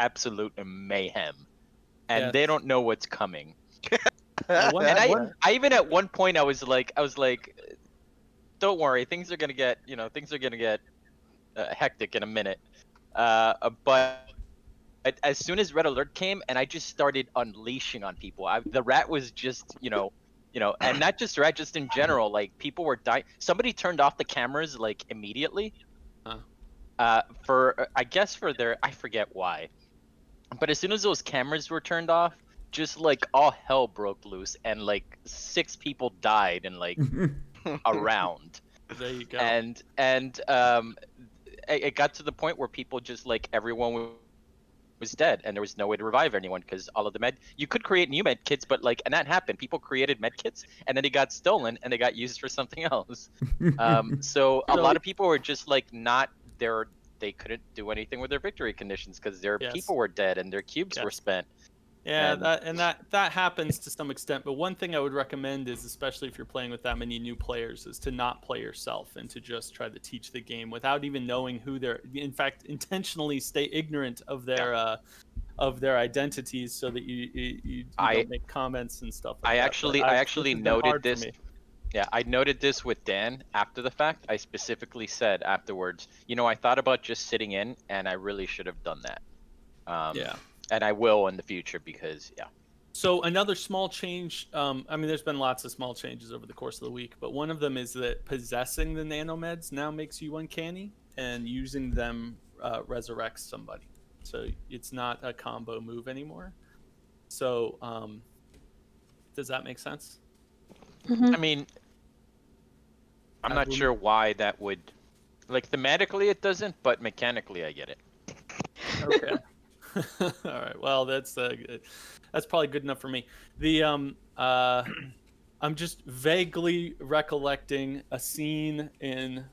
absolute mayhem, and Yeah. they don't know what's coming. One- And one- I even at one point I was like, don't worry, things are gonna get hectic in a minute. But as soon as Red Alert came, and I just started unleashing on people. The rat was just, and not just rat, just in general. Like people were dying. Somebody turned off the cameras like immediately. For I guess for their, I forget why. But as soon as those cameras were turned off, just like all hell broke loose, and like 6 people died in like a round. There you go. And it got to the point where people just like everyone was dead, and there was no way to revive anyone because all of the you could create new med kits, but like, and that happened. People created med kits, and then they got stolen, and they got used for something else. So a lot of people were just like not there. They couldn't do anything with their victory conditions because their people were dead and their cubes were spent. Yeah, that happens to some extent. But one thing I would recommend is, especially if you're playing with that many new players, is to not play yourself and to just try to teach the game without even knowing who they're. In fact, intentionally stay ignorant of their identities so that you don't make comments and stuff like that. I actually noted this. Yeah, I noted this with Dan after the fact. I specifically said afterwards, I thought about just sitting in, and I really should have done that. And I will in the future because, So another small change, I mean, there's been lots of small changes over the course of the week, but one of them is that possessing the nanomeds now makes you uncanny, and using them resurrects somebody. So it's not a combo move anymore. So does that make sense? I mean, I'm not sure why that would, like, thematically it doesn't, but mechanically I get it. Okay. All right. Well, that's probably good enough for me. I'm just vaguely recollecting a scene in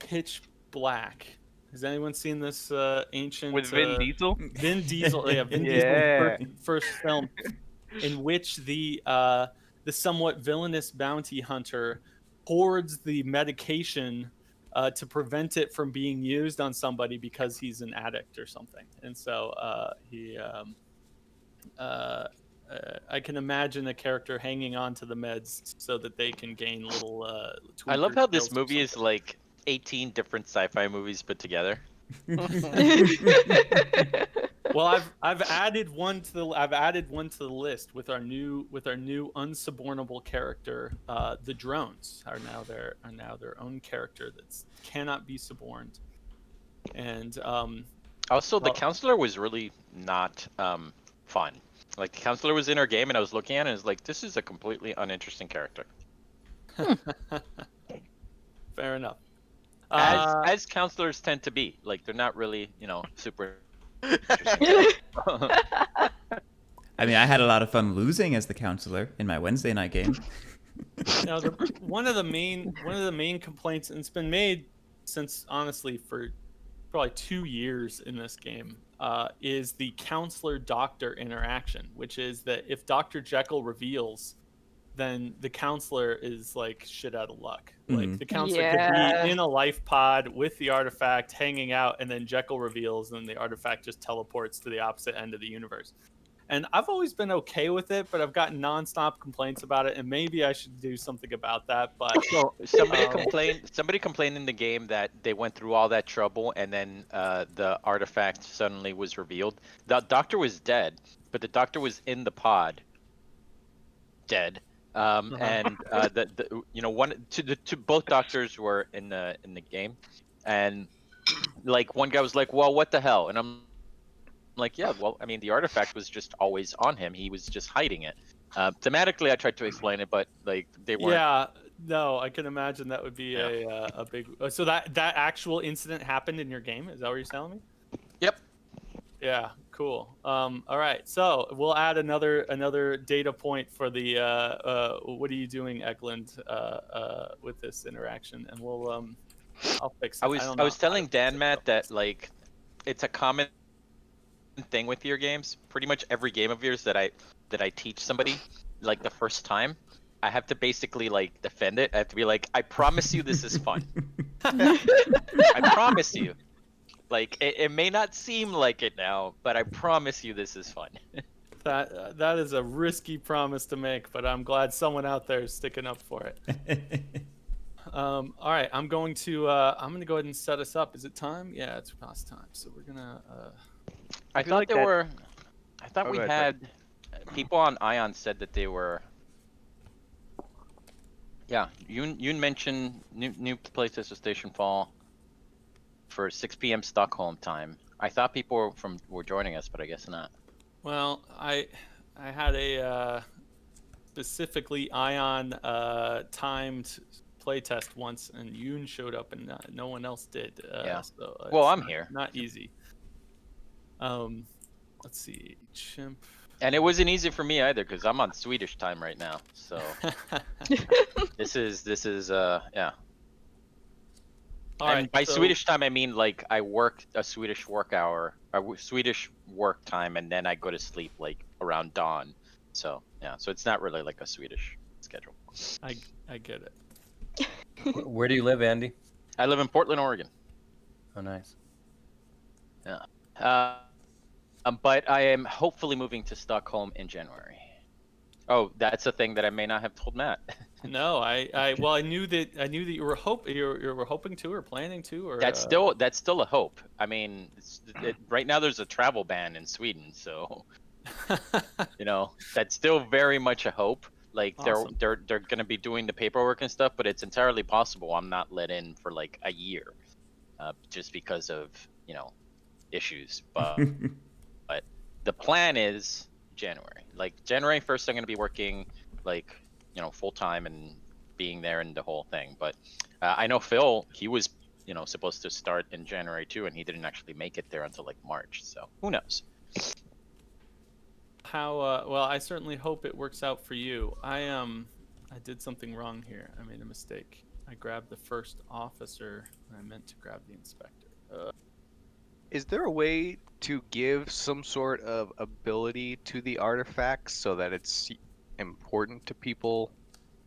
Pitch Black. Has anyone seen this ancient with Vin Diesel? Vin Diesel, yeah, Vin Diesel's first film, in which the somewhat villainous bounty hunter hoards the medication to prevent it from being used on somebody because he's an addict or something. And so I can imagine a character hanging on to the meds so that they can gain little I love how this movie is like 18 different sci-fi movies put together. Well, I've added one to the list with our new unsubordinable character. The drones are now their own character that cannot be suborned. And also the counselor was really not fun. Like, the counselor was in our game, and I was looking at it, and it's like, this is a completely uninteresting character. Fair enough. As counselors tend to be, like, they're not really, super interesting. I mean, I had a lot of fun losing as the counselor in my Wednesday night game. Now, one of the main complaints, and it's been made since, honestly, for probably 2 years in this game, is the counselor-doctor interaction, which is that if Dr. Jekyll reveals, then the counselor is like shit out of luck. Like, the counselor could be in a life pod with the artifact hanging out, and then Jekyll reveals, and the artifact just teleports to the opposite end of the universe. And I've always been okay with it, but I've gotten nonstop complaints about it, and maybe I should do something about that. But somebody complained in the game that they went through all that trouble, and then the artifact suddenly was revealed. The doctor was dead, but the doctor was in the pod, dead. And both doctors were in the game, and like one guy was like, "Well, what the hell?" And I'm like, yeah, well, I mean, the artifact was just always on him. He was just hiding it. Thematically, I tried to explain it, but like they weren't. Yeah, no, I can imagine that would be a big. So that actual incident happened in your game? Is that what you're telling me? Yep. Yeah, cool. All right, so we'll add another data point for the what are you doing, Eklund, with this interaction, and we'll I'll fix it. I was telling Dan, Matt, that like it's a common thing with your games. Pretty much every game of yours that I teach somebody, like the first time, I have to basically like defend it. I have to be like, I promise you this is fun. I promise you. Like it may not seem like it now, but I promise you this is fun. That is a risky promise to make, but I'm glad someone out there is sticking up for it. All right, I'm going to go ahead and set us up. Is it time? Yeah, it's past time. So we're gonna. I feel thought like there that- were. I thought Oh, we go ahead, had people on Ion said that they were. Yeah, you mentioned new places with Stationfall for 6 p.m. Stockholm time. I thought people were joining us, but I guess not. Well, I had a specifically Ion timed playtest once, and Yoon showed up, and no one else did. Yeah. So Well, it's I'm here. Not easy. Let's see, Chimp. And it wasn't easy for me either because I'm on Swedish time right now. So this is yeah. All And right, by so- Swedish time I mean like I work a Swedish work hour, Swedish work time, and then I go to sleep like around dawn. So yeah, so it's not really like a Swedish schedule. I get it. Where do you live, Andy? I live in Portland, Oregon. Oh, nice. Yeah. But I am hopefully moving to Stockholm in January. Oh, that's a thing that I may not have told Matt. No, well, I knew that you were you were hoping to or planning to, or That's still a hope. I mean, right now there's a travel ban in Sweden, so you know that's still very much a hope. Like Awesome. they're gonna be doing the paperwork and stuff, but it's entirely possible I'm not let in for like a year, just because of issues. But the plan is January. Like January 1st, I'm gonna be working like full time and being there and the whole thing. But I know Phil, he was supposed to start in January too, and he didn't actually make it there until like March. So who knows? How well, I certainly hope it works out for you. I did something wrong here. I made a mistake. I grabbed the first officer and I meant to grab the inspector. Is there a way to give some sort of ability to the artifacts so that it's important to people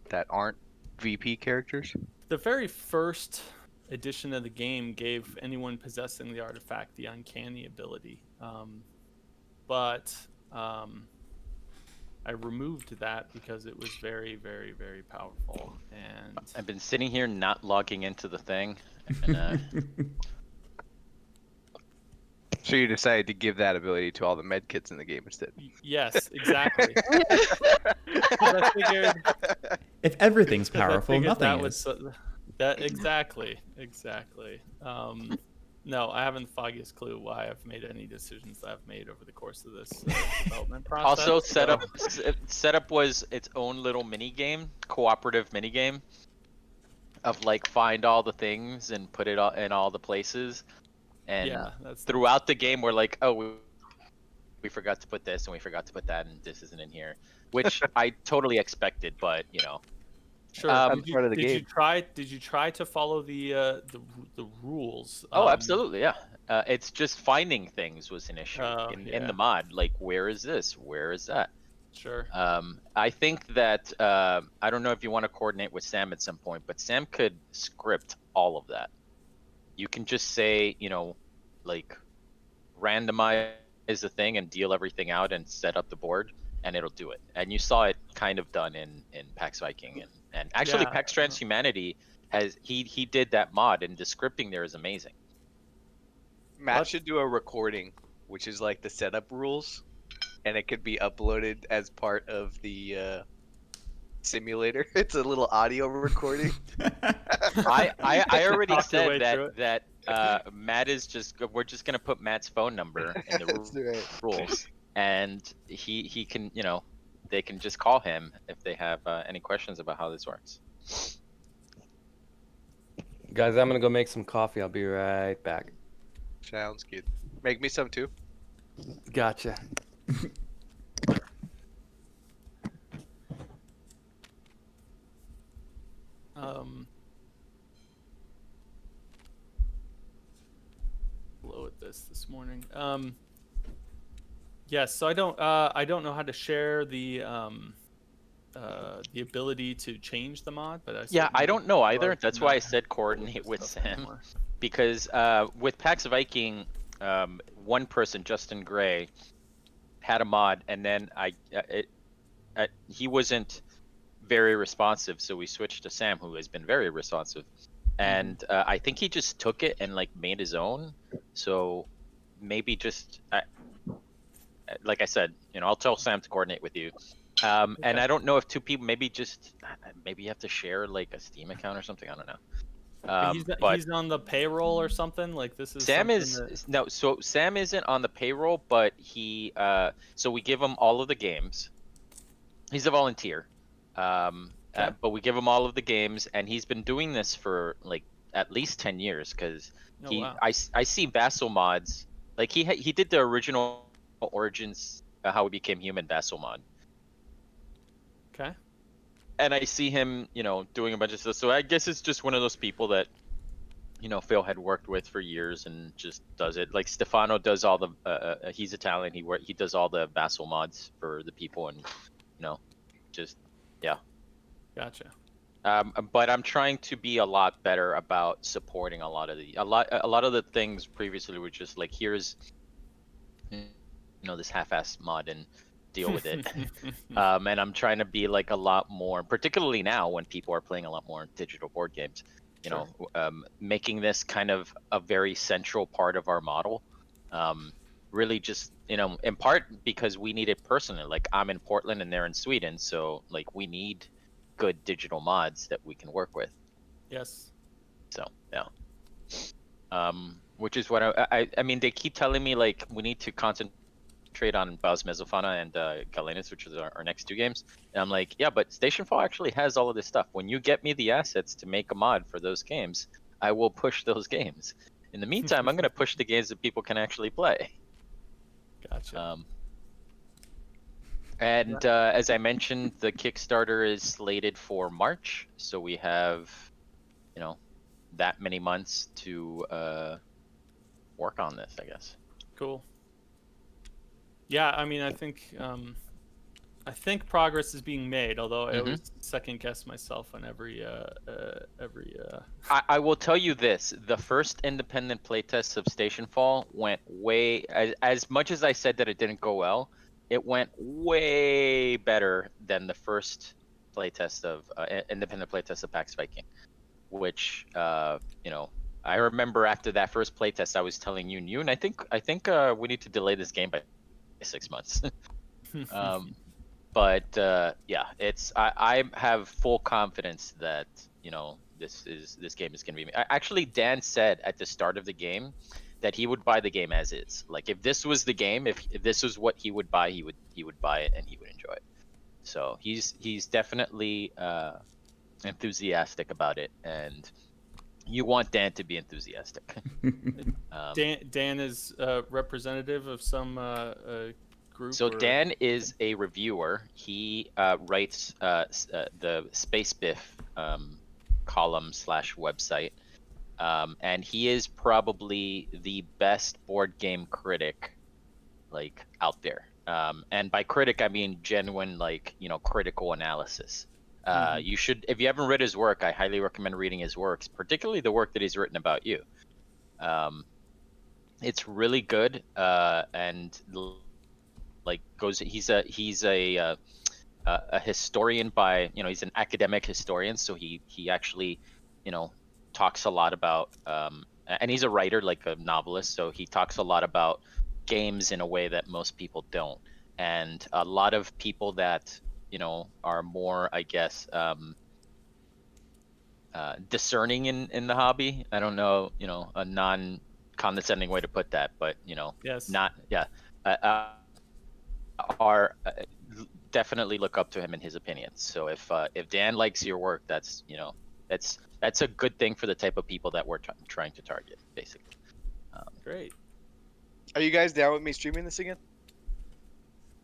that aren't VP characters? The very first edition of the game gave anyone possessing the artifact the uncanny ability, but I removed that because it was very, very, very powerful. And I've been sitting here not logging into the thing, and So you decided to give that ability to all the med kits in the game instead. yes, exactly. 'Cause I figured If everything's 'cause I powerful, figured nothing that is. that exactly. No, I haven't the foggiest clue why I've made any decisions that I've made over the course of this development process. also so- setup was its own little mini game, cooperative mini game of like find all the things and put it all in all the places. And Yeah, that's throughout the game, we're like, oh, we forgot to put this and we forgot to put that, and this isn't in here, which I totally expected, but sure. That's part of the did you game. try? Did you try to follow the rules? Oh, absolutely, yeah. It's just finding things was an issue in yeah. the mod. Like, where is this? Where is that? Sure. I think that I don't know if you want to coordinate with Sam at some point, but Sam could script all of that. You can just say, like, randomize the thing and deal everything out and set up the board, and it'll do it. And you saw it kind of done in Pax Viking, and actually Yeah, Pax Transhumanity has he did that mod, and the scripting there is amazing. Matt What? should do a recording, which is like the setup rules, and it could be uploaded as part of the simulator. It's a little audio recording. I already Talk your way said through that Matt is we're just gonna put Matt's phone number in the That's right. rules, and he can they can just call him if they have any questions about how this works. Guys, I'm gonna go make some coffee. I'll be right back. Sounds good. Make me some too. Gotcha. Low at this morning. Yes, so I don't know how to share the the ability to change the mod, but I Yeah, I certainly don't know would either. love to That's know why I how said to play coordinate this with stuff Sam, anymore. because with Pax Viking, one person, Justin Gray, had a mod, and then he wasn't very responsive, so we switched to Sam, who has been very responsive, and I think he just took it and like made his own. So maybe just like I said, I'll tell Sam to coordinate with you. And Okay. I don't know if two people, maybe just maybe you have to share like a Steam account or something. I don't know. But But he's on the payroll or something. Like this is Sam something is that. no, so Sam isn't on the payroll, but he so we give him all of the games. He's a volunteer. Okay. But we give him all of the games, and he's been doing this for like at least 10 years because Oh wow. I see Vassal mods, like he did the original Origins, how we became human Vassal mod, Okay. and I see him doing a bunch of stuff. So I guess it's just one of those people that Phil had worked with for years and just does it. Like Stefano does all the he's Italian, he does all the Vassal mods for the people, and just yeah. Gotcha. But I'm trying to be a lot better about supporting a lot of the things previously were just like, here's this half-ass mod and deal with it. And I'm trying to be like a lot more, particularly now when people are playing a lot more digital board games, Sure. making this kind of a very central part of our model. Really just, in part because we need it personally. Like I'm in Portland and they're in Sweden, so like we need good digital mods that we can work with. Yes. So yeah. Which is what I mean, they keep telling me like we need to concentrate on Baus Mesofauna and Galenus, which is our next two games. And I'm like, yeah, but Stationfall actually has all of this stuff. When you get me the assets to make a mod for those games, I will push those games. In the meantime, I'm going to push the games that people can actually play. Gotcha. And as I mentioned, the Kickstarter is slated for March, so we have, that many months to work on this, I guess. Cool. Yeah, I mean, I think progress is being made. Although I always second guess myself on every. I will tell you this: the first independent playtest of Stationfall went way, as much as I said that it didn't go well, it went way better than the first playtest of independent playtest of Pax Viking, which I remember after that first playtest, I was telling you, and I think we need to delay this game by 6 months. But yeah, I have full confidence that this game is going to be. Actually, Dan said at the start of the game that he would buy the game as is. Like if this was the game, if this was what he would buy, he would buy it and he would enjoy it. So he's definitely enthusiastic about it, and you want Dan to be enthusiastic. Dan is representative of some group. So or... Dan is a reviewer. He writes the Space Biff column / website, and he is probably the best board game critic like out there. And by critic, I mean genuine, like critical analysis. You should, if you haven't read his work, I highly recommend reading his works, particularly the work that he's written about you. It's really good, and like he's a historian by he's an academic historian, so he actually talks a lot about and he's a writer, like a novelist, so he talks a lot about games in a way that most people don't, and a lot of people that are more, I guess, discerning in the hobby. I don't know, a non condescending way to put that, but Yes. not yeah. Uh, are definitely look up to him in his opinions. So if Dan likes your work, that's that's a good thing for the type of people that we're trying to target, basically. Great. Are you guys down with me streaming this again?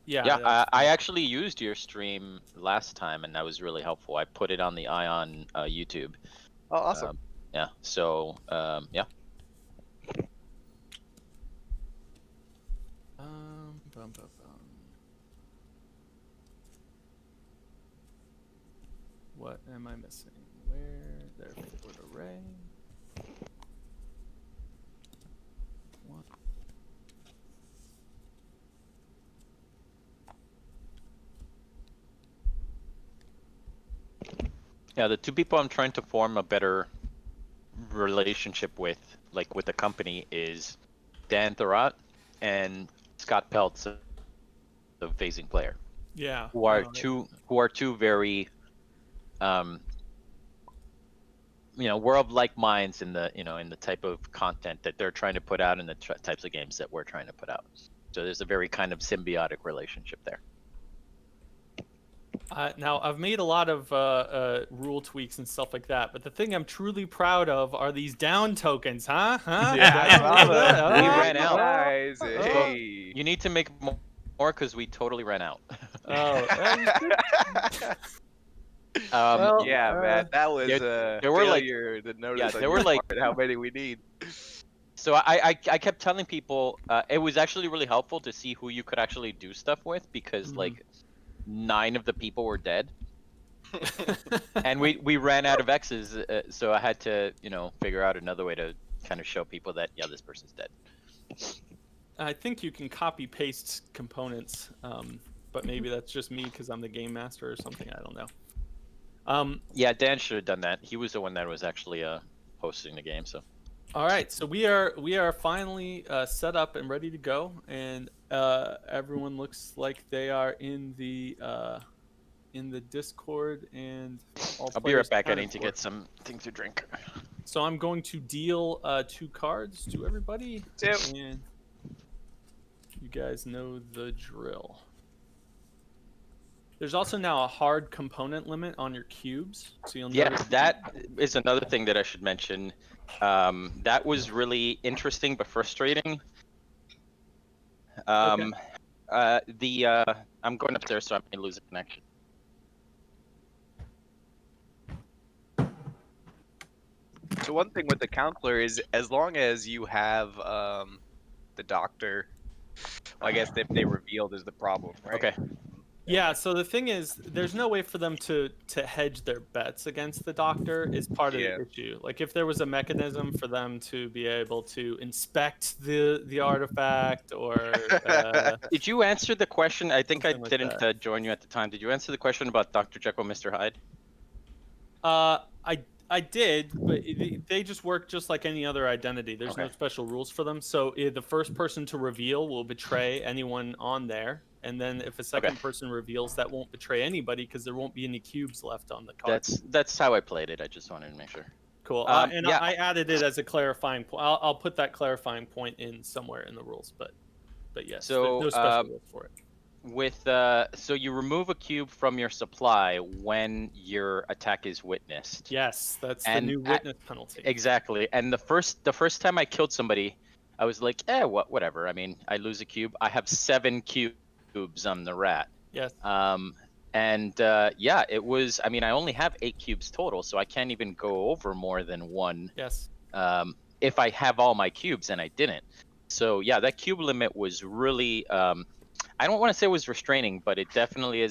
Yeah, I actually used your stream last time, and that was really helpful. I put it on the Ion YouTube. Oh, awesome. Yeah. So yeah. Bum, bum, bum. What am I missing? Where? There, forward array. What? Yeah, the two people I'm trying to form a better relationship with, like with the company, is Dan Thurrott and Scott Peltz, the phasing player, Yeah. who are no, two very, we're of like minds in the in the type of content that they're trying to put out and the types of games that we're trying to put out. So there's a very kind of symbiotic relationship there. Now, I've made a lot of rule tweaks and stuff like that, but the thing I'm truly proud of are these down tokens, huh? Huh? Yeah, I Down saw with them. it? We Oh, ran out. Guys, oh. hey. You need to make more because we totally ran out. Oh, well, Yeah, man, that was there a were, like- failure to notice on there were, your like- part how many we need. So I kept telling people it was actually really helpful to see who you could actually do stuff with because Mhm. like 9 of the people were dead and we ran out of X's, so I had to figure out another way to kind of show people that this person's dead. I think you can copy paste components, but maybe that's just me because I'm the game master or something. I don't know. Yeah, Dan should have done that. He was the one that was actually hosting the game. So All right, so we are finally set up and ready to go, and everyone looks like they are in the Discord, and all I'll be right players back. I accounted need to for. get something to drink. So I'm going to deal 2 cards to everybody, Yep. and you guys know the drill. There's also now a hard component limit on your cubes, so you'll Yeah, notice that is another thing that I should mention. That was really interesting but frustrating. I'm going upstairs, so I may lose a connection. So one thing with the counselor is as long as you have the doctor, well, I guess if they revealed is the problem, right? Okay. Yeah, so the thing is, there's no way for them to hedge their bets against the doctor is part of Yeah. the issue. Like if there was a mechanism for them to be able to inspect the artifact or Did you answer the question? I think I Something like didn't that. join you at the time. Did you answer the question about Dr. Jekyll, Mr. Hyde? I did, but they just work just like any other identity. There's no Okay. special rules for them. So the first person to reveal will betray anyone on there, and then if a second person reveals, that won't betray anybody because there won't be any cubes left on the card. That's how I played it. I just wanted to make sure. Cool. And yeah. I added it as a clarifying point. I'll put that clarifying point in somewhere in the rules, but yes, So, there's no special rules for it. With so you remove a cube from your supply when your attack is witnessed. Yes, that's the and new witness penalty. Exactly. And the first time I killed somebody, I was like, whatever. I mean, I lose a cube. I have 7 cubes on the rat. Yes. It was. I mean, I only have 8 cubes total, so I can't even go over more than 1. Yes. If I have all my cubes, and I didn't. So yeah, that cube limit was really. I don't want to say it was restraining, but it definitely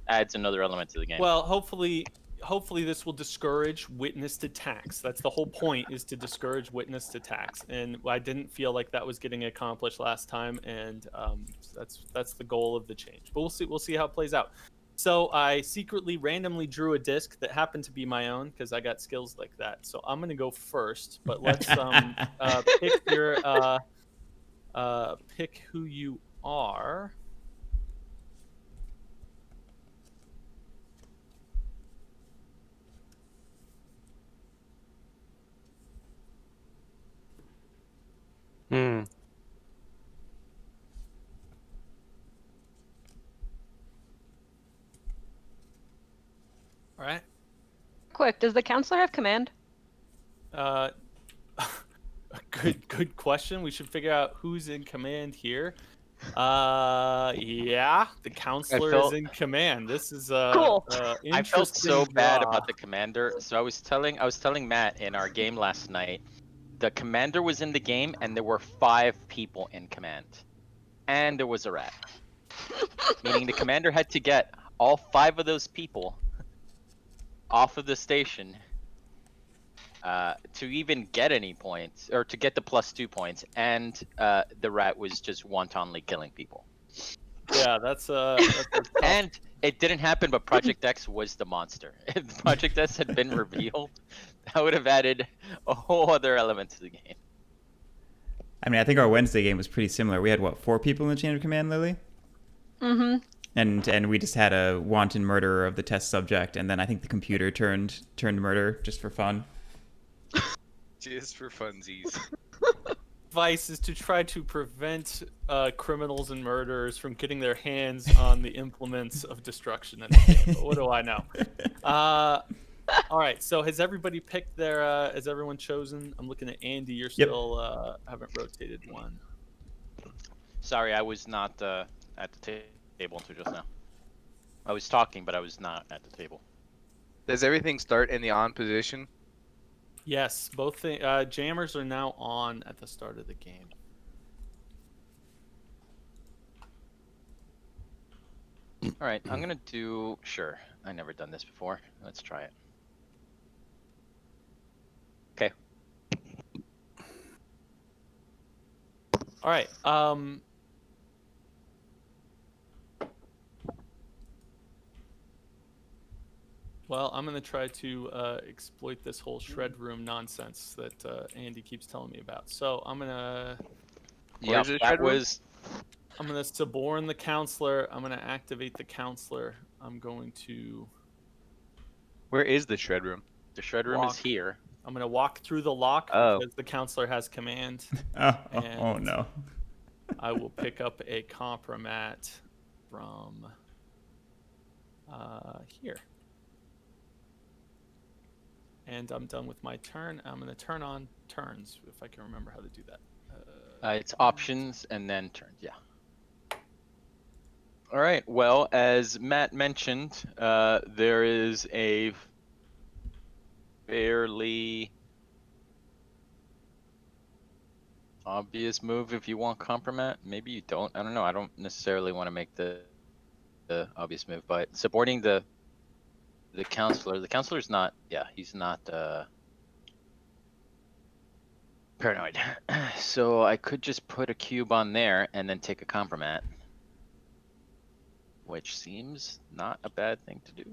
adds another element to the game. Well, hopefully this will discourage witnessed attacks. That's the whole point, is to discourage witnessed attacks. And I didn't feel like that was getting accomplished last time, and that's the goal of the change. But we'll see how it plays out. So I secretly randomly drew a disc that happened to be my own because I got skills like that. So I'm gonna go first, but let's pick your pick who you are. Hmm. All right. Quick, does the counselor have command? Good question. We should figure out who's in command here. Yeah, the counselor is in command. This is Cool. I felt so interesting bad draw. about the commander. So I was telling Matt in our game last night, the commander was in the game and there were 5 people in command, and there was a rat. Meaning the commander had to get all 5 of those people off of the station to even get any points, or to get the +2 points, and the rat was just wantonly killing people. Yeah, that's a tough. And it didn't happen, but Project X was the monster. If Project X had been revealed, that would have added a whole other element to the game. I mean, I think our Wednesday game was pretty similar. We had, what, 4 people in the chain of command, Lily? Mm-hmm. And we just had a wanton murderer of the test subject, and then I think the computer turned murder just for fun. Just for funsies. Advice is to try to prevent criminals and murderers from getting their hands on the implements of destruction in the game. But what do I know? All right. So has everybody picked their? Has everyone chosen? I'm looking at Andy. You're still haven't rotated one. Sorry, I was not at the table until just now. I was talking, but I was not at the table. Does everything start in the on position? Yes, both jammers are now on at the start of the game. All right, I'm gonna do. Sure, I never done this before. Let's try it. Okay. All right. Well, I'm gonna try to exploit this whole shred room nonsense that Andy keeps telling me about. So I'm gonna. Yeah, that was. I'm gonna suborn the counselor. I'm gonna activate the counselor. I'm going to. Where is the shred room? The shred room is here. I'm gonna walk through the lock because the counselor has command. Oh no. I will pick up a compromat from here. And I'm done with my turn. I'm gonna turn on turns if I can remember how to do that. It's options and then turns. Yeah. All right. Well, as Matt mentioned, there is a fairly obvious move if you want compromat. Maybe you don't. I don't know. I don't necessarily want to make the obvious move, but supporting the counselor. The counselor's not. Yeah, he's not paranoid. So I could just put a cube on there and then take a compromat, which seems not a bad thing to do.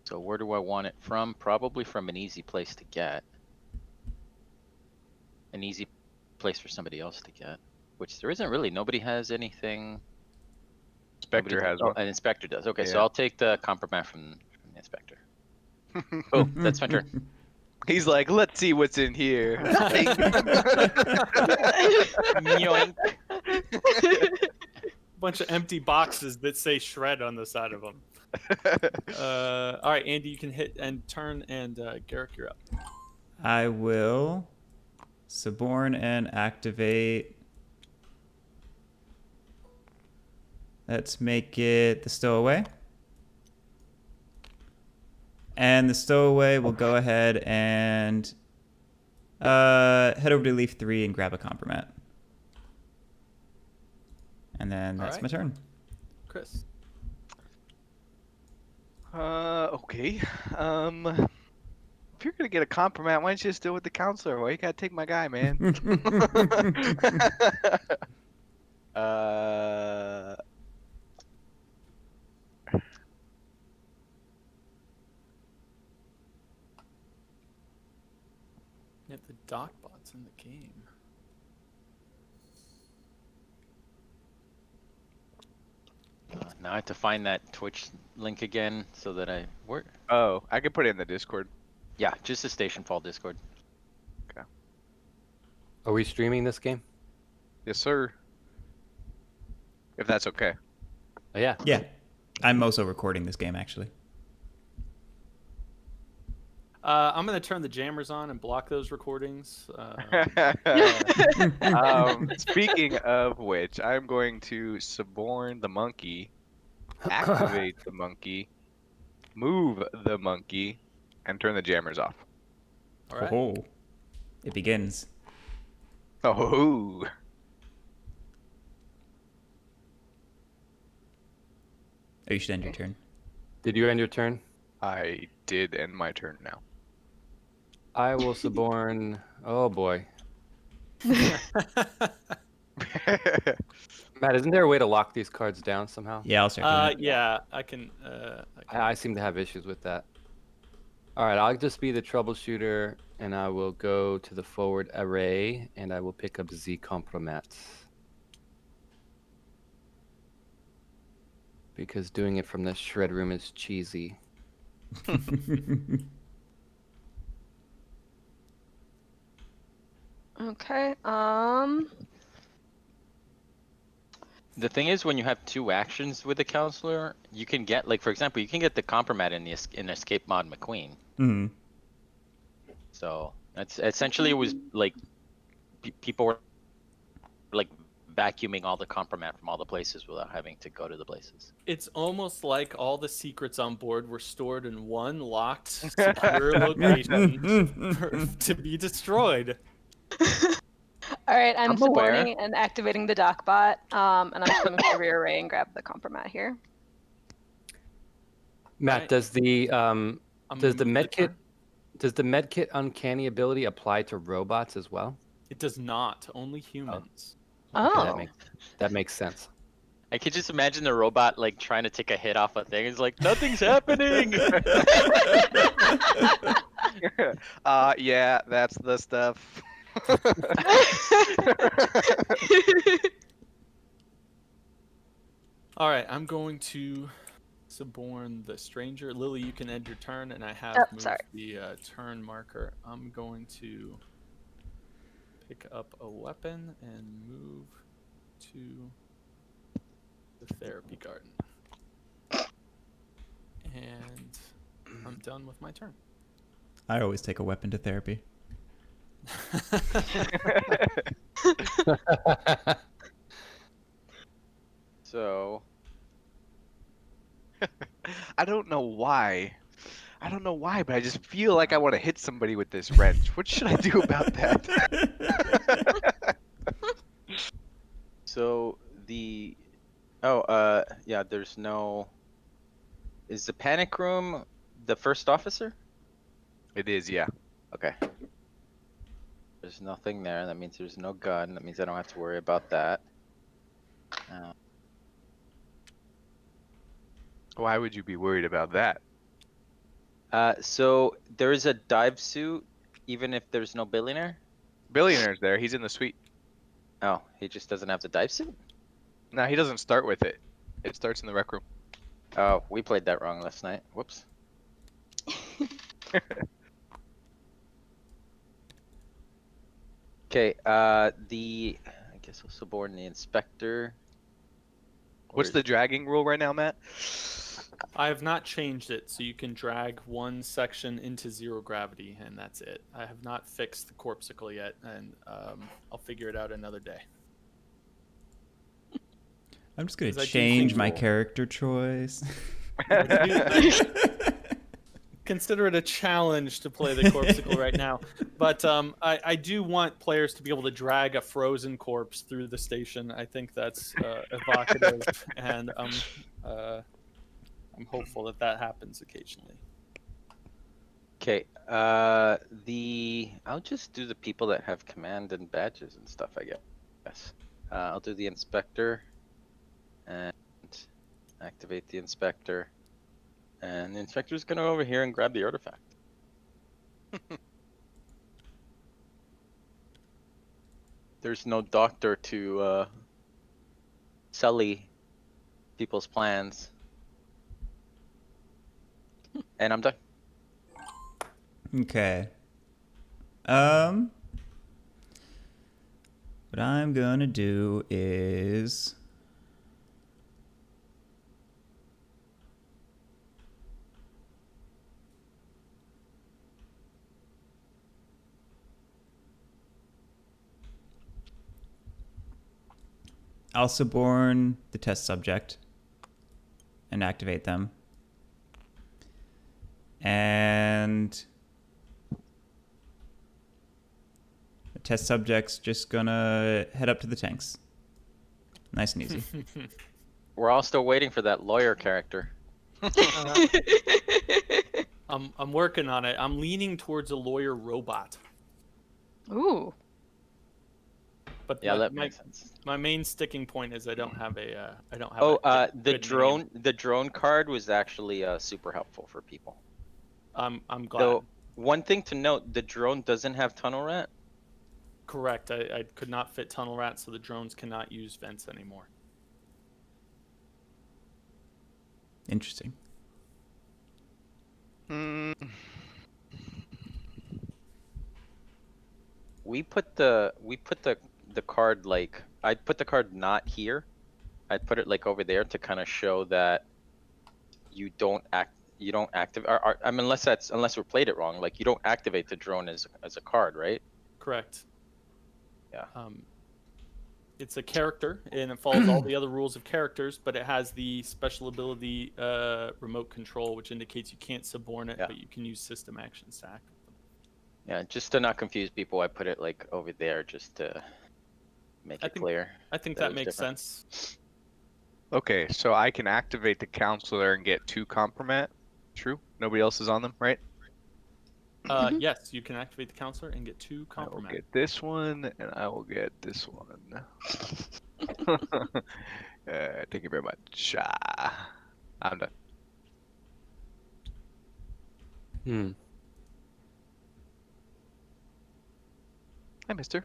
So where do I want it from? Probably from an easy place to get. An easy place for somebody else to get. Which there isn't really. Nobody has anything. Spectre has one. An inspector does. Okay, so Yeah. I'll take the compromat from the inspector. Oh, that's my turn. He's like, let's see what's in here. Yoink. Bunch of empty boxes that say shred on the side of them. All right, Andy, you can hit and turn, and Garrick, you're up. I will suborn and activate. Let's make it the stowaway. And the stowaway will go ahead and head over to leaf 3 and grab a compromat. And then that's my turn. Chris. Okay. If you're gonna get a compromat, why don't you just do it with the counselor? Why you gotta take my guy, man? Yeah, the Docbot's in the game. Now I have to find that Twitch link again so that I work. Oh, I can put it in the Discord. Yeah, just the Stationfall Discord. Are we streaming this game? Yes, sir. If that's okay. Oh, yeah. Yeah. I'm also recording this game, actually. I'm going to turn the jammers on and block those recordings. Speaking of which, I'm going to suborn the monkey, activate the monkey, move the monkey, and turn the jammers off. All right. Oh, it begins. Oh. Oh, you should end your turn. Did you end your turn? I did end my turn now. I will suborn. Oh boy, Matt, isn't there a way to lock these cards down somehow? Yeah, I'll start doing it. Yeah, I can. I seem to have issues with that. All right, I'll just be the troubleshooter, and I will go to the forward array, and I will pick up Z Compromat. Because doing it from the shred room is cheesy. Okay. The thing is, when you have 2 actions with the counselor, you can get, like, for example, you can get the compromat in the in escape mod McQueen. Mhm. So that's essentially, it was like people were like vacuuming all the compromat from all the places without having to go to the places. It's almost like all the secrets on board were stored in one locked, secure location to be destroyed. All right, I'm I'm aware. suborning and activating the dock bot, and I'm just going to rear array and grab the compromat here. Matt, Right. does the I'm does gonna the move medkit turn. does the medkit uncanny ability apply to robots as well? It does not. Only humans. Oh. Okay, that makes sense. I could just imagine the robot like trying to take a hit off a thing. It's like, nothing's happening. Yeah, that's the stuff. All right, I'm going to suborn the stranger. Lily, you can end your turn, and I have Oh, moved sorry. the turn marker. I'm going to pick up a weapon and move to the therapy garden. And I'm done with my turn. I always take a weapon to therapy. So I don't know why. I don't know why, but I just feel like I want to hit somebody with this wrench. What should I do about that? So the yeah, there's no. Is the panic room the first officer? It is, yeah. Okay. There's nothing there. That means there's no gun. That means I don't have to worry about that. Why would you be worried about that? So there is a dive suit, even if there's no billionaire. Billionaire's there. He's in the suite. Oh, he just doesn't have the dive suit. No, he doesn't start with it. It starts in the rec room. Oh, we played that wrong last night. Whoops. Okay. I guess I'll suborn the inspector. What's the dragging rule right now, Matt? I have not changed it, so you can drag one section into 0 gravity, and that's it. I have not fixed the corpsicle yet, and I'll figure it out another day. I'm just gonna 'Cause I do change think my we'll- character choice. Consider it a challenge to play the corpsicle right now, but I do want players to be able to drag a frozen corpse through the station. I think that's evocative, and I'm hopeful that that happens occasionally. Okay. I'll just do the people that have command and badges and stuff, I guess. I'll do the inspector and activate the inspector. And the inspector's gonna go over here and grab the artifact. There's no doctor to sully people's plans. And I'm done. Okay. What I'm gonna do is I'll suborn the test subject and activate them. And the test subject's just gonna head up to the tanks. Nice and easy. We're all still waiting for that lawyer character. I'm working on it. I'm leaning towards a lawyer robot. Ooh. But Yeah, that my makes sense. my main sticking point is I don't have a Oh, good the name. drone card was actually super helpful for people. I'm glad. Though one thing to note, the drone doesn't have tunnel rat. Correct. I could not fit tunnel rat, so the drones cannot use vents anymore. Interesting. We put the card like I'd put the card not here. I'd put it like over there to kind of show that you don't activate. I mean, unless we played it wrong. Like you don't activate the drone as a card, right? Correct. Yeah. It's a character, and it follows all the other rules of characters, but it has the special ability remote control, which indicates you can't suborn it, Yeah. but you can use system actions to activate them. Yeah, just to not confuse people, I put it like over there just to make it clear. I think it that was makes different. sense. Okay, so I can activate the counselor and get 2 compromat. True. Nobody else is on them, right? Mhm. Yes, you can activate the counselor and get 2 I will compromat. get this one, and I will get this one. Thank you very much. I'm done. Hi, mister.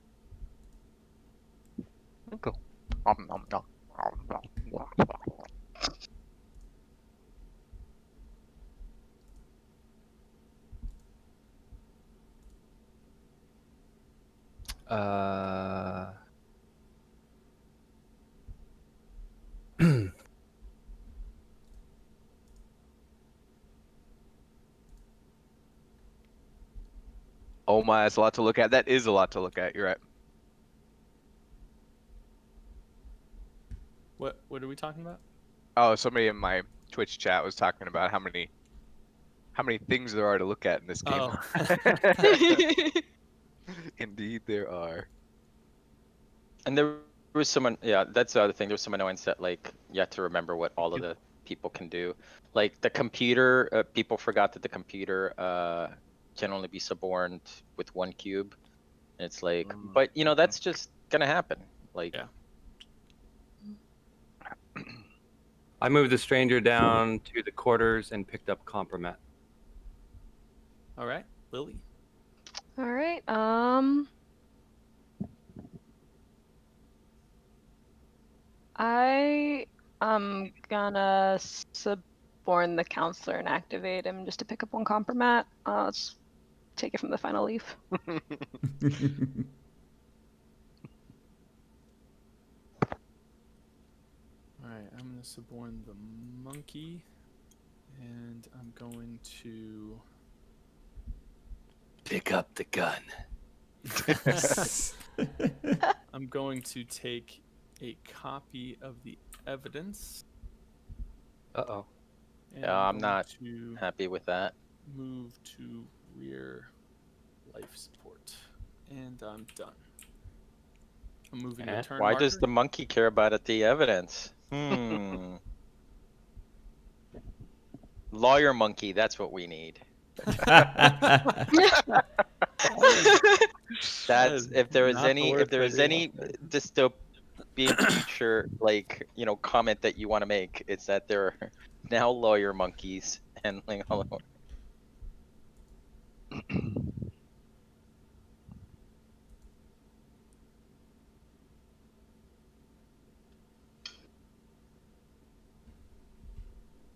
Uncle. Uh. Oh my, that's a lot to look at. That is a lot to look at. You're right. What are we talking about? Oh, somebody in my Twitch chat was talking about how many things there are to look at in this game. Oh. Indeed, there are. And there was someone, yeah, that's the other thing. There was some annoyance that like you have to remember what all of the people can do. Like the computer, people forgot that the computer can only be suborned with 1 cube. And it's like, but you know, that's just gonna happen. Like, Yeah. I moved the stranger down to the quarters and picked up compromat. All right, Lily. All right. I am gonna suborn the counselor and activate him just to pick up 1 compromat. Let's take it from the final leaf. All right, I'm gonna suborn the monkey, and I'm going to Pick up the gun. I'm going to take a copy of the evidence. Uh-oh. And Yeah, I'm going not to happy with that. move to rear life support, and I'm done. I'm moving to turn Why marker. does the monkey care about the evidence? Lawyer monkey, that's what we need. That's if there is any dystopian future like comment that you want to make, it's that there are now lawyer monkeys handling all of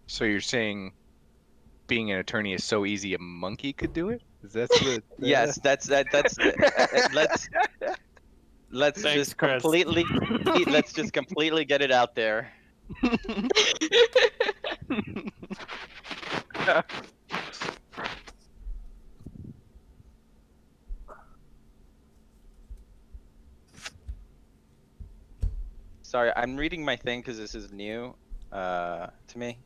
So you're saying being an attorney is so easy a monkey could do it? Is that the Yes, that's let's Thanks, just Chris. completely get it out there. Sorry, I'm reading my thing because this is new to me.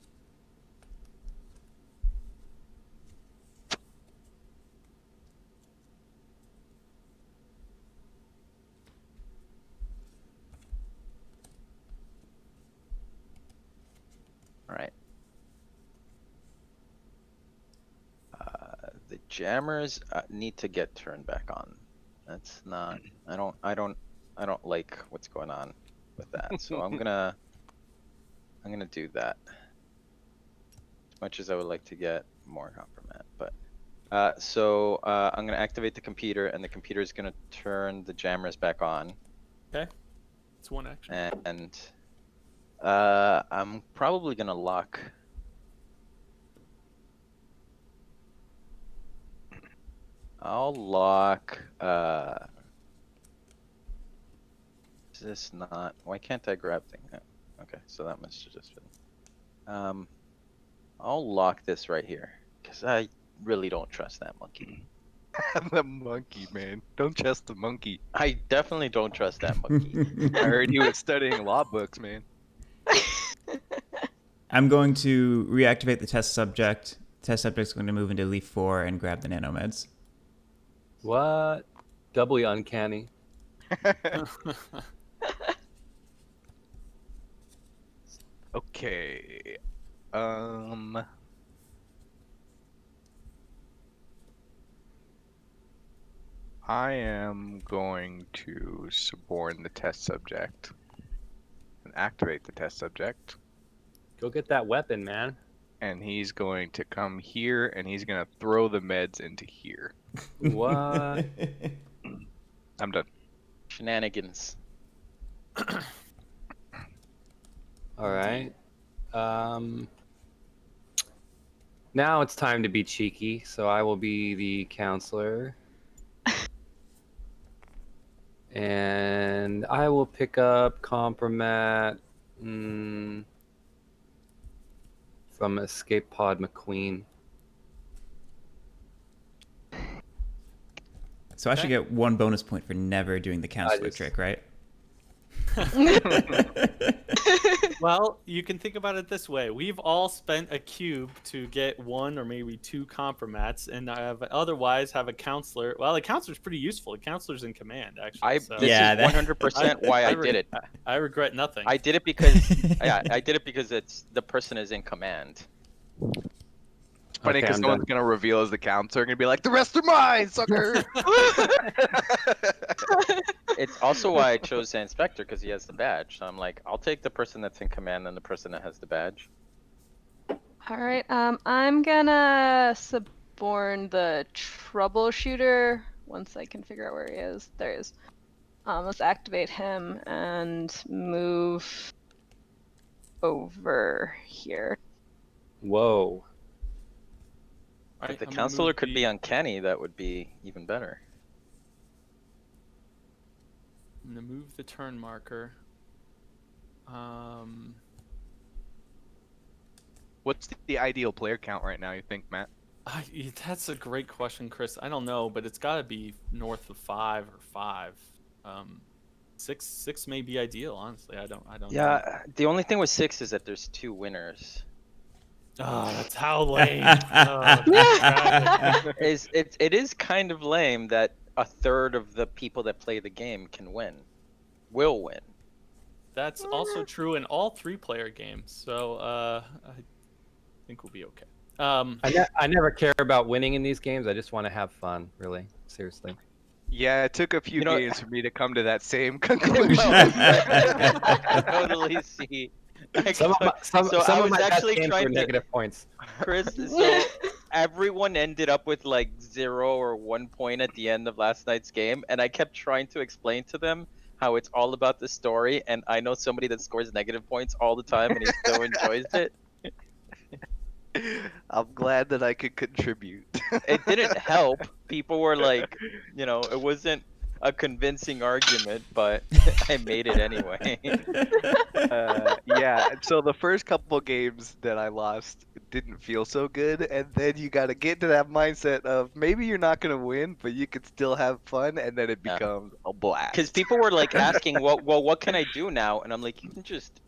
All right. The jammers need to get turned back on. That's not. I don't like what's going on with that. So I'm gonna do that. As much as I would like to get more compromat, but I'm gonna activate the computer, and the computer is gonna turn the jammers back on. Okay. It's one action. And I'm probably gonna lock. I'll lock. Is this not? Why can't I grab thing? No. Okay, so that must have just been. I'll lock this right here because I really don't trust that monkey. The monkey, man. Don't trust the monkey. I definitely don't trust that monkey. I heard he was studying law books, man. I'm going to reactivate the test subject. The test subject's going to move into Leaf 4 and grab the nanomeds. What? Doubly uncanny. Okay. I am going to suborn the test subject and activate the test subject. Go get that weapon, man. And he's going to come here and he's going to throw the meds into here. What? I'm done. Shenanigans. All right. Now it's time to be cheeky, so I will be the counselor. And I will pick up Compromat from Escape Pod McQueen. So I should get 1 bonus point for never doing the counselor just- trick, right? Well, you can think about it this way. We've all spent a cube to get 1 or maybe 2 compromats, and otherwise have a counselor. Well, the counselor's pretty useful. The counselor's in command, actually. This Yeah, is that- 100% why I did it. I regret nothing. I did it because I did it because it's the person is in command. It's funny Okay, because I'm someone's done. going to reveal as the counselor and going to be like, the rest are mine, sucker! It's also why I chose the inspector because he has the badge. So I'm like, I'll take the person that's in command than the person that has the badge. All right. I'm gonna suborn the troubleshooter once I can figure out where he is. There he is. Let's activate him and move over here. Whoa. Right, If the I'm gonna counselor move could the- be uncanny, that would be even better. I'm gonna move the turn marker. What's the ideal player count right now, you think, Matt? That's a great question, Chris. I don't know, but it's got to be north of 5 or 5. 6 may be ideal, honestly. I don't know. Yeah, the only thing with 6 is that there's 2 winners. Oh, that's how lame. Oh, tragic. It is kind of lame that a third of the people that play the game will win. That's also true in all 3-player games. So I think we'll be okay. I never care about winning in these games. I just want to have fun, really. Seriously. Yeah, it took a few You know- games for me to come to that same conclusion. I totally see. Some of my, some So I some of was my best actually games trying were to- negative points. Chris, so everyone ended up with like 0 or 1 point at the end of last night's game, and I kept trying to explain to them how it's all about the story, and I know somebody that scores negative points all the time and he still enjoys it. I'm glad that I could contribute. It didn't help. People were like, it wasn't a convincing argument, but I made it anyway. Yeah, so the first couple games that I lost didn't feel so good, and then you got to get to that mindset of maybe you're not going to win, but you could still have fun, and then it Yeah. becomes a blast. Because people were like asking, well, what can I do now? And I'm like, you can just,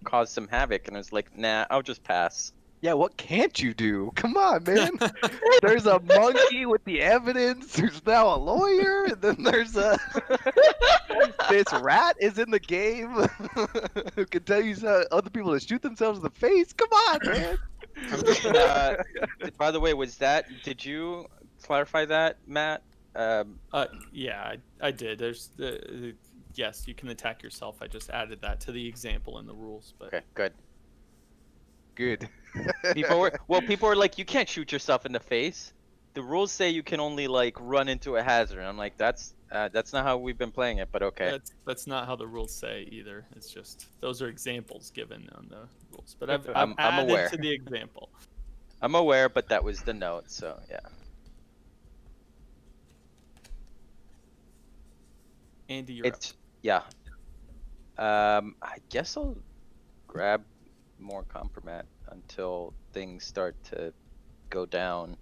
cause some havoc. And I was like, nah, I'll just pass. Yeah, what can't you do? Come on, man. There's a monkey with the evidence. There's now a lawyer, and then there's a this rat is in the game who can tell you other people to shoot themselves in the face. Come on, man. I'm just By the way, did you clarify that, Matt? Yeah, I did. There's yes, you can attack yourself. I just added that to the example in the rules, but Okay, good. Good. People were like, you can't shoot yourself in the face. The rules say you can only like run into a hazard. I'm like, that's not how we've been playing it, but okay. that's not how the rules say either. It's just those are examples given on the rules. But I've I'm added aware. to the example. I'm aware, but that was the note, so yeah. Andy, you're up. Yeah. I guess I'll grab more compromat until things start to go down.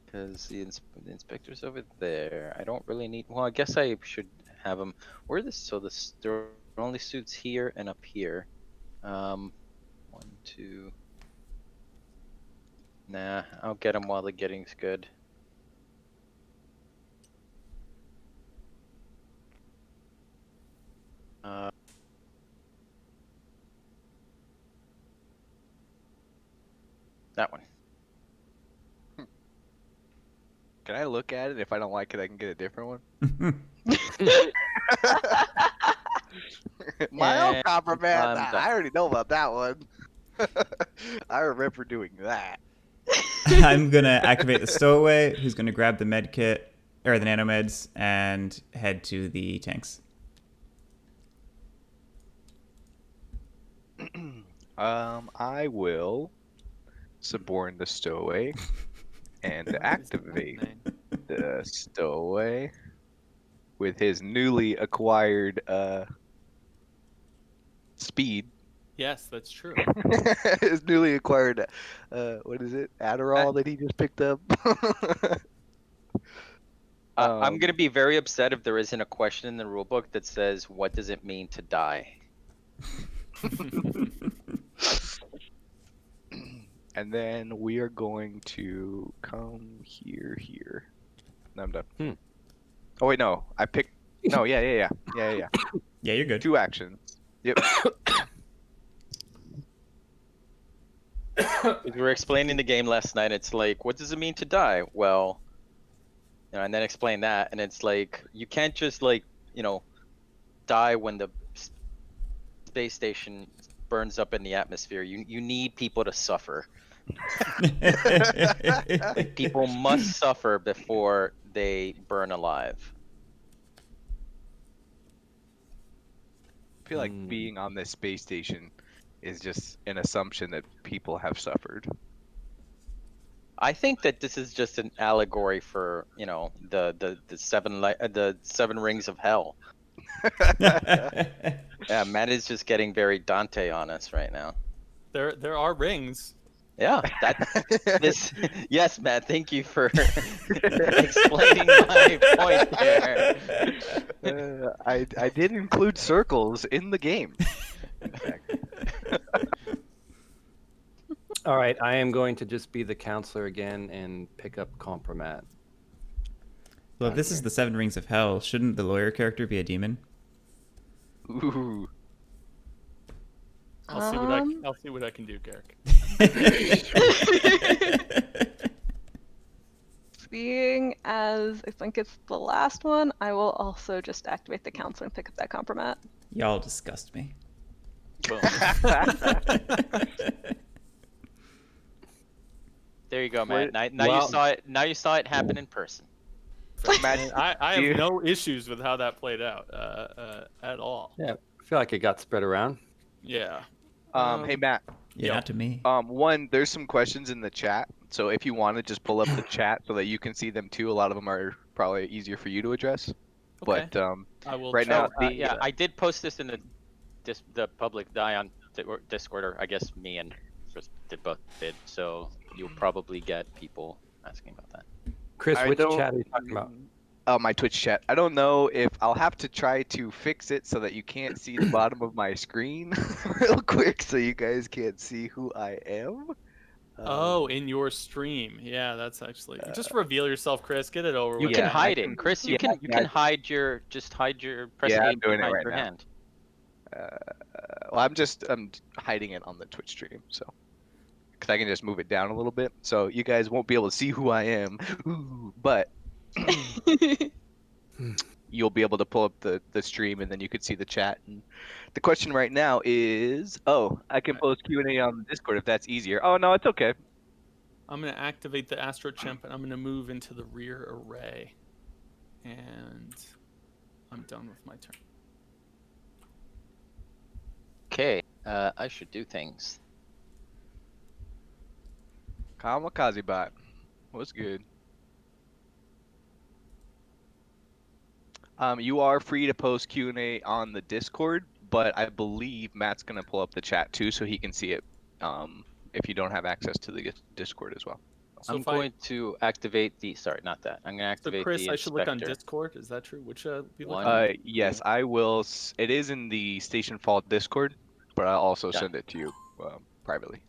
Because the inspector's over there. I don't really need. Well, I guess I should have them. Where this? So there are only suits here and up here. 1, 2. Nah, I'll get them while the getting's good. That one. Can I look at it? If I don't like it, I can get a different one. My own And compromise. I'm Nah, done. I already know about that one. I remember doing that. I'm gonna activate the stowaway, who's gonna grab the med kit or the nanomeds and head to the tanks. I will suborn the stowaway and activate the stowaway with his newly acquired speed. Yes, that's true. His newly acquired what is it? Adderall that he just picked up. I'm gonna be very upset if there isn't a question in the rulebook that says, "What does it mean to die?" And then we are going to come here. No, I'm done. Oh wait, no. I picked. No, yeah. Yeah, you're good. 2 actions. Yep. We were explaining the game last night. It's like, what does it mean to die? Well, and then explain that, and it's like you can't just like die when the space station burns up in the atmosphere. You need people to suffer. Like people must suffer before they burn alive. I feel like being on this space station is just an assumption that people have suffered. I think that this is just an allegory for the seven rings of hell. Yeah, Matt is just getting very Dante on us right now. There are rings. Yeah, this. Yes, Matt. Thank you for explaining my point there. I did include circles in the game. All right, I am going to just be the counselor again and pick up compromat. Well, if this is the 7 Rings of Hell, shouldn't the lawyer character be a demon? Ooh. I'll see what I can do, Garrick. Being as I think it's the last one, I will also just activate the council and pick up that compromat. Y'all disgust me. Boom. There you go, Matt. Now you saw it. Now you saw it happen in person. Man, I have no issues with how that played out at all. Yeah, I feel like it got spread around. Yeah. Hey Matt. Yeah, not to me. One, there's some questions in the chat, so if you want to just pull up the chat so that you can see them too. A lot of them are probably easier for you to address. Okay. But I will right try. now, Yeah, I did post this in the public Dion Discord, or I guess me and Chris did. So you'll probably get people asking about that. Chris, I which don't- chat are you talking about? my Twitch chat. I don't know if I'll have to try to fix it so that you can't see the bottom of my screen real quick, so you guys can't see who I am. Oh, in your stream. Yeah, that's actually. Just reveal yourself, Chris. Get it over You with. can Yeah, I hide it, can. Chris. You Yeah, can you I can hide your press Yeah, A I'm doing to it hide right your now. hand. Well, I'm hiding it on the Twitch stream, so because I can just move it down a little bit, so you guys won't be able to see who I am. Ooh, but you'll be able to pull up the stream, and then you could see the chat. And the question right now is, oh, I can post Q&A on the Discord if that's easier. Oh no, it's okay. I'm gonna activate the Astro Chimp and I'm gonna move into the rear array. And I'm done with my turn. Okay, I should do things. Kamikaze bot, what's good? You are free to post Q&A on the Discord, but I believe Matt's gonna pull up the chat too, so he can see it. If you don't have access to the Discord as well. So I'm if going to activate the. Sorry, not that. I'm going to So activate Chris, the I should look on inspector. Discord. Is that true? Which be looking One. at? Yes, I will. It is in the Stationfall Discord, but I'll also Done. send it to you privately.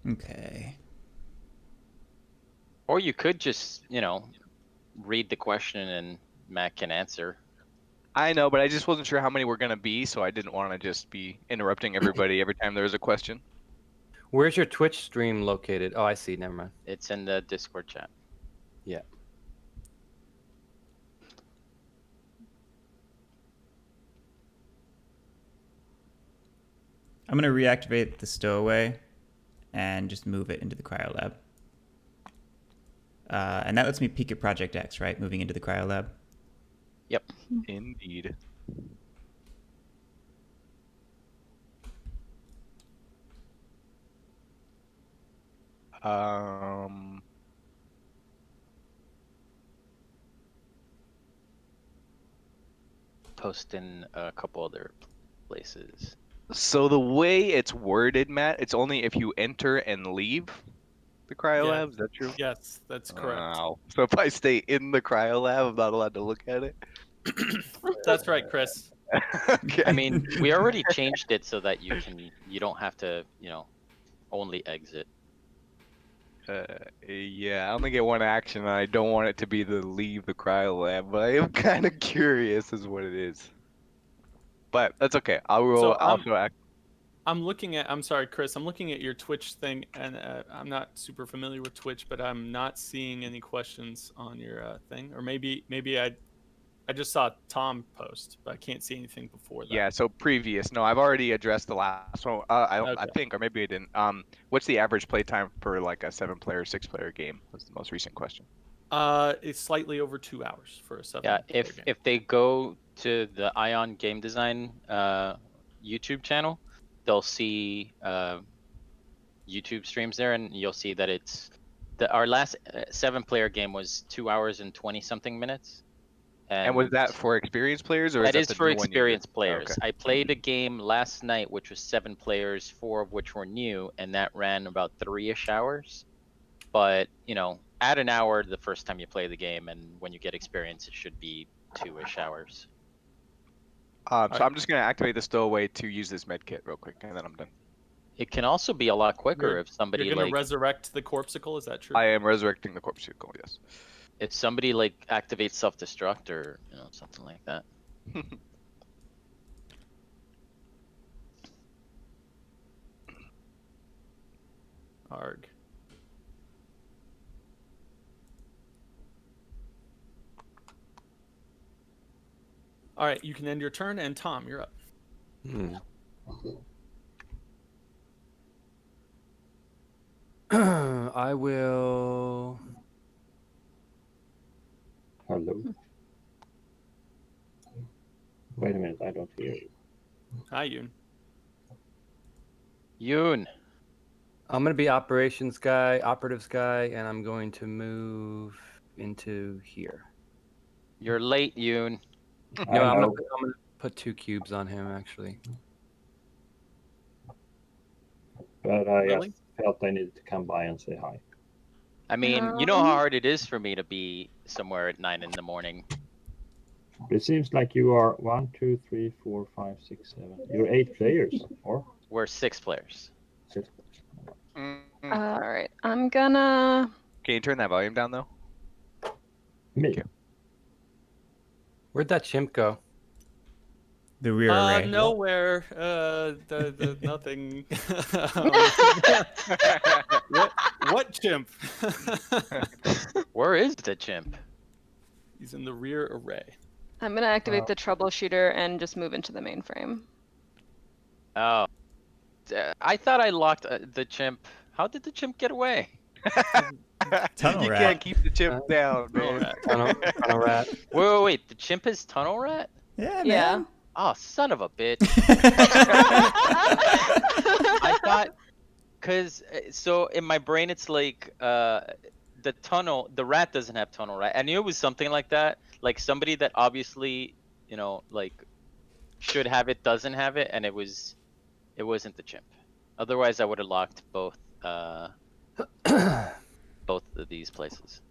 Okay. Or you could just, read the question and Matt can answer. I know, but I just wasn't sure how many were gonna be, so I didn't want to just be interrupting everybody every time there was a question. Where's your Twitch stream located? Oh, I see. Never mind. It's in the Discord chat. Yeah. I'm going to reactivate the stowaway and just move it into the cryo lab. And that lets me peek at Project X, right? Moving into the cryo lab. Yep. Indeed. Post in a couple other places. So the way it's worded, Matt, it's only if you enter and leave the cryo Yeah. lab. Is that true? Yes, that's correct. Wow. So if I stay in the cryo lab, I'm not allowed to look at it. That's right, Chris. Okay. I mean, we already changed it so that you don't have to, only exit. Yeah, I only get one action, and I don't want it to be the leave the cryo lab, but I am kind of curious as what it is. But that's okay. I will So also act. I'm sorry, Chris. I'm looking at your Twitch thing, and I'm not super familiar with Twitch, but I'm not seeing any questions on your thing. Or maybe I just saw Tom post, but I can't see anything before that. Yeah, so previous. No, I've already addressed the last one. I Okay. think, or maybe I didn't. What's the average playtime for like a 7-player, 6-player game? Was the most recent question. It's slightly over 2 hours for a 7. Yeah, game. if they go to the Ion Game Design YouTube channel, they'll see YouTube streams there, and you'll see that our last 7-player game was 2 hours and 20 something minutes. And was that for experienced players, or that is is that for the new one you did? experienced players? Okay. I played a game last night which was 7 players, 4 of which were new, and that ran about 3-ish hours. But add an hour the first time you play the game, and when you get experience, it should be 2-ish hours. So I'm just gonna activate the stowaway to use this med kit real quick, and then I'm done. It can also be a lot quicker if somebody You're gonna resurrect the corpsicle. Is that true? I am resurrecting the corpse vehicle. Yes. if somebody activates self-destruct or something like that. Arg. All right, you can end your turn, and Tom, you're up. I will. Hello. Wait a minute, I don't hear you. Hi, Yoon. Yoon. I'm gonna be operatives guy, and I'm going to move into here. You're late, Yoon. No, I'm know. gonna put 2 cubes on him actually. But I Really? just felt I needed to come by and say hi. I mean, you know how Um, hard it is for me to be somewhere at 9 in the morning. But it seems like you are 1, 2, 3, 4, 5, 6, 7. You're 8 players, or We're 6 players. 6 players. all right. I'm gonna. Can you turn that volume down though? Me. you. Where'd that chimp go? The rear array. Nowhere. The nothing. What chimp? Where is the chimp? He's in the rear array. I'm gonna activate the troubleshooter and just move into the mainframe. Oh. I thought I locked the chimp. How did the chimp get away? Tunnel You rat. can't keep the chimp down, Tunnel man. rat. Tunnel rat. Wait. The chimp is tunnel rat? Yeah, Yeah. man. Oh, son of a bitch. I thought, so in my brain it's like the rat doesn't have tunnel rat. I knew it was something like that, like somebody that obviously, like should have it doesn't have it, and it wasn't the chimp. Otherwise I would have locked both both of these places.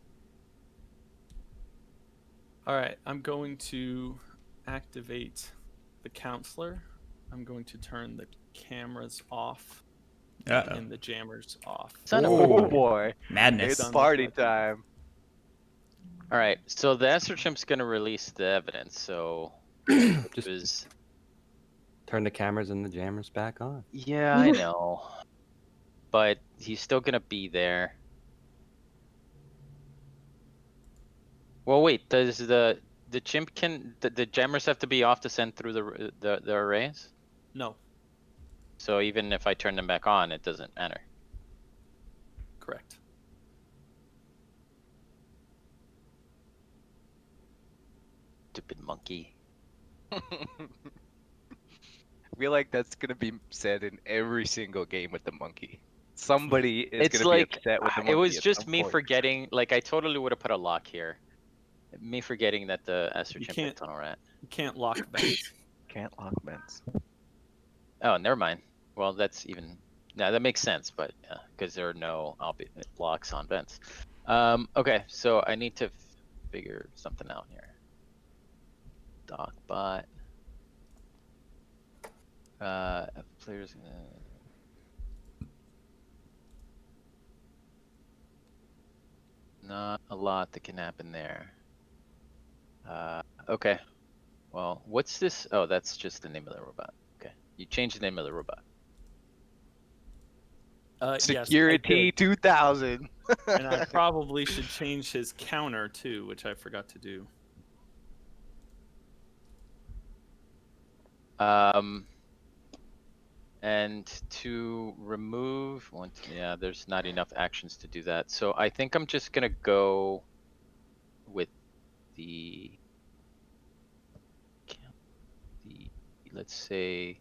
All right, I'm going to activate the counselor. I'm going to turn the cameras off Uh-oh. and the jammers off. Son of a Whoa. Oh boy, Madness. it's party time. All right, so the Esther chimp's gonna release the evidence, so Just turn the cameras and the jammers back on. Yeah, I know. But he's still gonna be there. Well, wait, does the chimp the jammers have to be off to send through the arrays? No, So even if I turn them back on, it doesn't matter. correct. Stupid monkey. I feel like that's gonna be said in every single game with the monkey. Somebody is It's gonna like be upset with the monkey. it was at just some me point. forgetting. Like I totally would have put a lock here. Me forgetting that the Esther You chimp can't- had tunnel rat. You can't lock vents. Can't lock vents. Oh, never mind. Well, that's even. Yeah, that makes sense, but yeah, because there are no locks on vents. Okay, so I need to figure something out here. Docbot. Players. Not a lot that can happen there. Okay. Well, what's this? Oh, that's just the name of the robot. Okay. You changed the name of the robot. Yes, I Security did. 2000. And I probably should change his counter too, which I forgot to do. And to remove yeah, there's not enough actions to do that. So I think I'm just gonna go with the let's say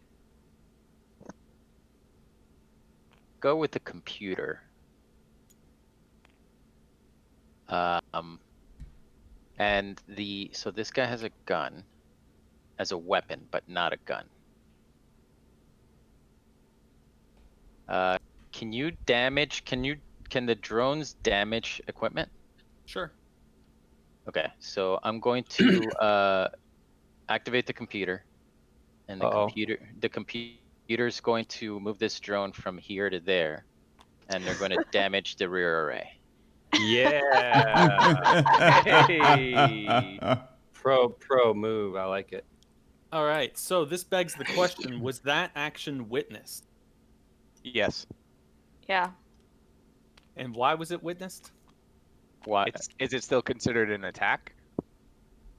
go with the computer. And so this guy has a gun as a weapon, but not a gun. Can the drones damage equipment? Sure. Okay, so I'm going to activate the computer, and the computer's going to move this drone from here to there, and they're going to damage the rear array. Yeah. Hey. Pro move. I like it. All right. So this begs the question: was that action witnessed, Yes. Yeah. and why was it witnessed? Why? Is it still considered an attack?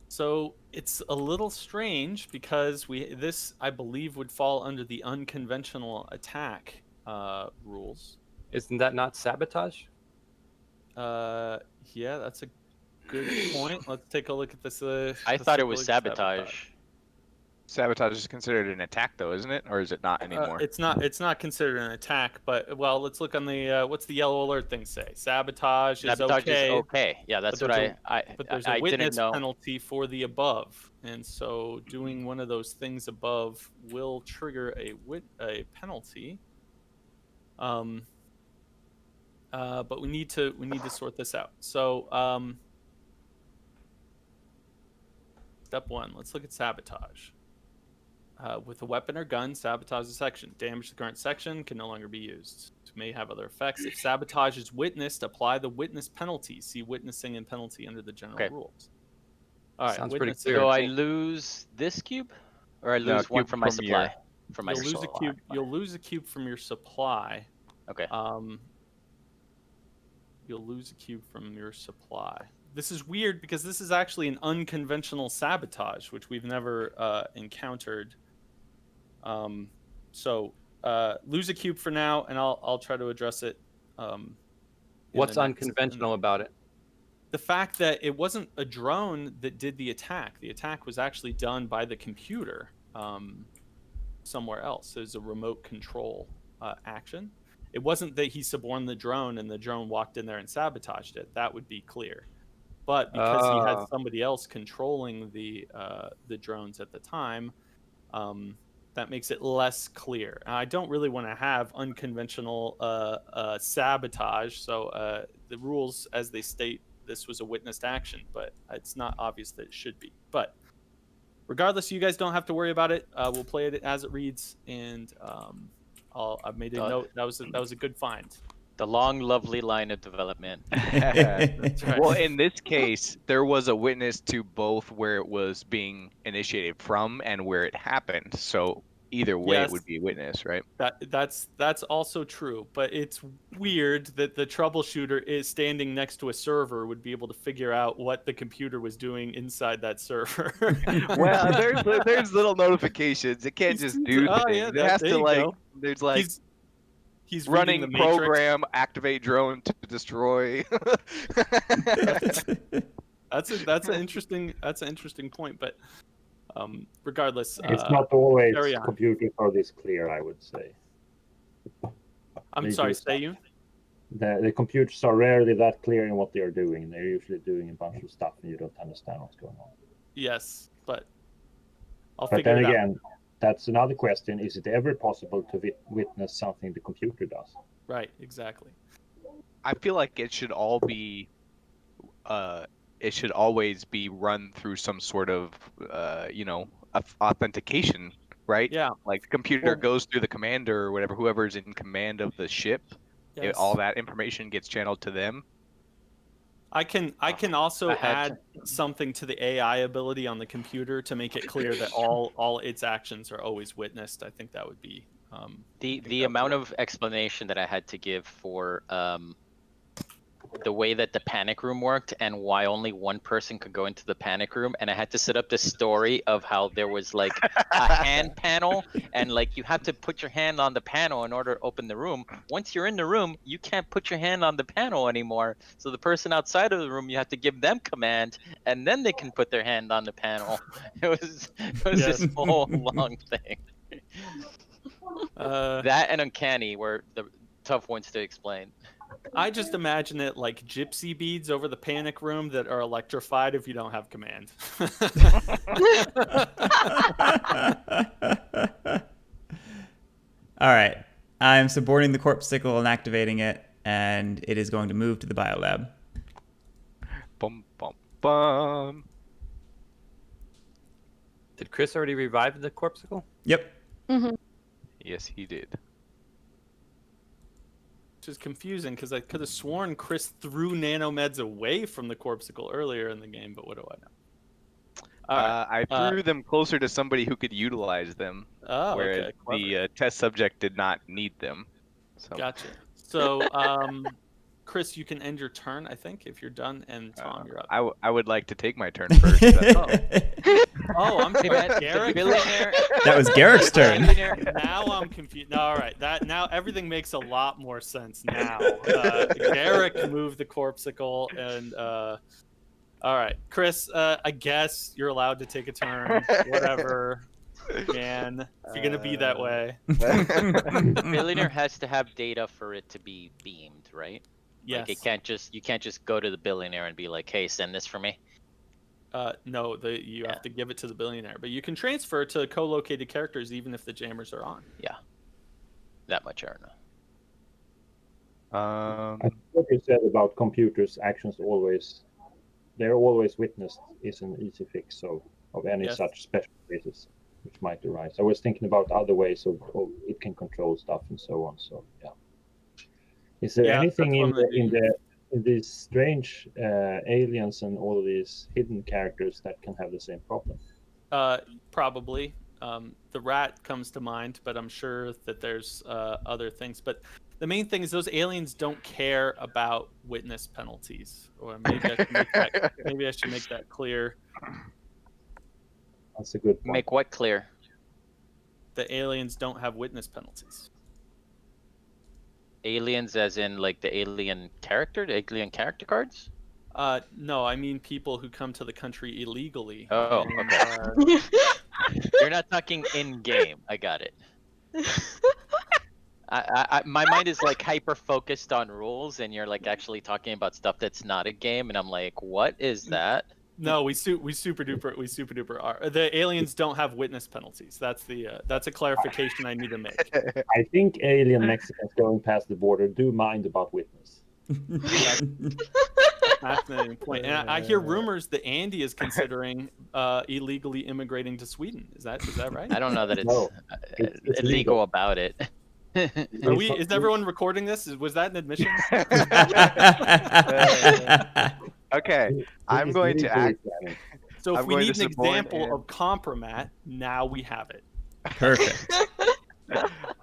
So it's a little strange because this I believe would fall under the unconventional attack rules. Isn't that not sabotage? Yeah, that's a good point. Let's take a look at this. I let's thought take it a was look at sabotage. Sabotage is considered an attack, though, isn't it? Or is it not anymore? It's not. It's not considered an attack. But well, let's look on the what's the yellow alert thing say? Sabotage is Sabotage okay. is okay. Yeah, that's but what there's but there's I a witness didn't know. penalty for the above, and so doing one of those things above will trigger a penalty. but we need to sort this out. So step 1, let's look at sabotage. With a weapon or gun, sabotage the section. Damage the current section, can no longer be used. It may have other effects. If sabotage is witnessed, apply the witness penalty. See witnessing and penalty under the general Okay. rules. All right, Sounds pretty witnessing. clear. So I lose this cube, or I No, lose one cube from my from supply. your- From my You'll lose a supply. cube. You'll lose a cube from your supply. Okay. You'll lose a cube from your supply. This is weird because this is actually an unconventional sabotage, which we've never encountered. So lose a cube for now, and I'll try to address it. In What's the next- unconventional about it? The fact that it wasn't a drone that did the attack. The attack was actually done by the computer somewhere else. It was a remote control action. It wasn't that he suborned the drone and the drone walked in there and sabotaged it. That would be clear. But because he had somebody else controlling the drones at the time, that makes it less clear. And I don't really want to have unconventional sabotage. So the rules, as they state, this was a witnessed action, but it's not obvious that it should be. But regardless, you guys don't have to worry about it. We'll play it as it reads, and I've made a note. That was a good find. The long, lovely line of development. That's right. Well, in this case, there was a witness to both where it was being initiated from and where it happened. So either way, Yes. it would be a witness, right? That's also true, but it's weird that the troubleshooter is standing next to a server would be able to figure out what the computer was doing inside that server. Well, there's little notifications. It can't just do Oh, things. yeah, It has there to you like. go. There's like he's running reading the Matrix. program, activate drone to destroy. That's an interesting point, but regardless, It's not always carry on. computers are this clear, I would say. I'm They sorry, do say you. The computers are rarely that clear in what they are doing. They're usually doing a bunch of stuff and you don't understand what's going on. Yes, but I'll But figure then it out. again, that's another question. Is it ever possible to witness something the computer does? Right, exactly. I feel like it should all be. It should always be run through some sort of, authentication, right? Yeah. Like the computer Well- goes through the commander or whatever, whoever's in command of the ship. Yes. All that information gets channeled to them. I can also I had add something to the AI ability on the computer to make it clear that all its actions are always witnessed. I think that would be The amount of explanation that I had to give for the way that the panic room worked and why only one person could go into the panic room, and I had to set up this story of how there was like a hand panel, and like you have to put your hand on the panel in order to open the room. Once you're in the room, you can't put your hand on the panel anymore. So the person outside of the room, you have to give them command, and then they can put their hand on the panel. It was Yes. this whole long thing. That and uncanny were the tough ones to explain. I just imagine it like gypsy beads over the panic room that are electrified if you don't have command. All right. I'm suborning the corpse sickle and activating it, and it is going to move to the biolab. Bum bum bum. Did Chris already revive the corpsicle? Yep. Yes, he did. Which is confusing because I could have sworn Chris threw nanomeds away from the corpsicle earlier in the game, but what do I know? All right. I threw them closer to somebody who could utilize them, Oh, whereas okay. Clever. the test subject did not need them. So Gotcha. So, Chris, you can end your turn, I think, if you're done, and Tom, you're up. I would like to take my turn first. Oh, I'm Hey, man, sorry, the Garrett. billionaire. That was Garrick's turn. Now I'm confused. No, all right, now everything makes a lot more sense now. Garrick moved the corpsicle, and all right, Chris. I guess you're allowed to take a turn. Whatever, man. If you're gonna be that way. Billionaire has to have data for it to be beamed, right? Yes. Like you can't just go to the billionaire and be like, "Hey, send this for me." No, you have to give it to the billionaire, but you can transfer to co-located characters even if the jammers are on. Yeah, that much I don't know. I think what you said about computers' actions they're always witnessed is an easy fix of any Yes. such special cases which might arise. I was thinking about other ways of it can control stuff and so on. So yeah. Is there Yeah, anything that's one of the in these strange aliens and all of these hidden characters that can have the same problem? Probably. The rat comes to mind, but I'm sure that there's other things. But the main thing is those aliens don't care about witness penalties. Or maybe I should make that clear. That's a good point. Make what clear? The aliens don't have witness penalties. Aliens, as in like the alien character cards? No, I mean people who come to the country illegally. Oh, and, okay. You're not talking in game. I got it. My mind is like hyper focused on rules, and you're like actually talking about stuff that's not a game, and I'm like, what is that? No, we super duper are. The aliens don't have witness penalties. That's a clarification I need to make. I think alien Mexicans going past the border do mind about witness. Fascinating point. And I hear rumors that Andy is considering illegally immigrating to Sweden. Is that right? I don't know that it's, No, it's illegal legal. about it. Is everyone recording this? Was that an admission? Okay, I'm going to act. So if I'm we going need to an support example and- of compromat, now we have it. Perfect.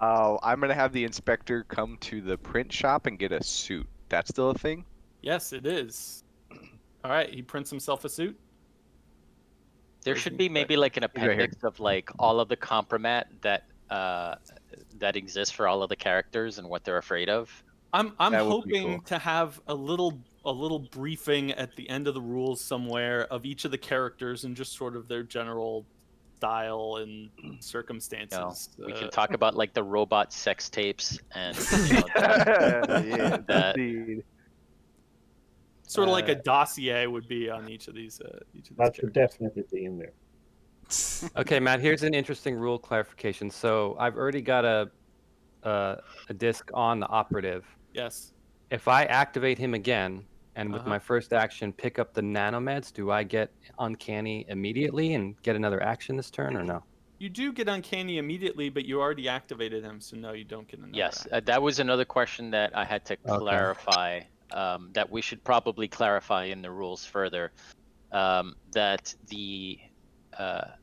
I'm gonna have the inspector come to the print shop and get a suit. That's still a thing? Yes, it is. All right, he prints himself a suit. There should be maybe like an He's right here. appendix of like all of the compromat that exists for all of the characters and what they're afraid of. I'm That would be hoping cool. to have a little briefing at the end of the rules somewhere of each of the characters and just sort of their general style and circumstances. We can talk about like the robot sex tapes and you know, Yeah, that- indeed. Sort of like a dossier would be on each of these. That should definitely be in there. Okay, Matt. Here's an interesting rule clarification. So I've already got a disc on the operative. Yes. If I activate him again and with Uh-huh. my first action pick up the nanomeds, do I get uncanny immediately and get another action this turn or no? You do get uncanny immediately, but you already activated him, so no, you don't get another. Yes, action. that was another question that I had to clarify. That we should probably clarify in the rules further. That the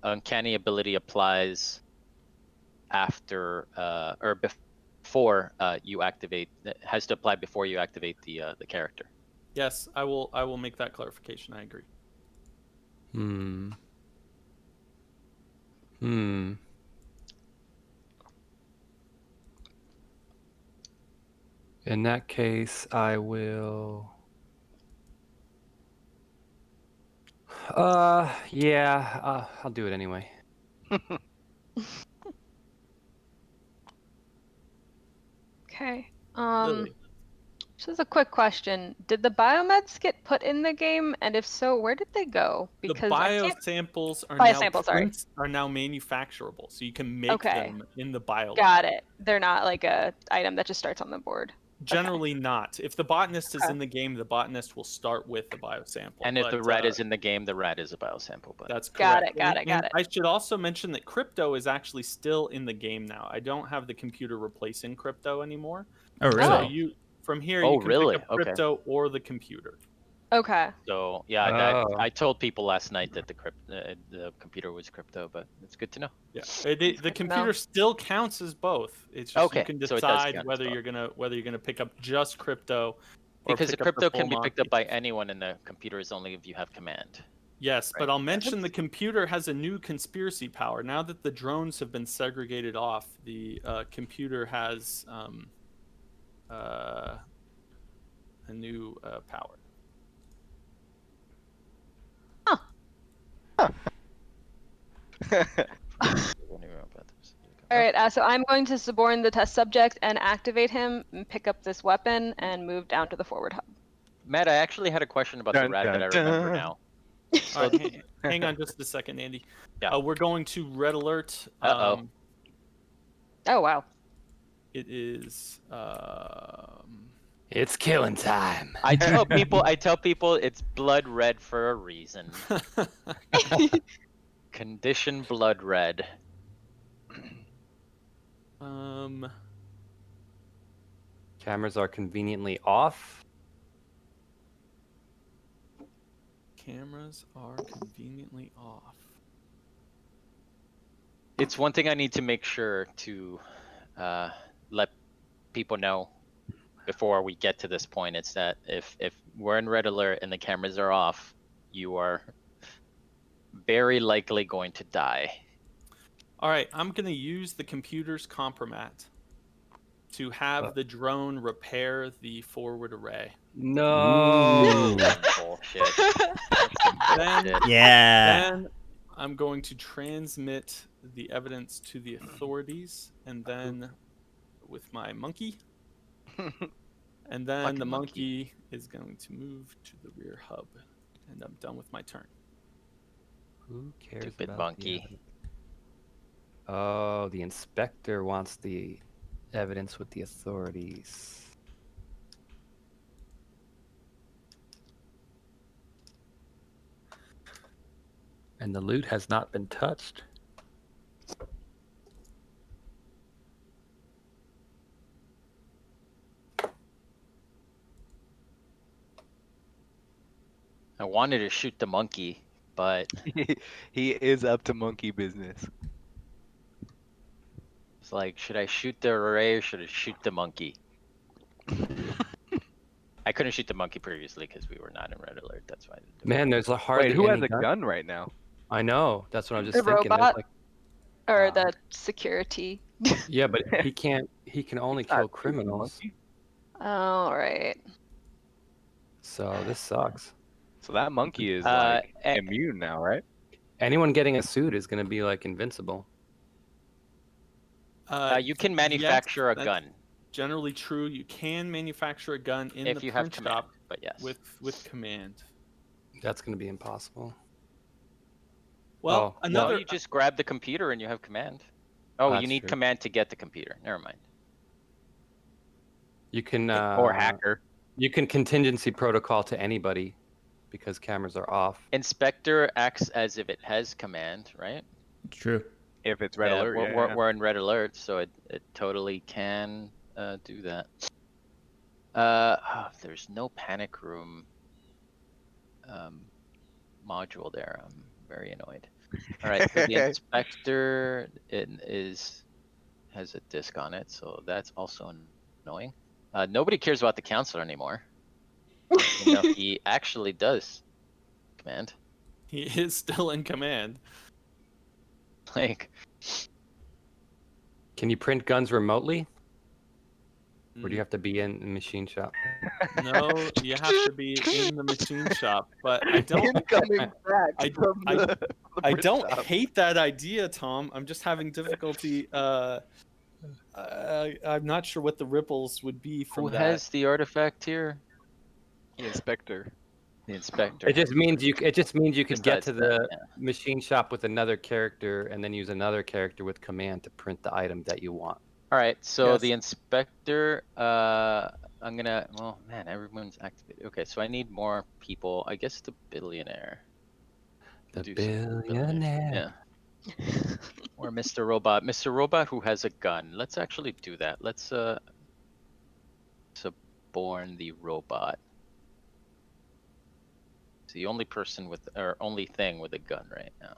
uncanny ability applies after or before you activate. It has to apply before you activate the character. Yes, I will make that clarification. I agree. In that case, I will. Yeah, I'll do it anyway. Okay. Lily. Just a quick question. Did the biomeds get put in the game? And if so, where did they go? Because the I bio can't... samples are Biosamples, sorry. are now manufacturable, so you can make Okay. them in the bio. Got it. They're not like a item that just starts on the board. Generally not. If the botanist is in the game, the botanist will start with the biosample. And if but, the rat is in the game, the rat is a biosample. But That's Got correct. it, got it, got And it. I should also mention that crypto is actually still in the game now. I don't have the computer replacing crypto anymore. Oh, really? So you from here Oh, you can really? pick up Okay. crypto or the computer. Okay. So yeah, Oh. I told people last night that the computer was crypto, but it's good to know. Yeah, good the to computer know. still counts as both. It's just Okay, you can so it does decide count as whether both. you're gonna pick up just crypto, or Because the pick up crypto full can be picked up Monty. by anyone, and the computer is only if you have command. Yes, but I'll mention the computer has a new conspiracy power. Now that the drones have been segregated off, the computer has a new power. All right. So I'm going to suborn the test subject and activate him, and pick up this weapon, and move down to the forward hub. Matt, I actually had a question about the Dun, rat that I dun, remember dun. now. All right, hang on just a second, Andy. Yeah. We're going to red alert. Oh wow. It is It's killing time. I tell people it's blood red for a reason. Condition blood red. Cameras are conveniently off. Cameras are conveniently off. It's one thing I need to make sure to let people know before we get to this point. It's that if we're in red alert and the cameras are off, you are very likely going to die. All right, I'm gonna use the computer's compromat to have the drone repair the forward array. No. Bullshit. Then, Yeah. then I'm going to transmit the evidence to the authorities, and then with my monkey, and then Fucking the monkey. monkey is going to move to the rear hub, and I'm done with my turn. Who cares Stupid about monkey. the evidence? Oh, the inspector wants the evidence with the authorities. And the loot has not been touched. I wanted to shoot the monkey, but He is up to monkey business. it's like, should I shoot the array or should I shoot the monkey? I couldn't shoot the monkey previously because we were not in red alert. That's why I didn't do it. Man, there's hardly Wait, who has any a gun right now? I know. That's what I'm just The thinking. There's robot? like, Or the security. yeah, but he can't. He can only He's not kill shooting the criminals. monkey. All right. So this sucks. So that monkey is like immune now, right? Anyone getting a suit is going to be like invincible. You can manufacture a that's gun Generally true. You can manufacture a gun in if the you have print command, shop but yes. with command. That's going to be impossible. Well, Oh, another. No, you just grab the computer and you have command. Oh, you That's need true. command to get the computer. Never mind. You can Or hacker. You can contingency protocol to anybody because cameras are off. Inspector acts as if it has command, right? True. If it's red alert, we're in red alert, so it totally can do that. There's no panic room module there. I'm very annoyed. All right, so the inspector has a disc on it, so that's also annoying. Nobody cares about the counselor anymore. You know, he actually does command. He is still in command. Like, Can you print guns remotely? Or do Mm, you have to be in the machine shop? No, you have to be in the machine shop. But I don't. Incoming facts I- from I- the I print don't shop. hate that idea, Tom. I'm just having difficulty. I'm not sure what the ripples would be from who that. has the artifact here? The inspector. The inspector. It just means you could Just get does to that, the yeah. machine shop with another character and then use another character with command to print the item that you want. All right, so Yes. the inspector, I'm gonna, well, man, everyone's activated. Okay, so I need more people. I guess the billionaire. The Do some billionaire. Yeah. Or Mr. Robot. Mr. Robot who has a gun. Let's actually do that. Let's suborn the robot. It's the only person with, or only thing with a gun right now.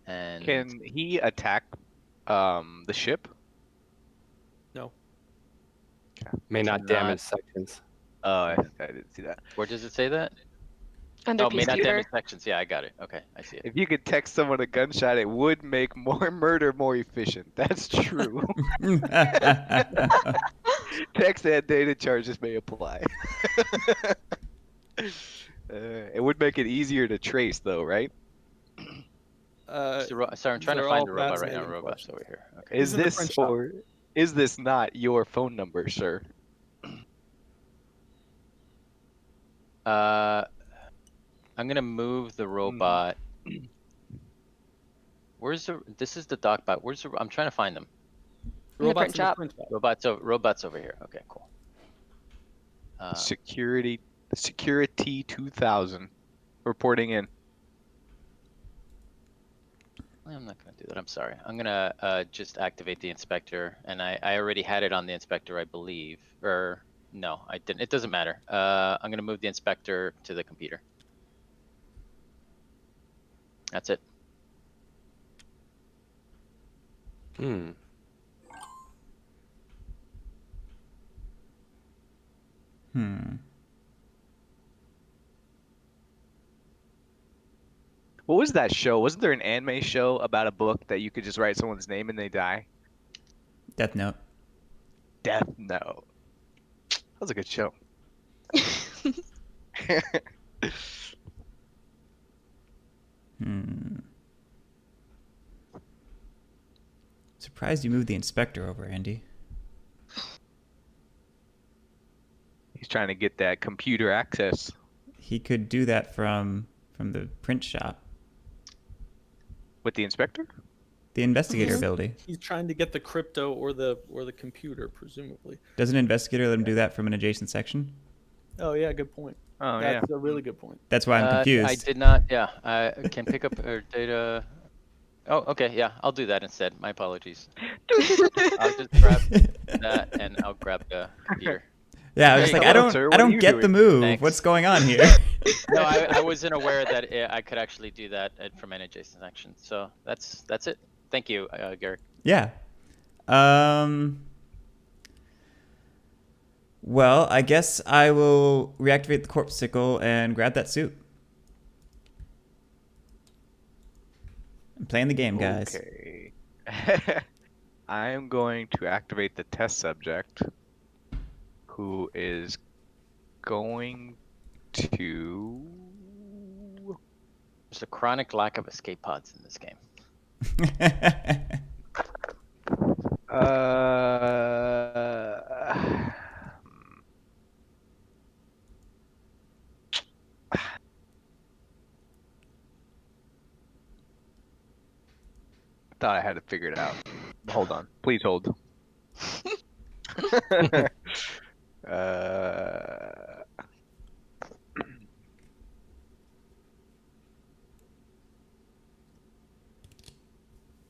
And Can he attack the ship? No. May not Cannot. damage sections. I didn't see that. where does it say that? Under Oh, may not Peacekeeper. damage sections. Yeah, I got it. Okay, I see it. If you could text someone a gunshot, it would make more murder more efficient. That's true. Text and data charges may apply. It would make it easier to trace, though, right? Sorry, I'm trying to they're find all the robot right now. fascinating Robot's questions. over here. Okay. Is in the this print shop. or is this not your phone number, sir? I'm gonna move the robot. Where's the? This is the dock bot. Where's the? I'm trying to find them. In the Robots print shop. Robots over here. Okay, cool. Security 2000 reporting in. I'm not gonna do that. I'm sorry. I'm gonna just activate the inspector, and I already had it on the inspector, I believe. Or no, I didn't. It doesn't matter. I'm gonna move the inspector to the computer. That's it. Hmm. What was that show? Wasn't there an anime show about a book that you could just write someone's name and they die? Death Note. Death Note. That was a good show. Surprised you moved the inspector over, Andy. He's trying to get that computer access. He could do that from the print shop. With the inspector? The investigator ability. He's trying to get the crypto or the computer, presumably. Doesn't an investigator let him do that from an adjacent section? Oh yeah, good point. Oh That's a really good point. That's why I'm confused. I did not. Yeah, I can pick up data. Oh, okay. Yeah, I'll do that instead. My apologies. I'll just grab that and I'll grab the computer. Yeah, I was just like, Hello, sir. I What are don't you get the doing? move. Thanks. What's going on here? No, I wasn't aware that I could actually do that from an adjacent action. So that's it. Thank you, Garrick. Yeah. Well, I guess I will reactivate the corpse sickle and grab that suit. I'm playing the game, guys. Okay. I am going to activate the test subject, who is going to. There's a chronic lack of escape pods in this game. Thought I had it figured out. Hold on. Please hold.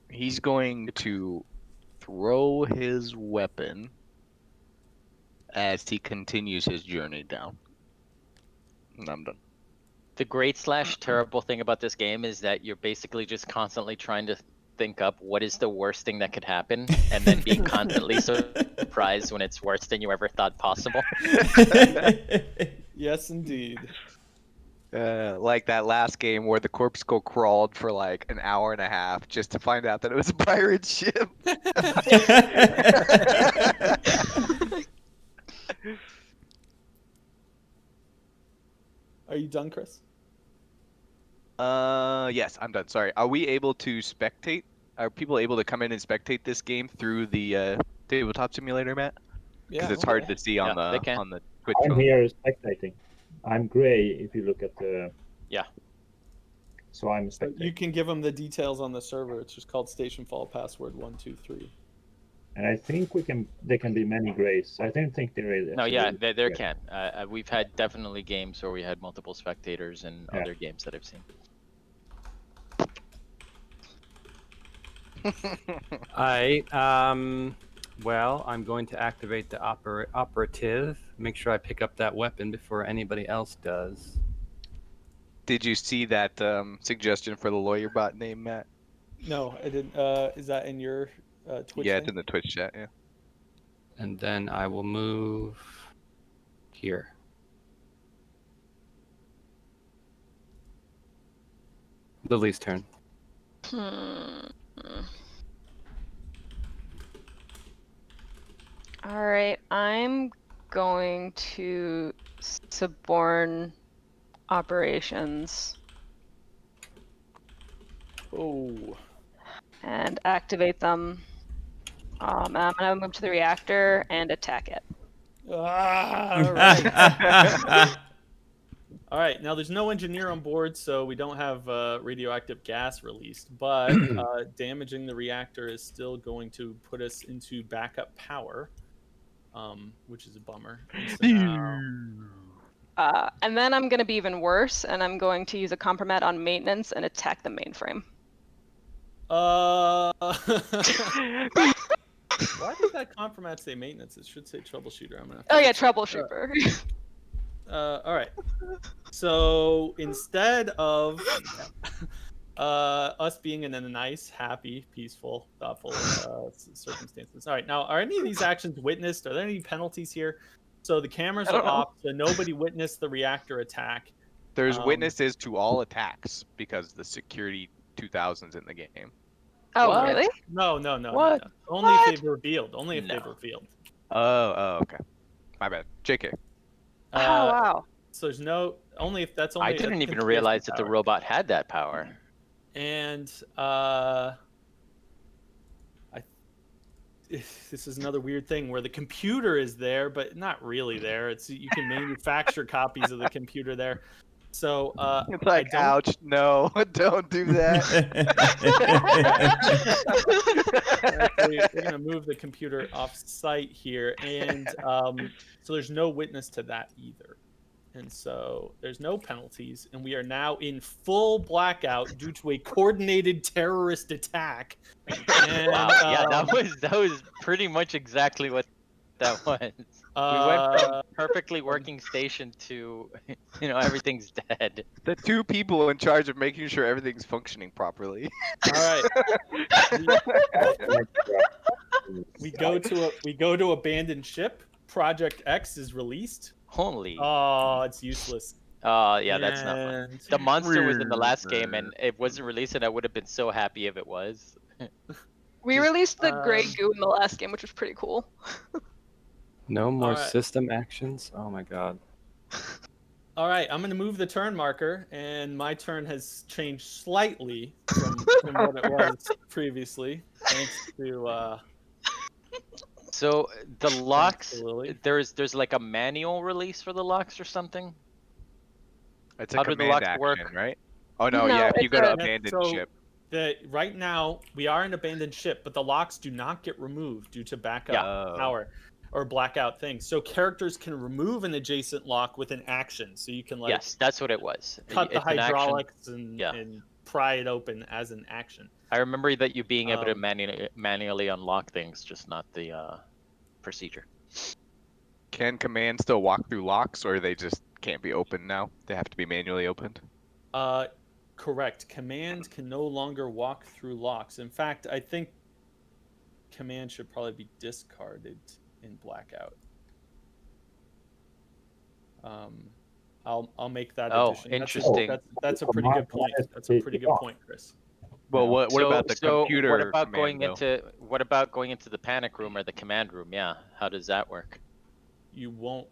He's going to throw his weapon as he continues his journey down. And I'm done. The great / terrible thing about this game is that you're basically just constantly trying to think up what is the worst thing that could happen, and then being constantly surprised when it's worse than you ever thought possible. Yes, indeed. Like that last game where the corpse crawled for like an hour and a half just to find out that it was a pirate ship. Are you done, Chris? Yes, I'm done. Sorry. Are we able to spectate? Are people able to come in and spectate this game through the tabletop simulator, Matt? Because Yeah. it's hard to see on Yeah, they the can. on the Twitch. I'm phone. here spectating. I'm gray if you look at the. Yeah. So I'm So spectating. you can give them the details on the server. It's just called Stationfall password 123. And I think there can be many grays. I don't think there is. No, yeah, there gray. can. We've had definitely games where we had multiple spectators and Yeah. other games that I've seen. Well, I'm going to activate the operative. Make sure I pick up that weapon before anybody else does. Did you see that suggestion for the lawyer bot name, Matt? No, I didn't. Is that in your Twitch? Yeah, thing? it's in the Twitch chat. Yeah. And then I will move here. Lily's turn. All right, I'm going to suborn operations Oh. and activate them. I'm gonna move to the reactor and attack it. Ah, all right. All right, now there's no engineer on board, so we don't have radioactive gas released, but damaging the reactor is still going to put us into backup power, which is a bummer. And so now, And then I'm going to be even worse, and I'm going to use a compromat on maintenance and attack the mainframe. why does that compromat say maintenance? It should say troubleshooter. I'm gonna. Oh yeah, troubleshooter. All right. So instead of us being in a nice, happy, peaceful, thoughtful circumstances. All right. Now, are any of these actions witnessed? Are there any penalties here? So the cameras are off, so nobody witnessed the reactor attack. There's witnesses to all attacks because the security 2000's in the game. Oh What? really? No. What? Only if What? they've revealed. Only if No. they've revealed. Oh, okay. My bad. JK. Oh wow. So there's no only if that's only. I didn't that's even conspiracy realize that the power. robot had that power. And this is another weird thing where the computer is there, but not really there. It's you can manufacture copies of the computer there. So It's like, I don't- ouch, no, don't do that. Actually, we're gonna move the computer off site here, and so there's no witness to that either. And so there's no penalties, and we are now in full blackout due to a coordinated terrorist attack. And, Wow. Yeah, that was pretty much exactly what that was. We went from perfectly working station to, everything's dead. The two people in charge of making sure everything's functioning properly. all right. We go to abandoned ship. Project X is released. Holy. Oh, it's useless. Yeah, that's not fun. And The monster was in the last game, and it wasn't released, and I would have been so happy if it was. We released the gray um, goo in the last game, which was pretty cool. No more Alright. system actions. Oh my god. All right, I'm going to move the turn marker, and my turn has changed slightly from what it was previously, thanks to So the locks, Lily. there's like a manual release for the locks or something. It's a How do the command locks action, work? right? Oh no, No, yeah, if you it's go to a- abandoned So- ship. Right now, we are an abandoned ship, but the locks do not get removed due to backup Oh. power or blackout things. So characters can remove an adjacent lock with an action. So you can like Yes, that's what it was. cut the It's an action. hydraulics and, Yeah. and pry it open as an action. I remember that you being able to Um, manually unlock things, just not the procedure. Can command still walk through locks, or they just can't be opened now? They have to be manually opened. Correct. Command can no longer walk through locks. In fact, I think command should probably be discarded in blackout. I'll make that Oh, addition. interesting. That's a pretty good point. That's a pretty good point, Chris. Well, Yeah. what about the computer? What about command, though? going into the panic room or the command room? Yeah, how does that work? You won't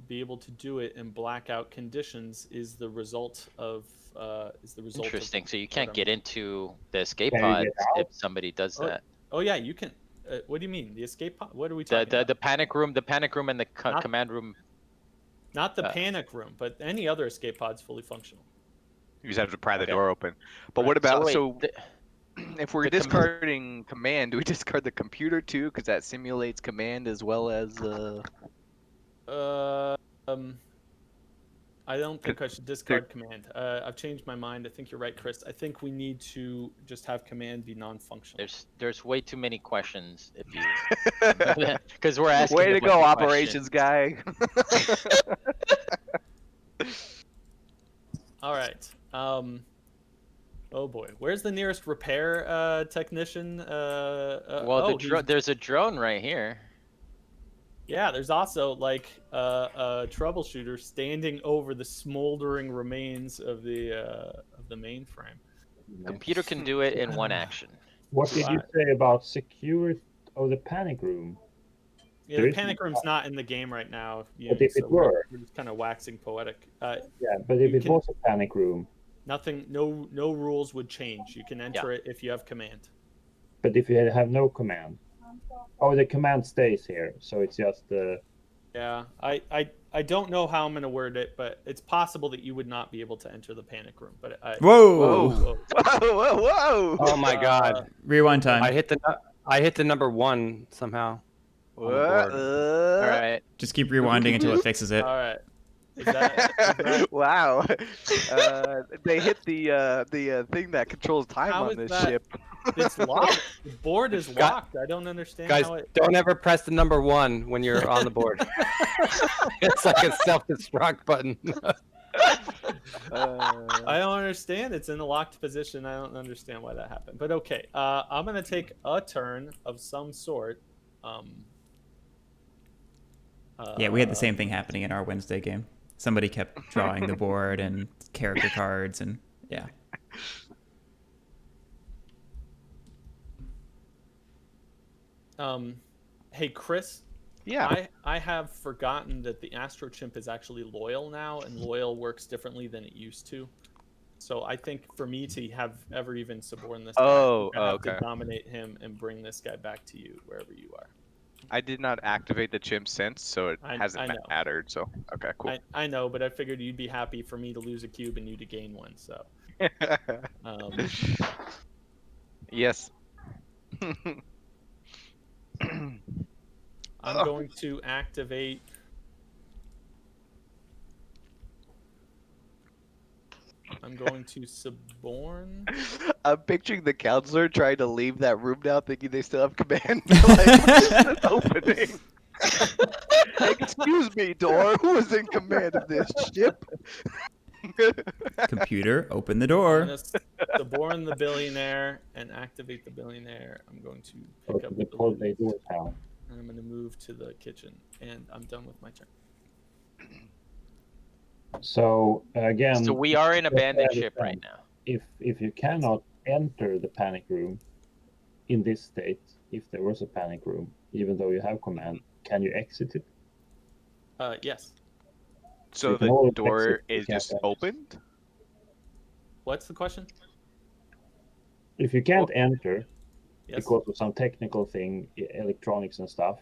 be able to do it in blackout conditions. Is the result of Interesting. So you what can't I'm- get into the escape Can you pods get if somebody does Oh, that. Oh yeah, you can. What do you mean? The escape pod? What are we The talking the, about? the panic room, and the Not- command room. Not the uh, panic room, but any other escape pod's fully functional. You just have to pry the Okay. door open. But Right. what about wait, so? the- If we're the command- discarding command, do we discard the computer too? Because that simulates command as well as. I don't think I should discard command. I've changed my mind. I think you're right, Chris. I think we need to just have command be non-functional. There's way too many questions if you because we're asking. Way a to bunch go, of operations guy. All right. Oh boy, where's the nearest repair technician? Well, there's a drone right here. Yeah, there's also like a troubleshooter standing over the smoldering remains of the mainframe. Computer can do it in one action. What did you Right. say about secure the panic room? Yeah, There the is panic room's not in the game right now. But if it we're were? just kind of waxing poetic. Yeah, but if You it can- was a panic room, Nothing, no rules would change. You can enter it if you have command. but if you have no command, oh, the command stays here, so it's just Yeah, I I don't know how I'm gonna word it, but it's possible that you would not be able to enter the panic room. But Whoa! whoa. Whoa, whoa, Oh my god! Rewind time. I hit the number 1 somehow whoa. on the board. All right. Just keep rewinding until it fixes it. All right. Is that Wow. They hit the thing that controls time How on is this that- ship. it's locked? The board is locked. I don't understand Guys, how it. don't ever press the number 1 when you're on the board. It's like a self-destruct button. I don't understand. It's in a locked position. I don't understand why that happened. But okay, I'm gonna take a turn of some sort. Yeah, we had the same thing happening in our Wednesday game. Somebody kept drawing the board and character cards, and yeah. Hey Chris. Yeah. I have forgotten that the Astro Chimp is actually loyal now, and loyal works differently than it used to. So I think for me to have ever even suborn this guy, I have to okay. dominate him and bring this guy back to you wherever you are. I did not activate the chimp since, so it I hasn't know. mattered. So okay, cool. I know, but I figured you'd be happy for me to lose a cube and you to gain one. So Yes. I'm going to activate. I'm going to suborn. I'm picturing the counselor trying to leave that room now, thinking they still have command. Like, opening. Excuse me, door. Who is in command of this ship? Computer, open the I'm door. gonna suborn the billionaire and activate the billionaire. I'm going to Go pick to up the cold bay doors now. and I'm going to move to the kitchen, and I'm done with my turn. So again, So we are in just abandoned to ship right understand, now. if you cannot enter the panic room in this state, if there was a panic room, even though you have command, can you exit it? Yes. So You can the always door exit, you is can't just enter. opened? What's the question? If you can't enter Yes. because of some technical thing, electronics and stuff,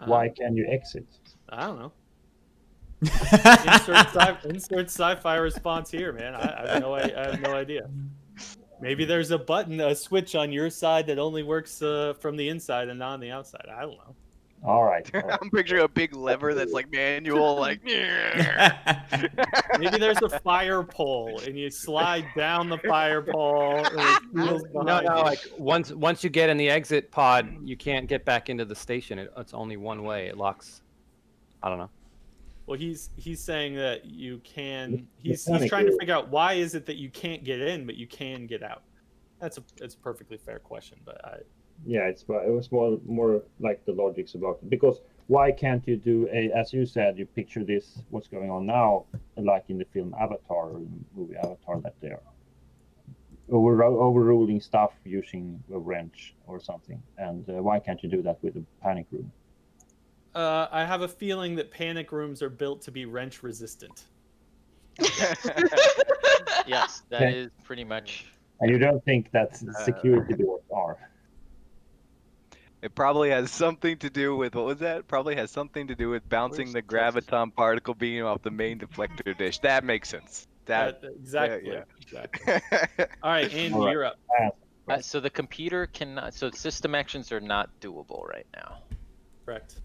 why can you exit? I don't know. Insert sci-fi response here, man. I have no idea. Maybe there's a switch on your side that only works from the inside and not on the outside. I don't know. All right. I'm picturing a big lever that's like manual, like. Maybe there's a fire pole and you slide down the fire pole and it feels No, behind you. like once you get in the exit pod, you can't get back into the station. It's only one way. It locks. I don't know. Well, he's saying that you can. The He's panic trying to room. figure out why is it that you can't get in, but you can get out. It's a perfectly fair question, but Yeah, it was more like the logics about it. Because why can't you do as you said, you picture this, what's going on now, like in the film Avatar or the movie Avatar, that they're overruling stuff using a wrench or something. And why can't you do that with a panic room? I have a feeling that panic rooms are built to be wrench resistant. Yes, that Okay. is pretty much. And you don't think that security doors are? It probably has something to do with, what was that? Probably has something to do with bouncing the graviton particle beam off the main deflector dish. That makes sense. Exactly. yeah. Exactly. All right, Andy, All right. you're up. So the computer cannot. So system actions are not doable right now. Correct.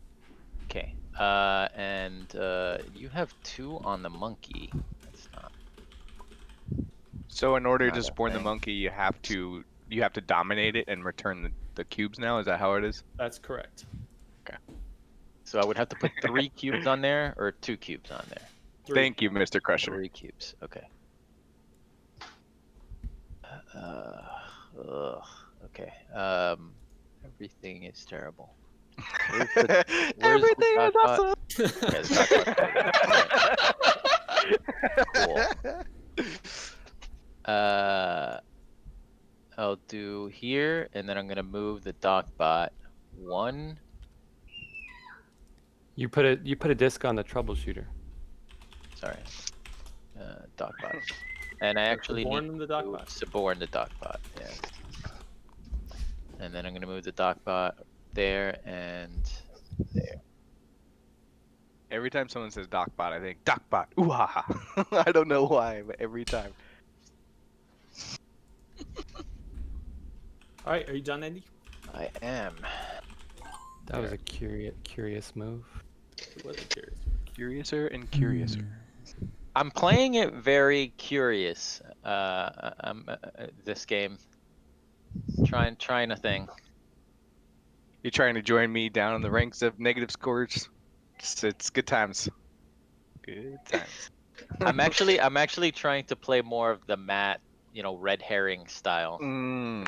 Okay. And you have 2 on the monkey. That's not. So in order Not to a spawn the thing. monkey, you have to dominate it and return the cubes now. Is that how it is? That's correct. So I would have to put 3 cubes on there or 2 cubes on there. 3. Thank you, Mr. Crusher. 3 cubes. Okay. Okay. Everything is terrible. Where's the Everything is dot awesome. Yeah, the cool. I'll do here, and then I'm gonna move the docbot 1. You put a disc on the troubleshooter. Sorry. Docbot. And I actually Suborn need the to docbot. suborn the docbot. Yeah. And then I'm gonna move the docbot there and there. Every time someone says Docbot, I think Docbot. Ooh ha ha. I don't know why, but every time. All right, are you done, Andy? I am. That was a curious move. It was curious. Curiouser and curiouser. I'm playing it very curious. This game. Trying a thing. You trying to join me down in the ranks of negative scores? It's good times. Good times. I'm actually trying to play more of the matte, red herring style. Mm.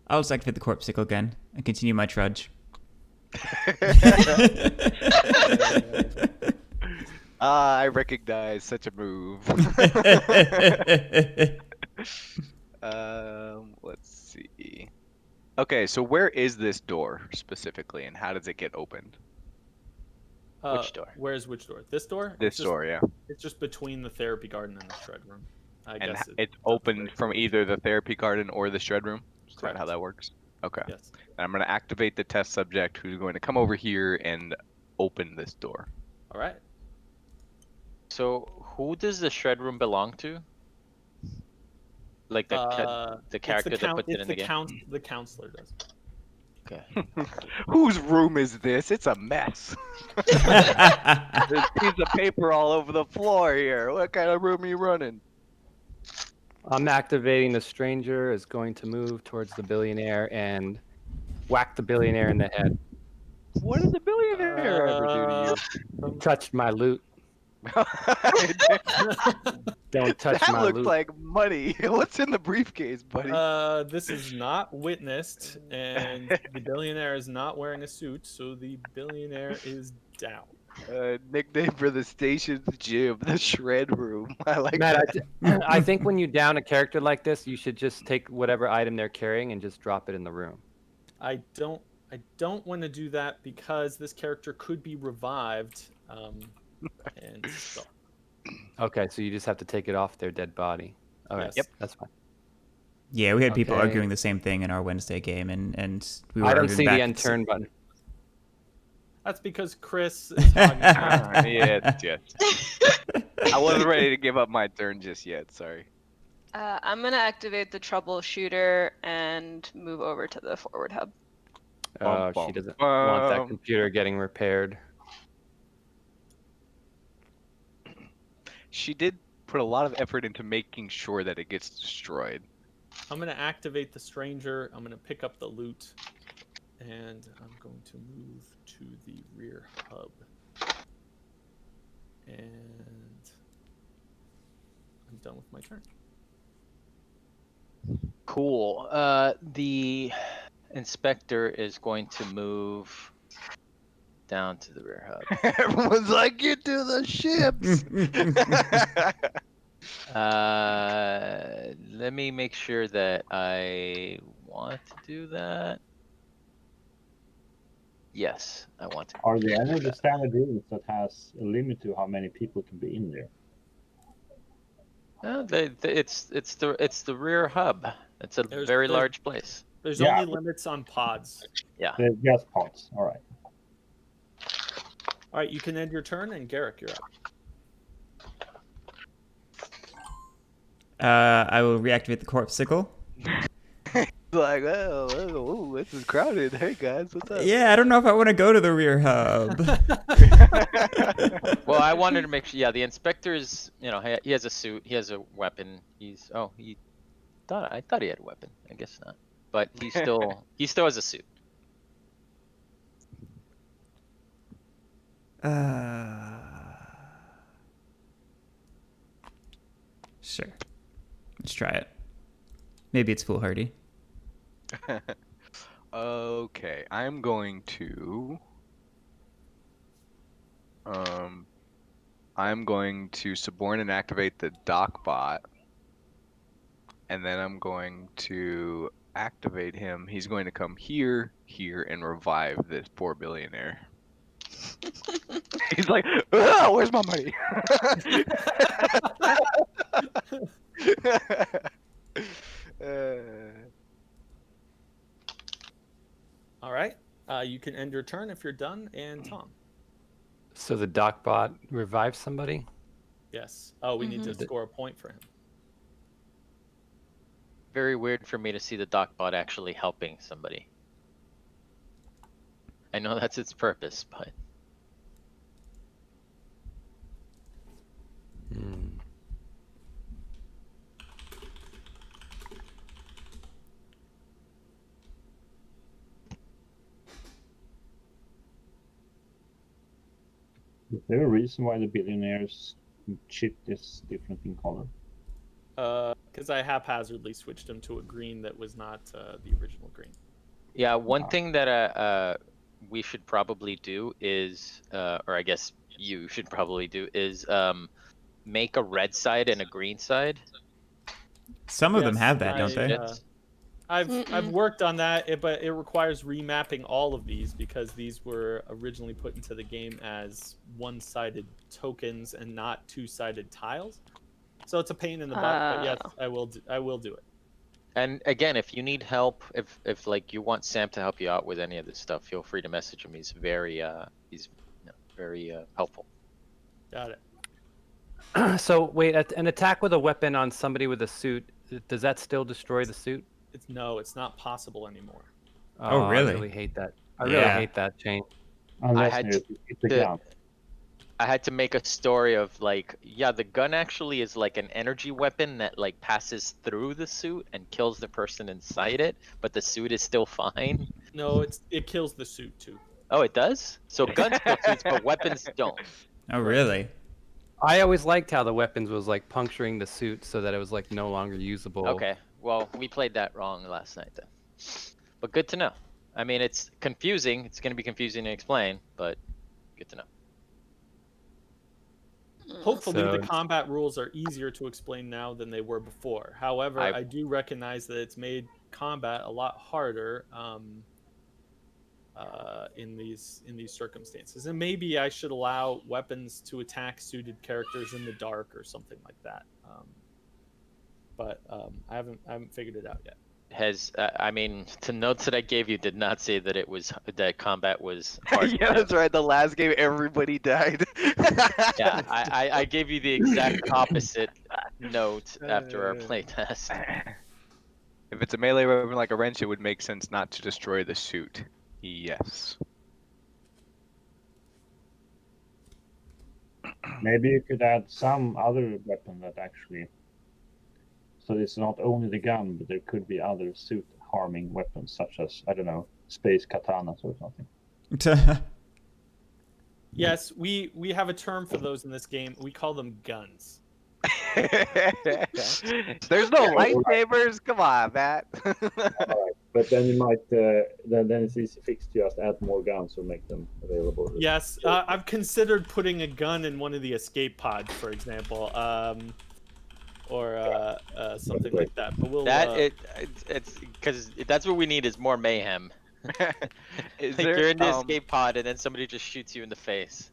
I'll just activate the corpse sickle again and continue my trudge. I recognize such a move. Let's see. Okay, so where is this door specifically, and how does it get opened? Which door? Where's which door? This door? This door, yeah. It's just between the therapy garden and the shred room. I And guess it's not opened very from clear. either the therapy garden or the shred room? Is that Correct. how that works? Okay. Yes. And I'm going to activate the test subject who's going to come over here and open this door. All right. So who does the shred room belong to? Like the character that puts it in the game. The counselor does. Okay. Whose room is this? It's a mess. There's piece of paper all over the floor here. What kind of room are you running? I'm activating the stranger is going to move towards the billionaire and whack the billionaire in the head. What did the billionaire ever do to You touched my loot. you? Don't touch That my looks loot. like money. What's in the briefcase, buddy? This is not witnessed, and the billionaire is not wearing a suit, so the billionaire is down. Nickname for the station's gym, the shred room. I like Matt, that. I think when you down a character like this, you should just take whatever item they're carrying and just drop it in the room. I don't want to do that because this character could be revived, and so, Okay, so you just have to take it off their dead body. All right, yes. yep, that's fine. Yeah, we had people Okay. arguing the same thing in our Wednesday game, and we were I don't arguing see back the and end turn button. That's because Chris is hogging around. Yes. I wasn't ready to give up my turn just yet. Sorry. I'm gonna activate the troubleshooter and move over to the forward hub. Oh, Bum, she doesn't bum, want that bum. computer getting repaired. She did put a lot of effort into making sure that it gets destroyed. I'm gonna activate the stranger. I'm gonna pick up the loot, and I'm going to move to the rear hub. And I'm done with my turn. Cool. The inspector is going to move down to the rear hub. Everyone's like, get to the ships. Let me make sure that I want to do that. Yes, I want to. Are there any of the standard rules that has a limit to how many people can be in there? It's the rear hub. It's a There's- very there's- large place. There's Yeah. only limits on pods. Yeah. There's just pods. All right. All right, you can end your turn, and Garrick, you're up. I will reactivate the corpse sickle. Like, oh, this is crowded. Hey guys, what's up? Yeah, I don't know if I want to go to the rear hub. Well, I wanted to make sure. Yeah, the inspector's. He has a suit. He has a weapon. I thought he had a weapon. I guess not. But he still has a suit. Sure. Let's try it. Maybe it's foolhardy. Okay, I'm going to suborn and activate the doc bot, and then I'm going to activate him. He's going to come here, and revive this poor billionaire. He's like, "Ah, where's my money? All right. You can end your turn if you're done. And Tom. So the doc bot revives somebody. Yes. Oh, we need to Mhm. score a point for him. Very weird for me to see the Docbot actually helping somebody. I know that's its purpose, but Hmm. Is there a reason why the billionaires chip is different in color? Because I haphazardly switched him to a green that was not the original green. yeah, one Wow. thing that we should probably do is, or I guess you should probably do is make a red side and a green side. Some of them Yes, have that, don't they? I've Mm-mm. worked on that, but it requires remapping all of these because these were originally put into the game as one-sided tokens and not two-sided tiles. So it's a pain in the butt, but yes, I will do it. And again, if you need help, if like you want Sam to help you out with any of this stuff, feel free to message him. He's very very helpful. Got it. So wait, an attack with a weapon on somebody with a suit, does that still destroy the suit? It's not possible anymore. Oh, I really? really hate that. I really Yeah. hate that change. Unless had it's a to- gun. I had to make a story of like, yeah, the gun actually is like an energy weapon that like passes through the suit and kills the person inside it, but the suit is still fine. No, it kills the suit too. Oh, it does? So guns kill suits, but weapons don't. Oh, Right. really? I always liked how the weapons was like puncturing the suit so that it was like no longer usable. Okay, well, we played that wrong last night then. But good to know. I mean, it's confusing. It's going to be confusing to explain, but good to know. Hopefully, So the it's- combat rules are easier to explain now than they were before. However, I do recognize that it's made combat a lot harder in these circumstances, and maybe I should allow weapons to attack suited characters in the dark or something like that. But I haven't figured it out yet. I mean, the notes that I gave you did not say that that combat was hard. Yeah, that's right. The last game, everybody died. Yeah, I gave you the exact opposite note after our playtest. If it's a melee weapon like a wrench, it would make sense not to destroy the suit. Yes. Maybe you could add some other weapon that actually. So it's not only the gun, but there could be other suit harming weapons, such as, I don't know, space katanas or something. Yes, we have a term for those in this game. We call them guns. There's no lightsabers. Come on, Matt. Alright, but then you might then it's easy fix to just add more guns or make them available. Yes, I've considered putting a gun in one of the escape pods, for example, or something like that. But we'll It's because that's what we need is more mayhem. Is Like there, you're in the escape pod and then somebody just shoots you in the face.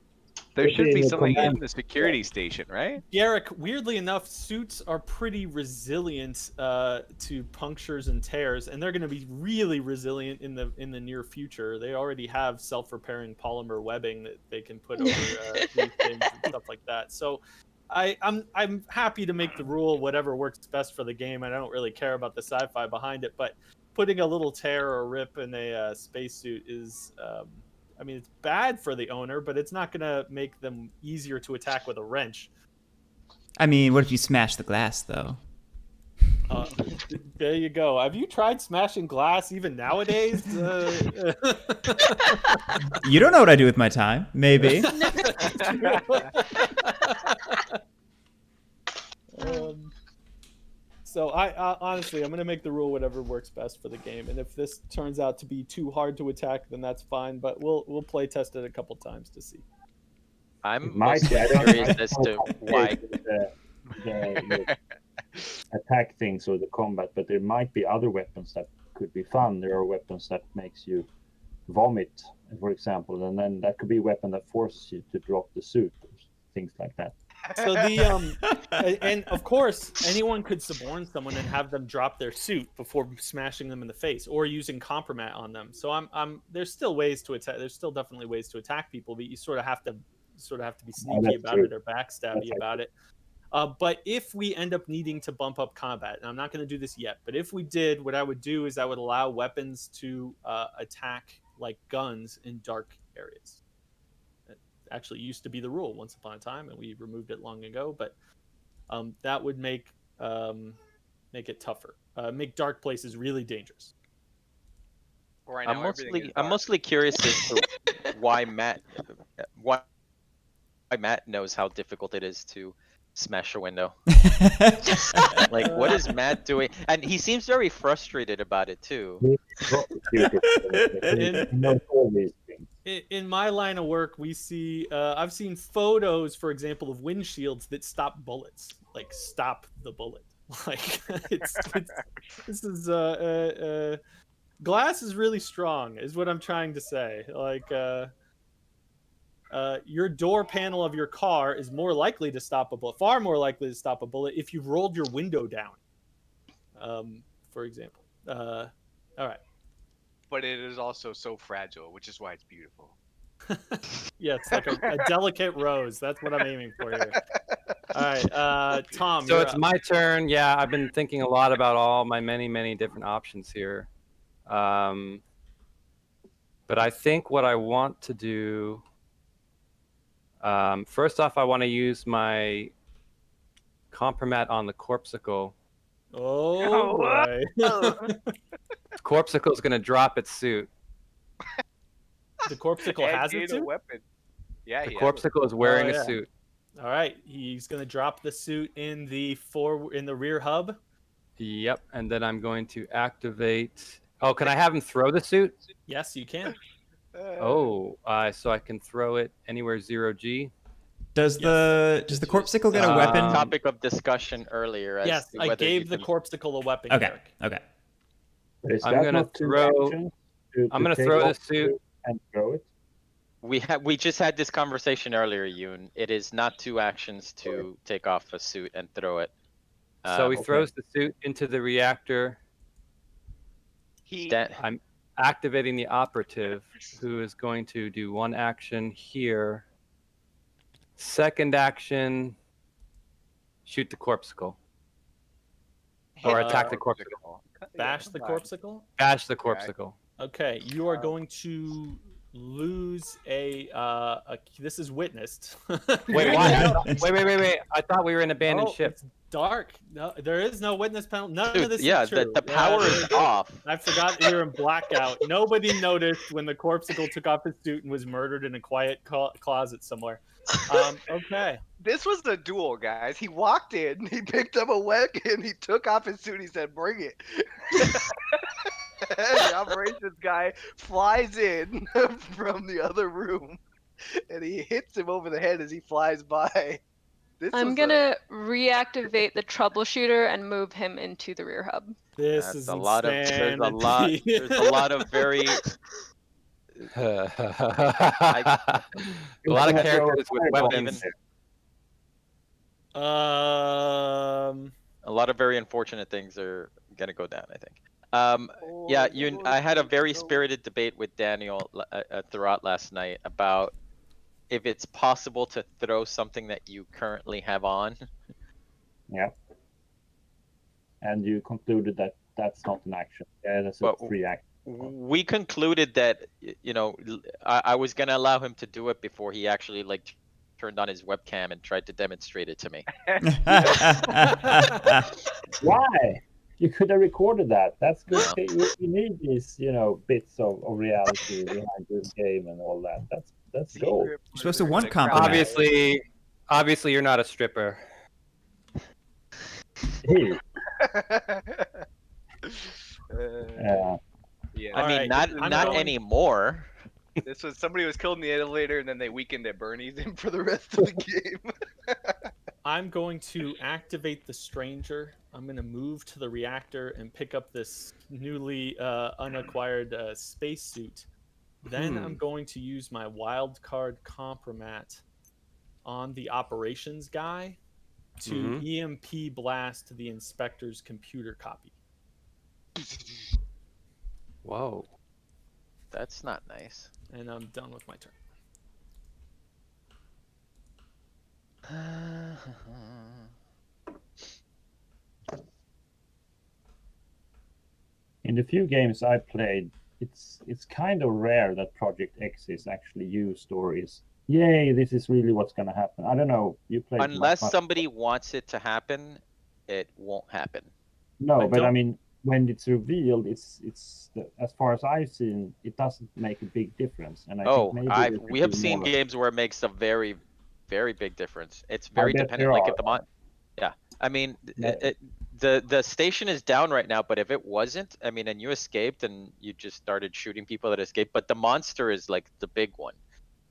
there should be Being a something in command- the security station, right? Garrick, weirdly enough, suits are pretty resilient to punctures and tears, and they're going to be really resilient in the near future. They already have self-repairing polymer webbing that they can put over these things and stuff like that. So, I'm happy to make the rule whatever works best for the game. I don't really care about the sci-fi behind it, but putting a little tear or rip in a spacesuit is. I mean, it's bad for the owner, but it's not going to make them easier to attack with a wrench. I mean, what if you smash the glass, though? There you go. Have you tried smashing glass even nowadays? You don't know what I do with my time. Maybe. So I honestly, I'm going to make the rule whatever works best for the game. And if this turns out to be too hard to attack, then that's fine. But we'll play test it a couple times to see. I'm Might mostly be. I don't curious know as to why. the attack things or the combat, but there might be other weapons that could be fun. There are weapons that makes you vomit, for example, and then that could be a weapon that forces you to drop the suit, or things like that. So the and of course anyone could suborn someone and have them drop their suit before smashing them in the face or using compromat on them. So I'm there's still ways to attack. There's still definitely ways to attack people, but you sort of have to be sneaky that's about true. it or backstabby That's about it. But if we end up needing to bump up combat, and I'm not going to do this yet, but if we did, what I would do is I would allow weapons to attack like guns in dark areas. It actually used to be the rule once upon a time, and we removed it long ago. But that would make it tougher, make dark places really dangerous. Right now, everything is I'm dark. mostly curious as to why why Matt knows how difficult it is to smash a window. Like, what is Matt doing? And he seems very frustrated about it too. He knows all these things. In my line of work, we see I've seen photos, for example, of windshields that stop bullets, like stop the bullet. Like it's this is glass is really strong, is what I'm trying to say. Like your door panel of your car is more likely to stop a bullet, far more likely to stop a bullet if you've rolled your window down. For example. All right. But it is also so fragile, which is why it's beautiful. Yeah, it's like a delicate rose. That's what I'm aiming for here. All right, Tom. So you're it's up. my turn. Yeah, I've been thinking a lot about all my many different options here. But I think what I want to do, first off, I want to use my compromat on the Corpsicle. Oh boy. Corpsicle is going to drop its suit. The Corpsicle And has gain it a too? weapon. Yeah, The he has Corpsicle is wearing yeah. a suit. All right, he's gonna drop the suit in the rear hub. Yep, and then I'm going to activate. Oh, can I have him throw the suit? Yes, you can. it. Oh, so I can throw it anywhere 0G. Does the Corpsicle get a The weapon? topic of discussion earlier as Yes, to I whether you gave the can- Corpsicle a weapon. Okay. Eric. Okay. But is I'm that gonna not two throw- actions I'm gonna take throw off the suit. and throw it? We just had this conversation earlier, Yoon. It is not 2 actions to take off a suit and throw it. So he okay. throws the suit into the reactor. I'm activating the operative, who is going to do 1 action here. Second action, shoot the Corpsicle. Or attack the Corpsicle. Bash the Corpsicle. Bash the Corpsicle. Okay, you are going to lose a. This is witnessed. Wait, why? Wait. I thought we were in abandoned Oh, ship. it's dark. No, there is no witness penalty. None Dude, of this yeah, is true. the power is off. I forgot we were in blackout. Nobody noticed when the Corpsicle took off his suit and was murdered in a quiet closet somewhere. Okay. This was the duel, guys. He walked in, he picked up a weapon, he took off his suit, he said, "Bring it." The operations guy flies in from the other room, and he hits him over the head as he flies by. I'm gonna reactivate the troubleshooter and move him into the rear hub. This That's is a lot of. There's a insanity. lot. There's a lot of very. A lot of characters with weapons. A lot of very unfortunate things are gonna go down, I think. Yeah, I had a very spirited debate with Daniel throughout last night about if it's possible to throw something that you currently have on. Yeah. And you concluded that that's not an action. Yeah, that's a But free action. We concluded that I was gonna allow him to do it before he actually like turned on his webcam and tried to demonstrate it to me. Why? You could have recorded that. That's good. You need these, bits of reality behind this game and all that. That's gold. You're supposed to want compromise. Obviously, you're not a stripper. Hey, Yeah. I mean, Alright, not anymore. This was somebody was killed in the elevator, and then they weakened at Bernie's in for the rest of the game. I'm going to activate the stranger. I'm going to move to the reactor and pick up this newly unacquired spacesuit. Then I'm going to use my wild card compromat on the operations guy to EMP blast the inspector's computer copy. Whoa. That's not nice. And I'm done with my turn. In the few games I played, it's kind of rare that Project X is actually used or is, yay, this is really what's going to happen. I don't know. You played Unless much. somebody wants it to happen, it won't happen. No, but I don't- mean, when it's revealed, as far as I've seen, it doesn't make a big difference. And I think maybe there we could have be seen more of- games where it makes a very, very big difference. It's I very bet dependent. there Like are. if the mod, yeah. I mean, Yeah. the station is down right now, but if it wasn't, I mean, and you escaped and you just started shooting people that escaped, but the monster is like the big one,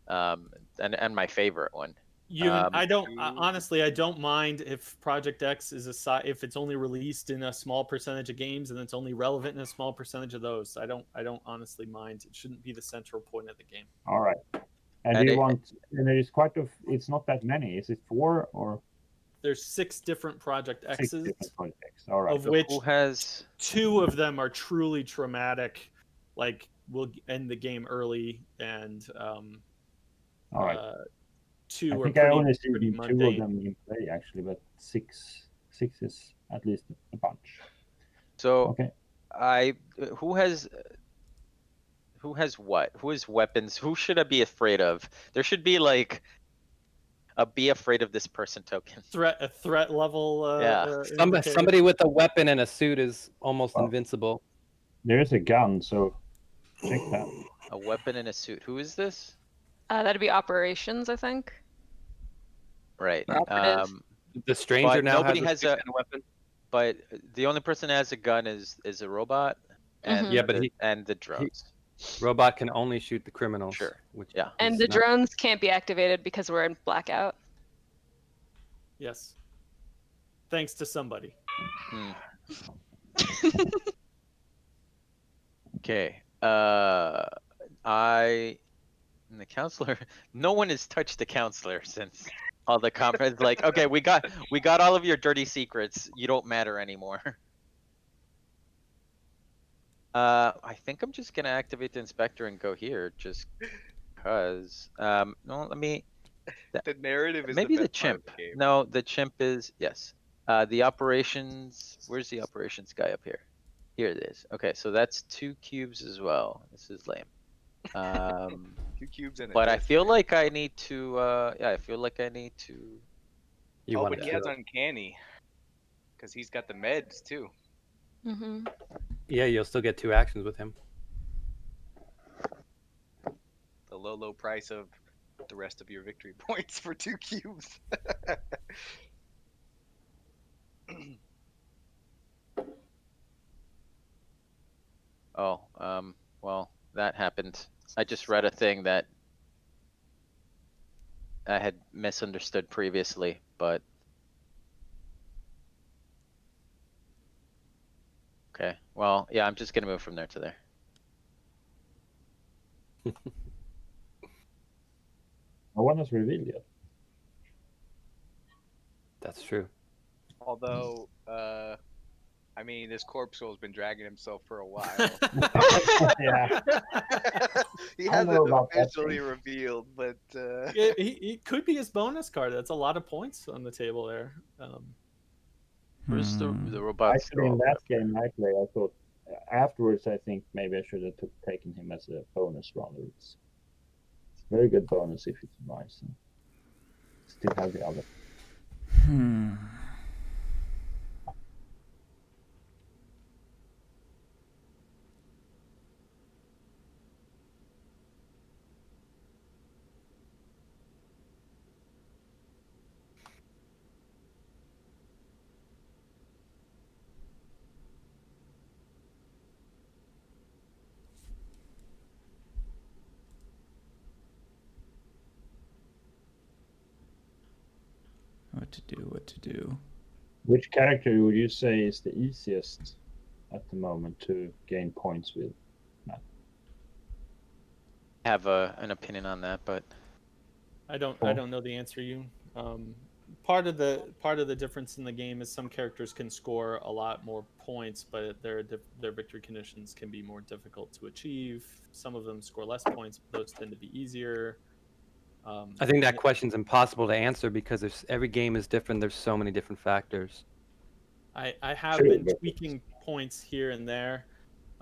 and my favorite one. Honestly, I don't mind if Project X is if it's only released in a small percentage of games and it's only relevant in a small percentage of those. I don't honestly mind. It shouldn't be the central point of the game. All right. And do you want? And there is quite a. It's not that many. Is it 4 or? There's 6 different Project X's, 6 different Project X. All right. of which Who has 2 of them are truly traumatic, like will end the game early, and All right. 2 I are think pretty, I only pretty seen 2 of mundane. them in play actually, but 6 is at least a bunch. so Okay. who has what? Who has weapons? Who should I be afraid of? There should be like a be afraid of this person token. A threat level. Yeah. Somebody with a weapon and a suit is almost invincible. There is a gun, so check that. A weapon in a suit. Who is this? That'd be operations, I think. Right. Operative. The stranger but now nobody has has a weapon. But the only person that has a gun is a robot, and Mhm. Yeah, but the drones. Robot can only shoot the criminals. Sure. Which Yeah. And is the not- drones can't be activated because we're in blackout. Yes. Thanks to somebody. Okay. The counselor. No one has touched the counselor since all the conference. Like, okay, we got all of your dirty secrets. You don't matter anymore. I think I'm just gonna activate the inspector and go here, just cause. No, let me. The narrative is Maybe the the best part of chimp. the game. No, the chimp is yes. The operations. Where's the operations guy up here? Here it is. Okay, so that's 2 cubes as well. This is lame. 2 cubes and a But I disc. feel like I need to. Yeah, I feel like I need to. You Oh, want but to he has kill. uncanny, because he's got the meds too. Mm-hmm. Yeah, you'll still get 2 actions with him. The low price of the rest of your victory points for 2 cubes. Oh, well, that happened. I just read a thing that I had misunderstood previously, but. Okay, well, yeah, I'm just gonna move from there to there. No one has revealed yet. That's true. Although, I mean, this corpsewell's been dragging himself for a while. Yeah. He I hasn't know about that officially thing. revealed, but It could be his bonus card. That's a lot of points on the table there. Where's the robots? Actually, in that game I play, I thought afterwards I think maybe I should have taken him as a bonus rather. It's a very good bonus if it's nice. And still have the other. What to do? Which character would you say is the easiest at the moment to gain points with? Matt? have an opinion on that, but I don't Cool. know the answer. Part of the difference in the game is some characters can score a lot more points, but their victory conditions can be more difficult to achieve. Some of them score less points, but those tend to be easier. I think that and question's impossible to answer because every game is different. There's so many different factors. I have True, been but tweaking points here and there,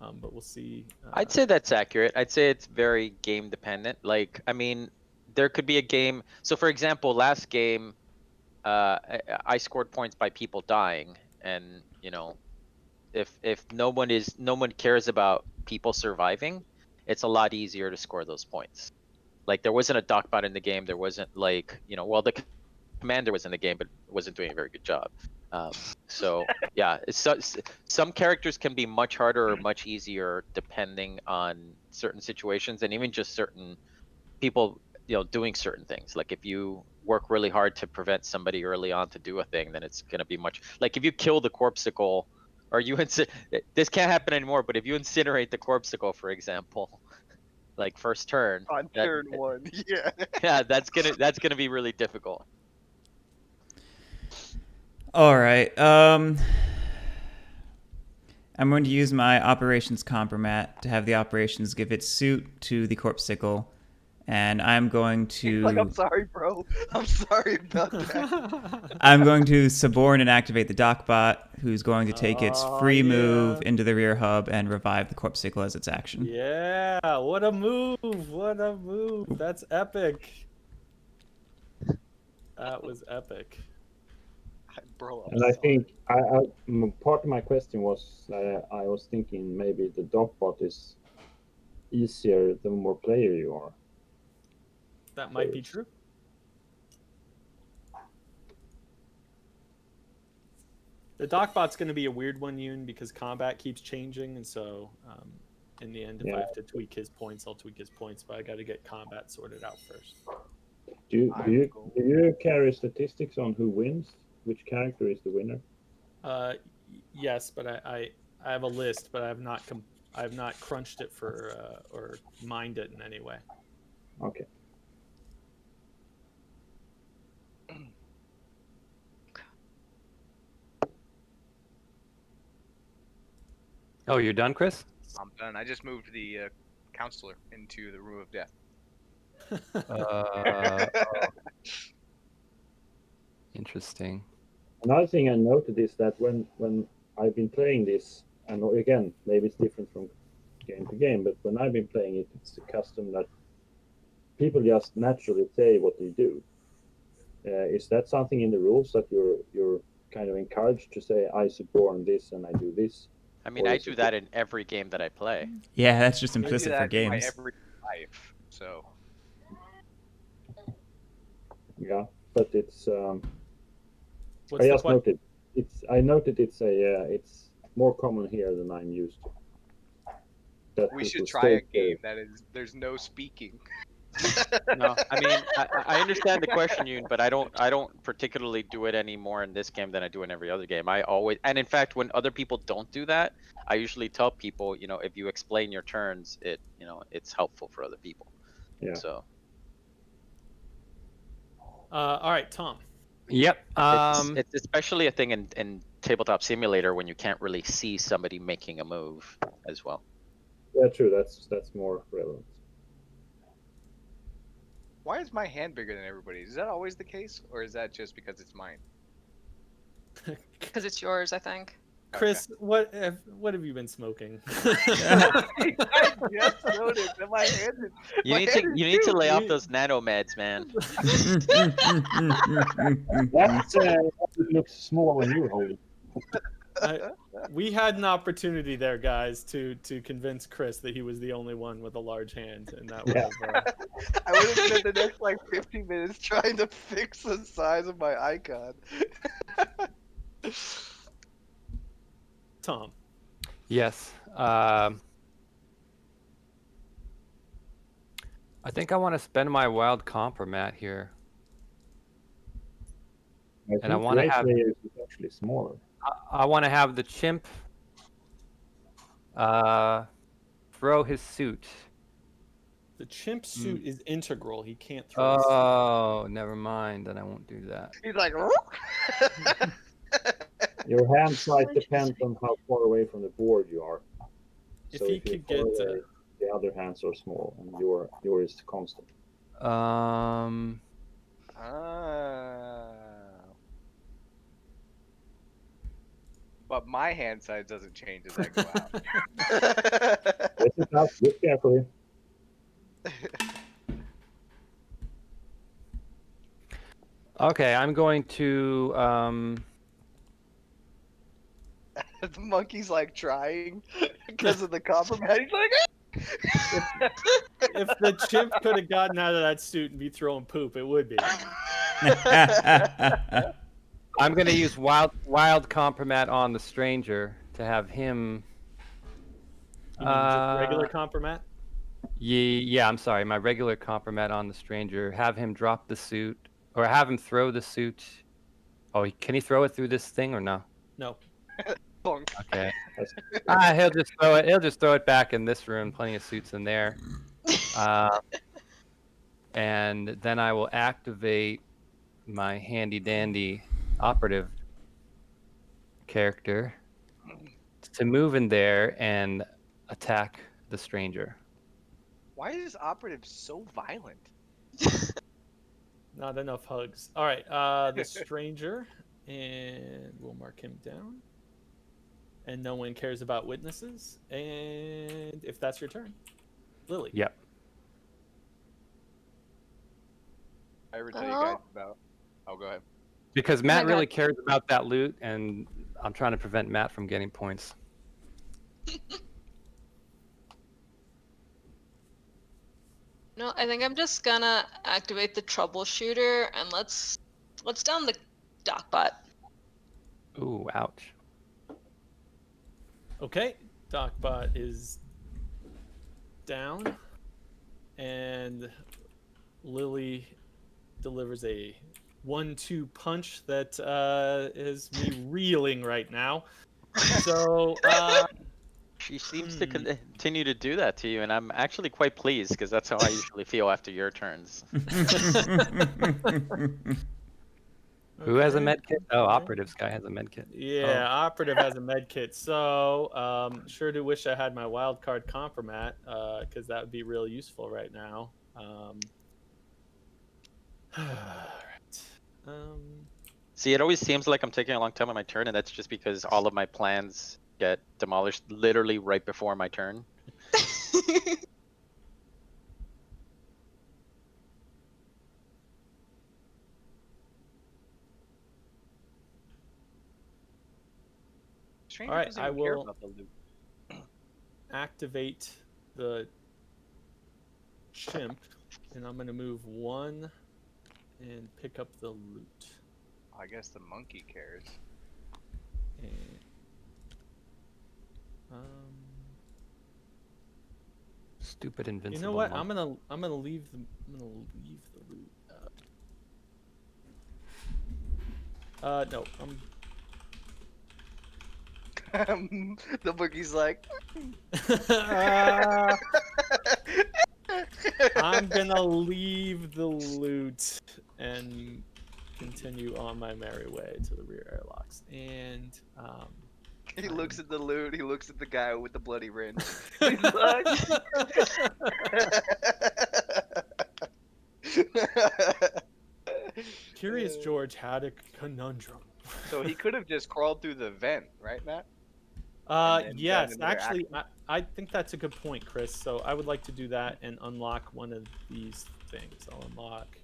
but we'll see. I'd say that's accurate. I'd say it's very game dependent. Like, I mean, there could be a game. So, for example, last game, I scored points by people dying, and if no one cares about people surviving, it's a lot easier to score those points. Like, there wasn't a docbot in the game. There wasn't like, well, the commander was in the game, but wasn't doing a very good job. So yeah, some characters can be much harder or much easier depending on certain situations, and even just certain people, doing certain things. Like, if you work really hard to prevent somebody early on to do a thing, then it's going to be much like if you kill the corpsicle, or this can't happen anymore, but if you incinerate the corpsicle, for example, like first turn, On that turn 1, yeah. yeah, that's gonna be really difficult. All right. I'm going to use my operations compromat to have the operations give its suit to the corpsicle, and I'm going to. Like, I'm sorry, bro. I'm sorry about that. I'm going to suborn and activate the Docbot, who's going to take its Oh, free move yeah. into the rear hub and revive the corpsicle as its action. Yeah, what a move! What a move! That's epic. That was epic. Bro, I'm And I sorry. think part of my question was I was thinking maybe the Dogbot is easier the more player you are. That might be true. The Docbot's going to be a weird one, Yoon, because combat keeps changing, and so in the end, if I have to tweak his points, I'll tweak his points. But I got to get combat sorted out first. Do you carry statistics on who wins? Which character is the winner? Yes, but I have a list, but I have not crunched it for or mined it in any way. Okay. Oh, you're done, Chris? I'm done. I just moved the counselor into the room of death. Interesting. Another thing I noted is that when I've been playing this, and again maybe it's different from game to game, but when I've been playing it, it's a custom that people just naturally say what they do. Is that something in the rules that you're kind of encouraged to say I support this and I do this? I mean, Or I is do it that in every game that I play. Yeah, that's just I do implicit for that in my games. everyday life. So Yeah, but it's What's I the just question? noted it's more common here than I'm used to. That we people should try a state game that is there's no speaking. No, I mean, I understand the question, Yoon, but I don't particularly do it any more in this game than I do in every other game. I always, and in fact, when other people don't do that, I usually tell people, if you explain your turns, it's helpful for other people. Yeah. So All right, Tom. Yep. it's especially a thing in Tabletop Simulator when you can't really see somebody making a move as well. Yeah, true. That's more relevant. Why is my hand bigger than everybody's? Is that always the case, or is that just because it's mine? Because it's yours, I think. Chris, what have you been smoking? I just noticed that my hand is. You my need hand to is you need to huge. lay off those nanomeds, man. That's it looks small when you hold it. We had an opportunity there, guys, to convince Chris that he was the only one with a large hand, and that would Yeah. have. I would have spent the next like 15 minutes trying to fix the size of my icon. Tom. Yes. I think I want to spend my wild compromat here. I wanna Great have- Players is actually smaller. I want to have the chimp throw his suit The chimp suit is integral. He can't throw. a suit. Oh, never mind. Then I won't do that. He's like, Your hand size depends on how far away from the board you are. If So he if you're could far get, away, the other hands are small, and yours is constant. But my hand size doesn't change as I go out. Listen up, look carefully. Okay, I'm going to. The monkey's like trying because of the compromise. He's like, if the chimp could have gotten out of that suit and be throwing poop, it would be. I'm going to use wild compromat on the stranger to have him. You mean just regular compromat? Yeah, I'm sorry. My regular compromat on the stranger. Have him drop the suit, or have him throw the suit. Oh, can he throw it through this thing or no? No. bonk. Okay. He'll just throw it. He'll just throw it back in this room. Plenty of suits in there. And then I will activate my handy dandy operative character to move in there and attack the stranger. Why is this operative so violent? Not enough hugs. All right, the stranger, and we'll mark him down. And no one cares about witnesses. And if that's your turn, Lily. Yep. I ever tell you guys about? Oh, go ahead. Because Matt my really God. cares about that loot, and I'm trying to prevent Matt from getting points. No, I think I'm just gonna activate the troubleshooter and let's down the Docbot. Ooh, ouch. Okay, Docbot is down, and Lily delivers a 1-2 punch that is me reeling right now. So She seems to continue to do that to you, and I'm actually quite pleased because that's how I usually feel after your turns. Who has a okay. med kit? Oh, Operatives guy has a med kit. Yeah, Operative has a med kit. So sure do wish I had my wild card compromat because that would be real useful right now. Alright. See, it always seems like I'm taking a long time on my turn, and that's just because all of my plans get demolished literally right before my turn. Stranger All right, doesn't I even care will- about the loot. activate the chimp, and I'm gonna move 1 and pick up the loot. I guess the monkey cares. And, Stupid invincible. you know what? monk. I'm gonna leave the loot. No, The monkey's like, I'm gonna leave the loot and continue on my merry way to the rear airlocks. And he looks at the loot. He looks at the guy with the bloody wrench. He's like, Curious George had a conundrum. so he could have just crawled through the vent, right, Matt? And then Yes, done another actually, I think that's a good point, Chris. So I would like to do that and unlock one of these things. I'll unlock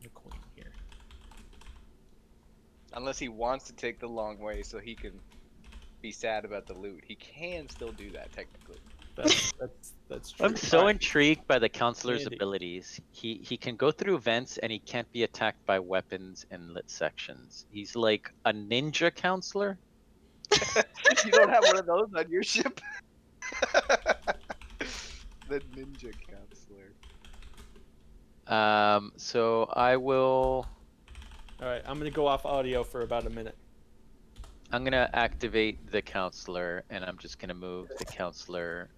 the coin here. Unless he wants to take the long way so he can be sad about the loot. He can still do that, technically. That's true. I'm so Alright. intrigued by the counselor's Andy. abilities. He can go through vents and he can't be attacked by weapons in lit sections. He's like a ninja counselor. You don't have one of those on your ship? The ninja counselor. So I will. All right, I'm gonna go off audio for about a minute. I'm gonna activate the counselor, and I'm just gonna move the counselor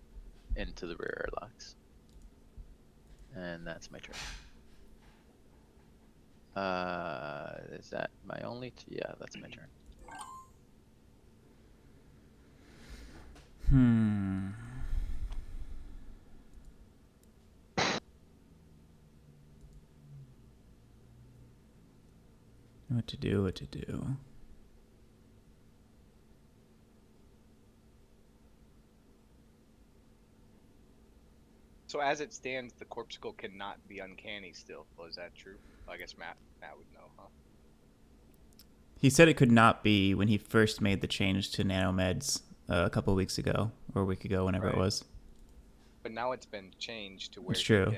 into the rear airlocks. And that's my turn. Is that my only? Yeah, that's my turn. What to do, what to do. So as it stands, the corpuscle cannot be uncanny still. Is that true? I guess Matt would know, huh? He said it could not be when he first made the change to nanomeds a couple of weeks ago, or a week ago, whenever it Right. was. But now it's been changed to where It's true.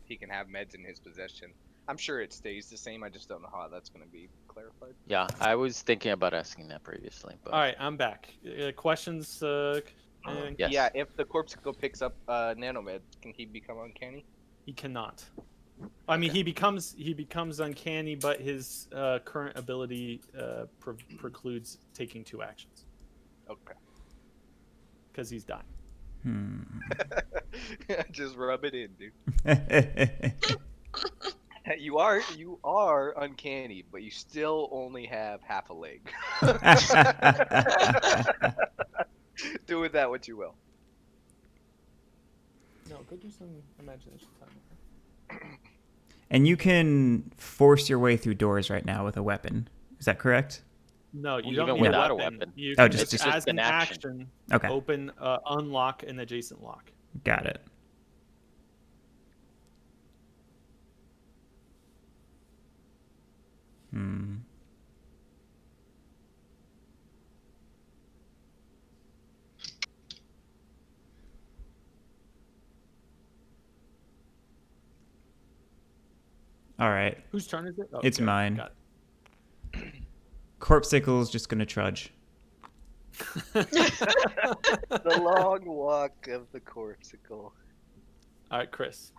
he can have meds in his possession. I'm sure it stays the same. I just don't know how that's going to be clarified. Yeah, I was thinking about asking that previously, but All right, I'm back. Questions? Anything? yes. Yeah, if the corpuscle picks up nanomed, can he become uncanny? He cannot. I mean, he becomes uncanny, but his current ability precludes taking 2 actions Okay. because he's dying. Just rub it in, dude. You are uncanny, but you still only have half a leg. Do with that what you will. No, go do some imagination time. And you can force your way through doors right now with a weapon. Is that correct? No, you Even don't need without a a weapon. weapon. You Oh, can just as an an action. action, Okay. open, unlock an adjacent lock. Got it. All right. Whose turn is it? Oh, It's okay, mine. got Corpsicle's just gonna trudge. it. The long walk of the corpuscle. All right, Chris.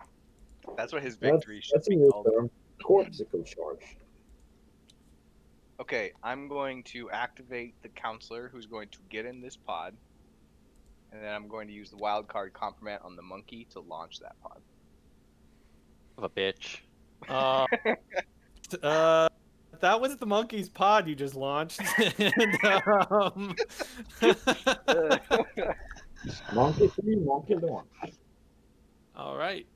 That's what his That's, victory should that's a be new called. term. Corpsicle charge. Okay, I'm going to activate the counselor who's going to get in this pod. And then I'm going to use the wild card compliment on the monkey to launch that pod. Of a bitch. That was the monkey's pod you just launched. And, Monkey 3, monkey launch. all right.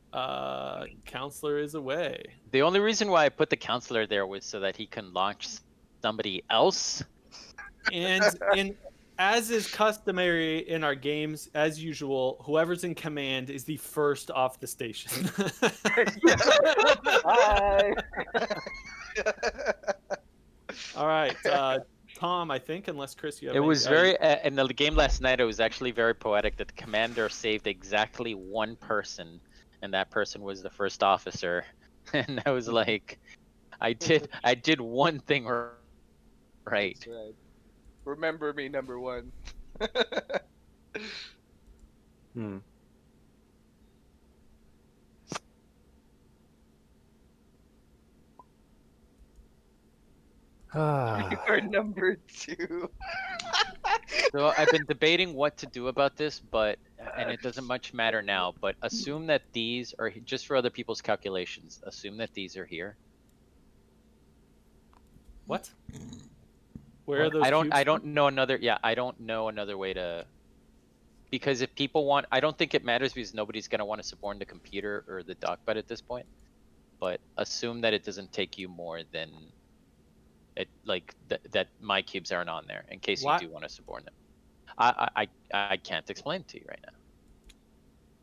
Counselor is away. The only reason why I put the counselor there was so that he can launch somebody else. And as is customary in our games, as usual, whoever's in command is the first off the station. Bye. All right, Tom, I think, unless Chris, you have It any- was very in the game last night. It was actually very poetic that the commander saved exactly one person, and that person was the first officer. And I was like, I did one thing right. That's right. Remember me, number 1. Or number 2. So I've been debating what to do about this, and it doesn't much matter now. But assume that these are just for other people's calculations. Assume that these are here. What? Where are those? I cubes don't from? know another. Yeah, I don't know another way to. Because if people want, I don't think it matters because nobody's gonna want to suborn the computer or the docbot at this point. But assume that it doesn't take you more than it, like that my cubes aren't on there in case What? you do want to suborn them. I can't explain to you right now.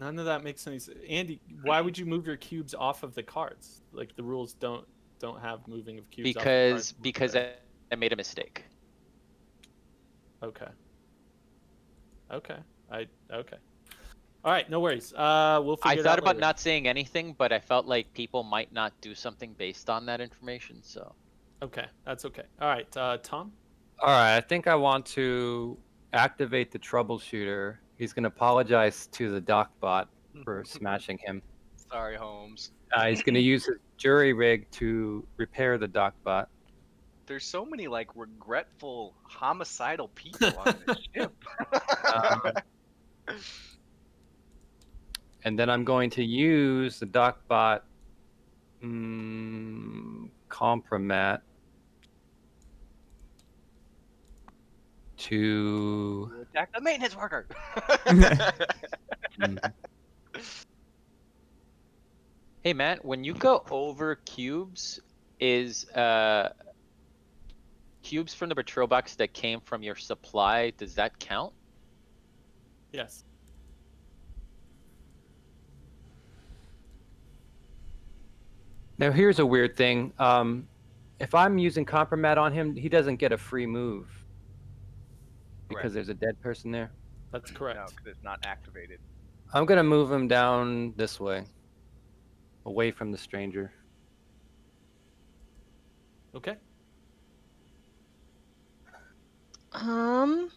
None of that makes any sense. Andy, why would you move your cubes off of the cards? Like the rules don't have moving of cubes. Because I made a mistake. Okay. Okay. Okay. All right, no worries. We'll figure I it thought out about later. not saying anything, but I felt like people might not do something based on that information. So Okay, that's okay. All right, Tom. All right, I think I want to activate the troubleshooter. He's going to apologize to the docbot for smashing him. Sorry, Holmes. He's going to use his jury rig to repair the docbot. There's so many like regretful, homicidal people on this ship. And then I'm going to use the DocBot compromat to You attack the maintenance worker. Hey Matt, when you go over cubes, is cubes from the patrol box that came from your supply, does that count? Yes. Now here's a weird thing. If I'm using compromat on him, he doesn't get a free move because there's a dead person there. That's correct. No, because it's not activated. I'm gonna move him down this way, away from the stranger. Okay. All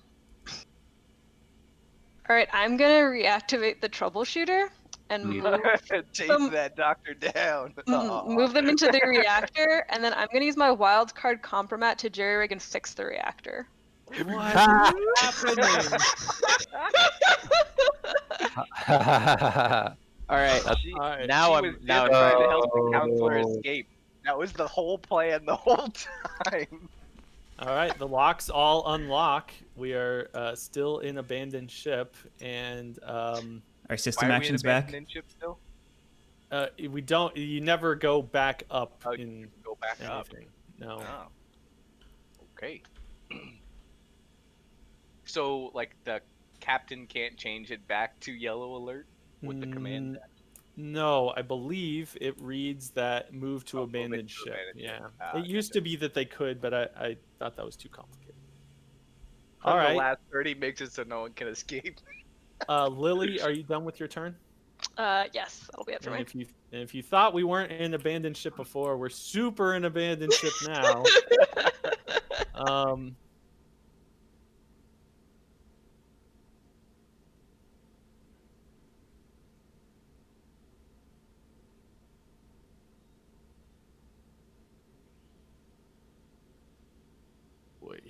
right, I'm gonna reactivate the troubleshooter and Leave. move Chase Some- that doctor down. move them into the reactor, and then I'm gonna use my wild card compromat to jerry-rig and fix the reactor. What's happening? All right, She, All right. now she I'm was just now trying to help the counselor Oh. escape. That was the whole plan the whole time. All right, the locks all unlock. We are still in abandoned ship, and Our system Why are we in actions back. abandoned ship still? we don't. You never go back up Oh, you in Go back up. anything. No. Oh. Okay. So, like, the captain can't change it back to yellow alert with the command? No, I believe it reads that move to Oh, move it abandoned to ship. abandoned ship. Yeah. Ah, It used to be that they could, but I thought that was too complicated. All All right. right. The last 30 makes it so no one can escape. Lily, are you done with your turn? Yes, that'll be it for And me. if you thought we weren't in abandoned ship before, we're super in abandoned ship now. Boy.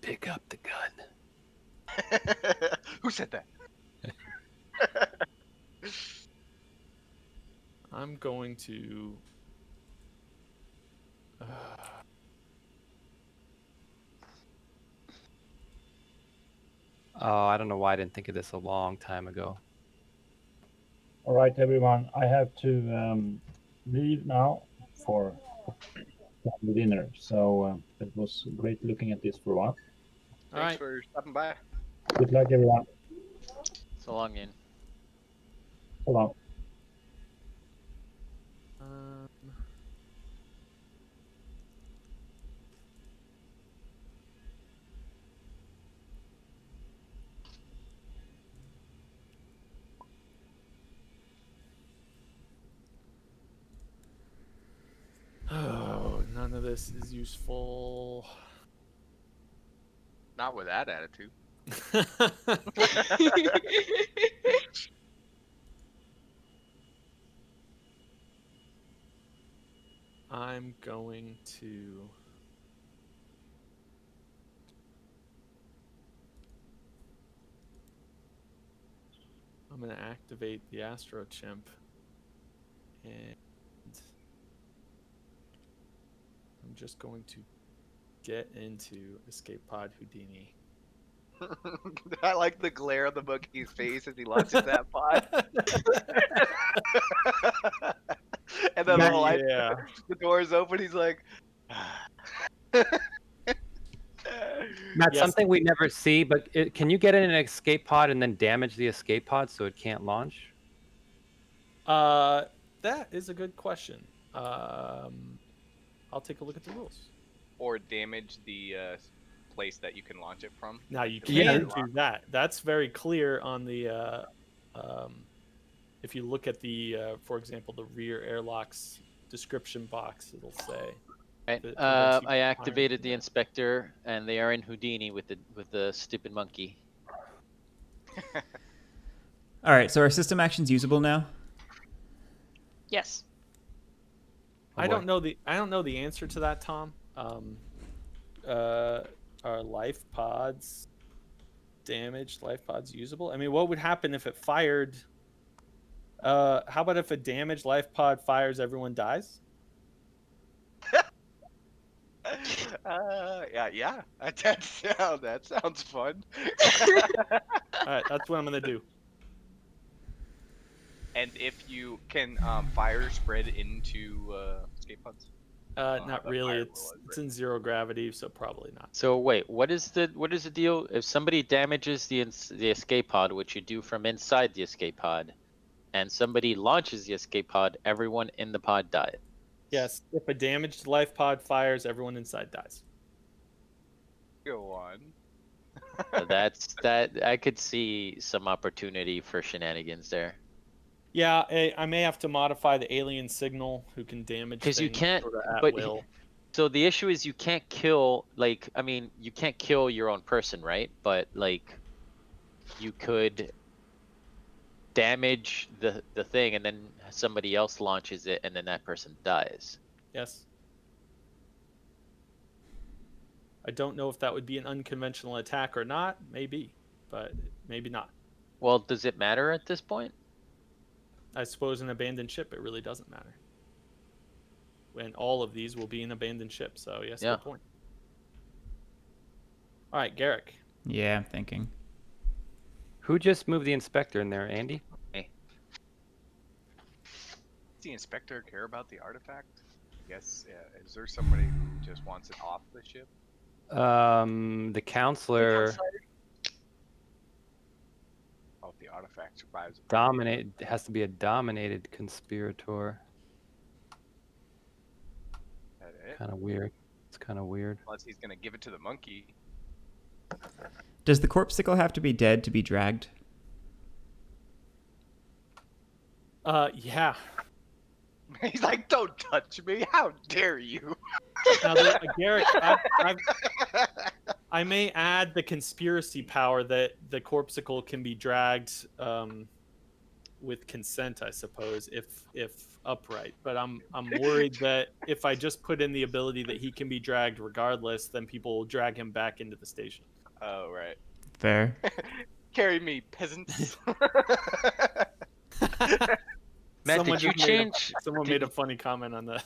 Pick up the gun. Who said that? I'm going to. Oh, I don't know why I didn't think of this a long time ago. All right, everyone. I have to leave now for the dinner. So it was great looking at this for a while. All Thanks right. for stopping by. Good luck, everyone. so long in. So long. Oh, none of this is useful. Not with that attitude. I'm going to. I'm going to activate the Astro Chimp. And I'm just going to get into Escape Pod Houdini. I like the glare on the monkey's face as he launches that pod. And then the light, Yeah. the doors open. He's like, That's Yes. something we never see, but can you get in an escape pod and then damage the escape pod so it can't launch? That is a good question. I'll take a look at the rules. or damage the place that you can launch it from. Now you Yeah. can do that. That's very clear on the. If you look at the, for example, the rear airlocks description box, it'll say. Right. that prevents you I from activated firing. the Yeah. inspector, and they are in Houdini with the stupid monkey. All right, so our system action's usable now. Yes. Oh, I boy. don't know the answer to that, Tom. Are life pods damaged? Life pods usable? I mean, what would happen if it fired? How about if a damaged life pod fires, everyone dies? Yeah. That sounds fun. All right, that's what I'm gonna do. And if you can fire spread into escape pods? How Not the really. fire It's will it's in zero gravity, so probably not. So wait, what is the deal? If somebody damages the escape pod, which you do from inside the escape pod, and somebody launches the escape pod, everyone in the pod dies. Yes, if a damaged life pod fires, everyone inside dies. go on. That I could see some opportunity for shenanigans there. Yeah, I may have to modify the alien signal who can damage Because you things can't, sort of at but will. so the issue is you can't kill, like, I mean, you can't kill your own person, right? But like, you could damage the thing, and then somebody else launches it, and then that person dies. Yes. I don't know if that would be an unconventional attack or not. Maybe, but maybe not. Well, does it matter at this point? I suppose an abandoned ship, it really doesn't matter. And all of these will be an abandoned ship. So yes, Yeah. good point. All right, Garrick. Yeah, I'm thinking. Who just moved the inspector in there, Andy? Does the inspector care about the artifact? Yes. Yeah. Is there somebody who just wants it off the ship? The counselor Oh, if the artifact survives. has to be a dominated conspirator. That it? Kind of weird. It's kind of weird. Unless he's gonna give it to the monkey. Does the corpsicle have to be dead to be dragged? Yeah. He's like, "Don't touch me! How dare you!" Now, Garrick, I may add the conspiracy power that the corpsicle can be dragged with consent, I suppose, if upright. But I'm worried that if I just put in the ability that he can be dragged regardless, then people will drag him back into the station. Oh right. Fair. Carry me, peasants. Matt, Someone did you just made a- change? Someone made a funny comment on that.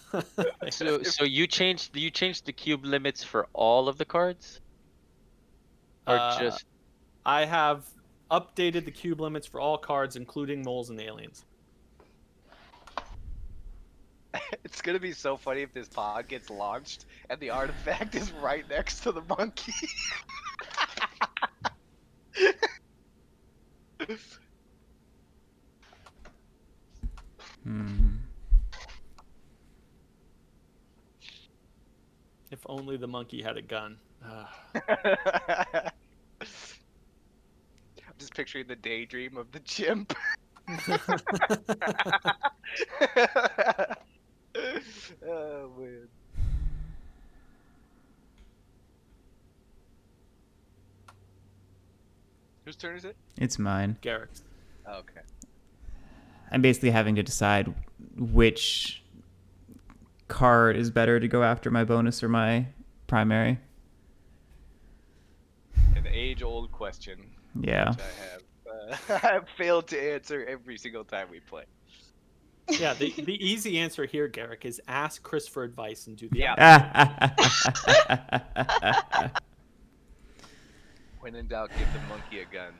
So you changed the cube limits for all of the cards, or just? I have updated the cube limits for all cards, including moles and aliens. It's gonna be so funny if this pod gets launched and the artifact is right next to the monkey. Hmm. If only the monkey had a gun. I'm just picturing the daydream of the chimp. Oh man. Whose turn is it? It's mine. Garrick's. Oh, okay. I'm basically having to decide which card is better to go after, my bonus or my primary. An age-old question. Yeah. Which I have failed to answer every single time we play. Yeah, the easy answer here, Garrick, is ask Chris for advice and do the Yeah. When in doubt, give the monkey a gun.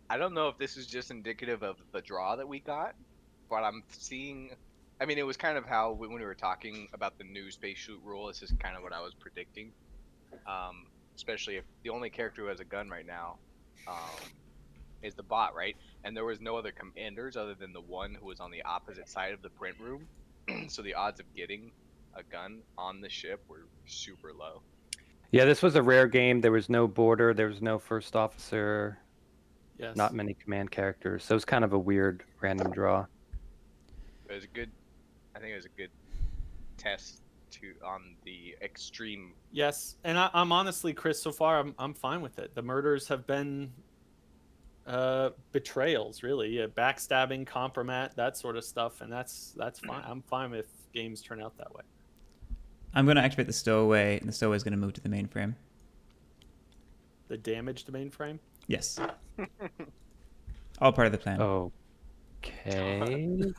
I don't know if this is just indicative of the draw that we got, but I'm seeing. I mean, it was kind of how when we were talking about the new space shoot rule. This is kind of what I was predicting. Especially if the only character who has a gun right now is the bot, right? And there was no other commanders other than the one who was on the opposite side of the print room. So the odds of getting a gun on the ship were super low. Yeah, this was a rare game. There was no border. There was no first officer. Yes. Not many command characters. So it was kind of a weird random draw. It was a good. I think it was a good test on the extreme. Yes, and I'm honestly, Chris. So far, I'm fine with it. The murders have been betrayals, really, backstabbing, compromat, that sort of stuff, and that's fine. I'm fine if games turn out that way. I'm going to activate the stowaway, and the stowaway is going to move to the mainframe. The damaged mainframe. Yes. All part of the plan. Okay.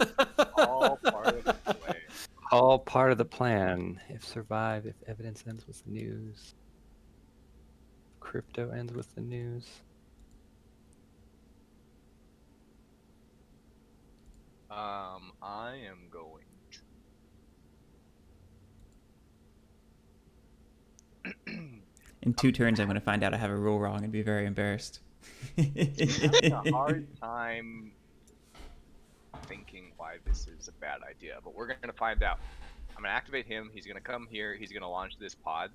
All part of the play. All part of the plan. If survive, if evidence ends with the news. Crypto ends with the news. I am going to. In 2 turns, I'm going to find out I have a rule wrong and be very embarrassed. I'm having a hard time thinking why this is a bad idea, but we're gonna find out. I'm gonna activate him. He's gonna come here. He's gonna launch this pod,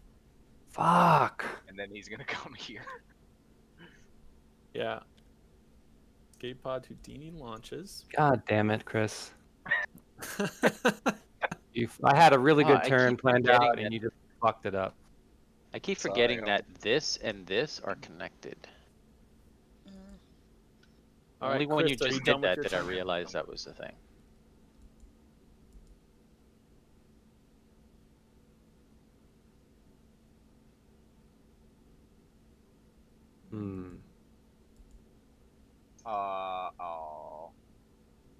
Fuck. and then he's gonna come here. Yeah. Escape pod Houdini launches. God damn it, Chris. I had a really good I turn keep planned forgetting out, that- and you just fucked it up. I keep Sorry, forgetting I'm- that this and this are connected. All Only right, when Chris, you are just done did with that your did I turn? realize that was the thing. Hmm. Oh.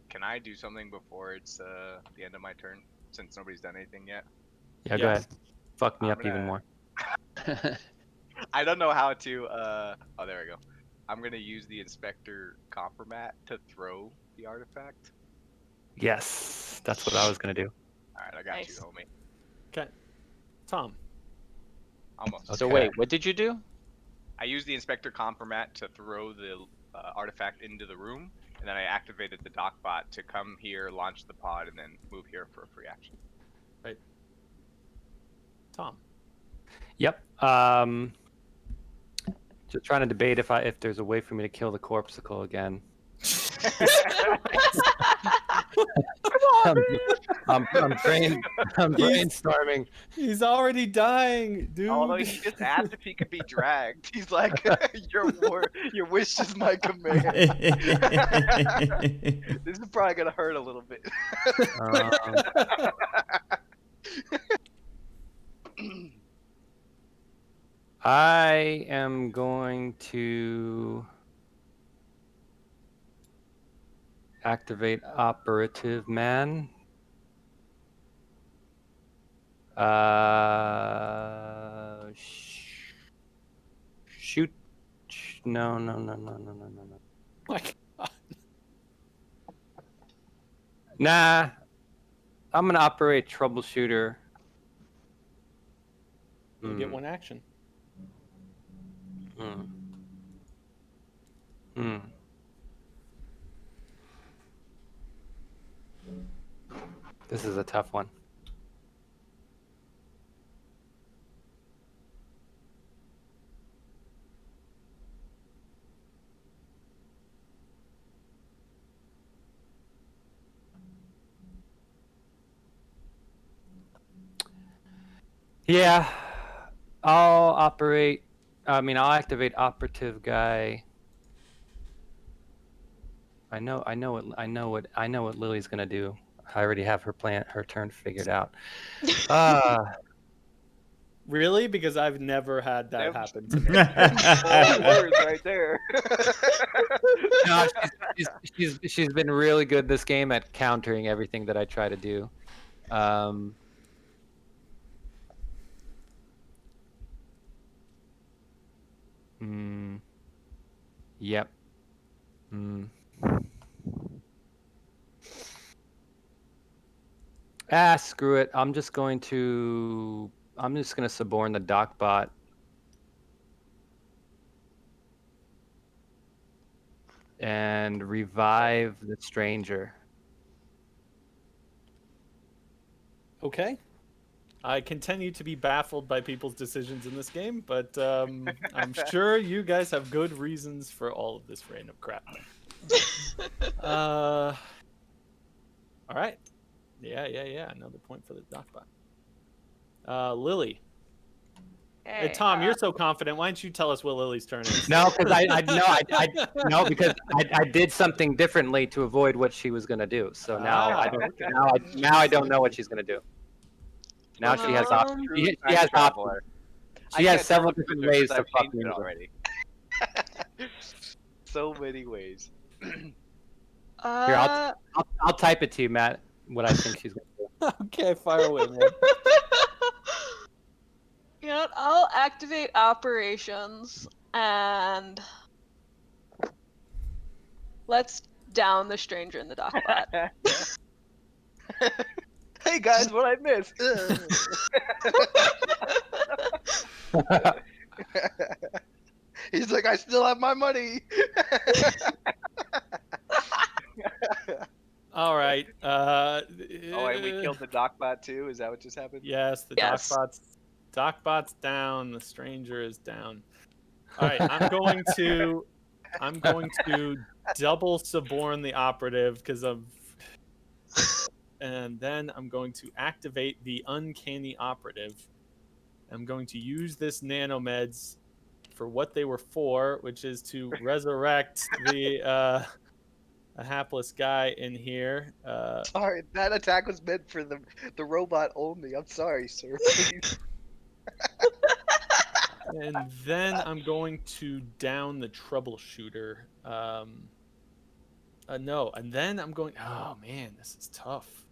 Can I do something before it's the end of my turn, since nobody's done anything yet? Yeah, go Yeah. ahead. Fuck me I'm up even gonna- more. I don't know how to. Oh, there we go. I'm gonna use the inspector compromat to throw the artifact. Yes, that's what I was gonna do. All right, I got Nice. you, homie. Okay. Tom. Almost. So Okay. wait, what did you do? I used the inspector compromat to throw the artifact into the room, and then I activated the dock bot to come here, launch the pod, and then move here for a free action. Tom. Yep. Just trying to debate if there's a way for me to kill the corpsicle again. I'm brainstorming. He's already dying, dude. Although he just asked if he could be dragged. He's like, your wish is my command. This is probably gonna hurt a little bit. I am going to activate Operative Man. Shoot. No. My God. Nah. I'm gonna operate Troubleshooter. You get one action. This is a tough one. Yeah, I'll activate Operative Guy. I know what Lily's gonna do. I already have her turn figured out. Really? Because I've never had that Yep. happen to me. 4 words right there. No, she's been really good this game at countering everything that I try to do. Yep. Screw it. I'm just gonna suborn the dock bot. And revive the stranger. Okay. I continue to be baffled by people's decisions in this game, but I'm sure you guys have good reasons for all of this random crap. All right. Yeah. Another point for the dock bot. Lily. Hey, Okay, Tom, you're so confident. Why don't you tell us what Lily's turn is? No, because no, because I did something differently to avoid what she was gonna do. So now Okay. now I don't know what she's gonna do. Now she has options. Um, She Time has traveler. options. I She has can't tell several the different future 'cause ways to I've fuck changed me it over. already. So many ways. Here, uh, I'll type it to you, Matt. What I think she's gonna do. Okay, fire away, man. you know what? I'll activate operations and let's down the stranger in the dock bot. Hey guys, what I missed? He's like, I still have my money. All right. Oh, and we killed the Docbot too? Is that what just happened? Yes, the Yes. Dockbot's down. The stranger is down. All right, I'm going to double suborn the operative because of, and then I'm going to activate the uncanny operative. I'm going to use this nanomeds for what they were for, which is to resurrect the a hapless guy in here. Sorry, that attack was meant for the robot only. I'm sorry, sir. Please. And then I'm going to down the troubleshooter. No, and then I'm going. Oh man, this is tough.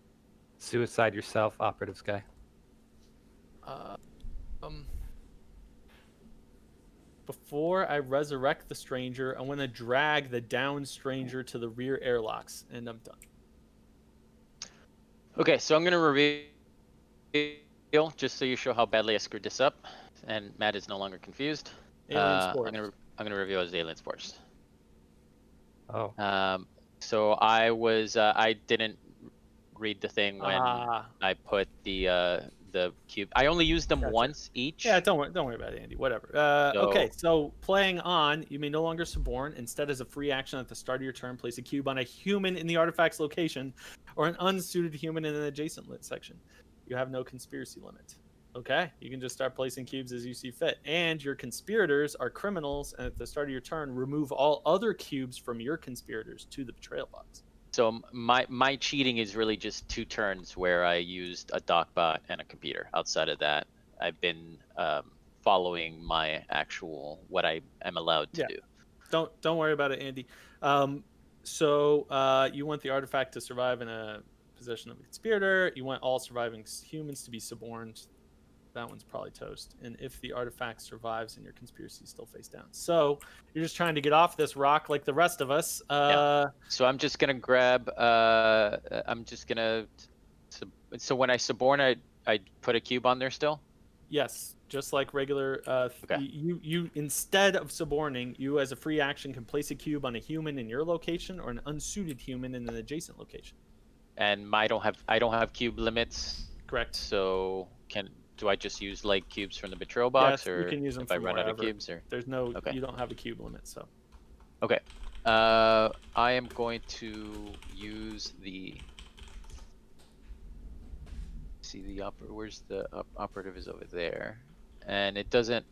Suicide yourself, operatives guy. Before I resurrect the stranger, I want to drag the down stranger to the rear airlocks, and I'm done. Okay, so I'm gonna reveal just so you show how badly I screwed this up, and Matt is no longer confused. Alien I'm Sports. gonna reveal as Alien Sports. Oh. So I didn't read the thing when Ah. I put the cube. I only used them Gotcha. once each. Yeah, don't worry about it, Andy. Whatever. Okay, so playing on, you may no longer suborn. Instead, as a free action at the start of your turn, place a cube on a human in the artifact's location, or an unsuited human in an adjacent lit section. You have no conspiracy limit. Okay, you can just start placing cubes as you see fit. And your conspirators are criminals, and at the start of your turn, remove all other cubes from your conspirators to the betrayal box. So my cheating is really just 2 turns where I used a docbot and a computer. Outside of that, I've been following my actual what I am allowed to do. Don't worry about it, Andy. So you want the artifact to survive in a possession of a conspirator. You want all surviving humans to be suborned. That one's probably toast. And if the artifact survives and your conspiracy is still face down. So you're just trying to get off this rock like the rest of us. Yeah. So I'm just gonna grab. I'm just gonna. So when I suborn, I put a cube on there still. Yes, just like regular. Okay. You instead of suborning, you as a free action can place a cube on a human in your location or an unsuited human in an adjacent location. And I don't have cube limits. Correct. So do I just use like cubes from the betrayal box, Yes, or you can use them if I from run out of wherever. cubes, or There's no. Okay. You don't have a cube limit, so. okay. I am going to use the. See the where's the operative is over there, and it doesn't.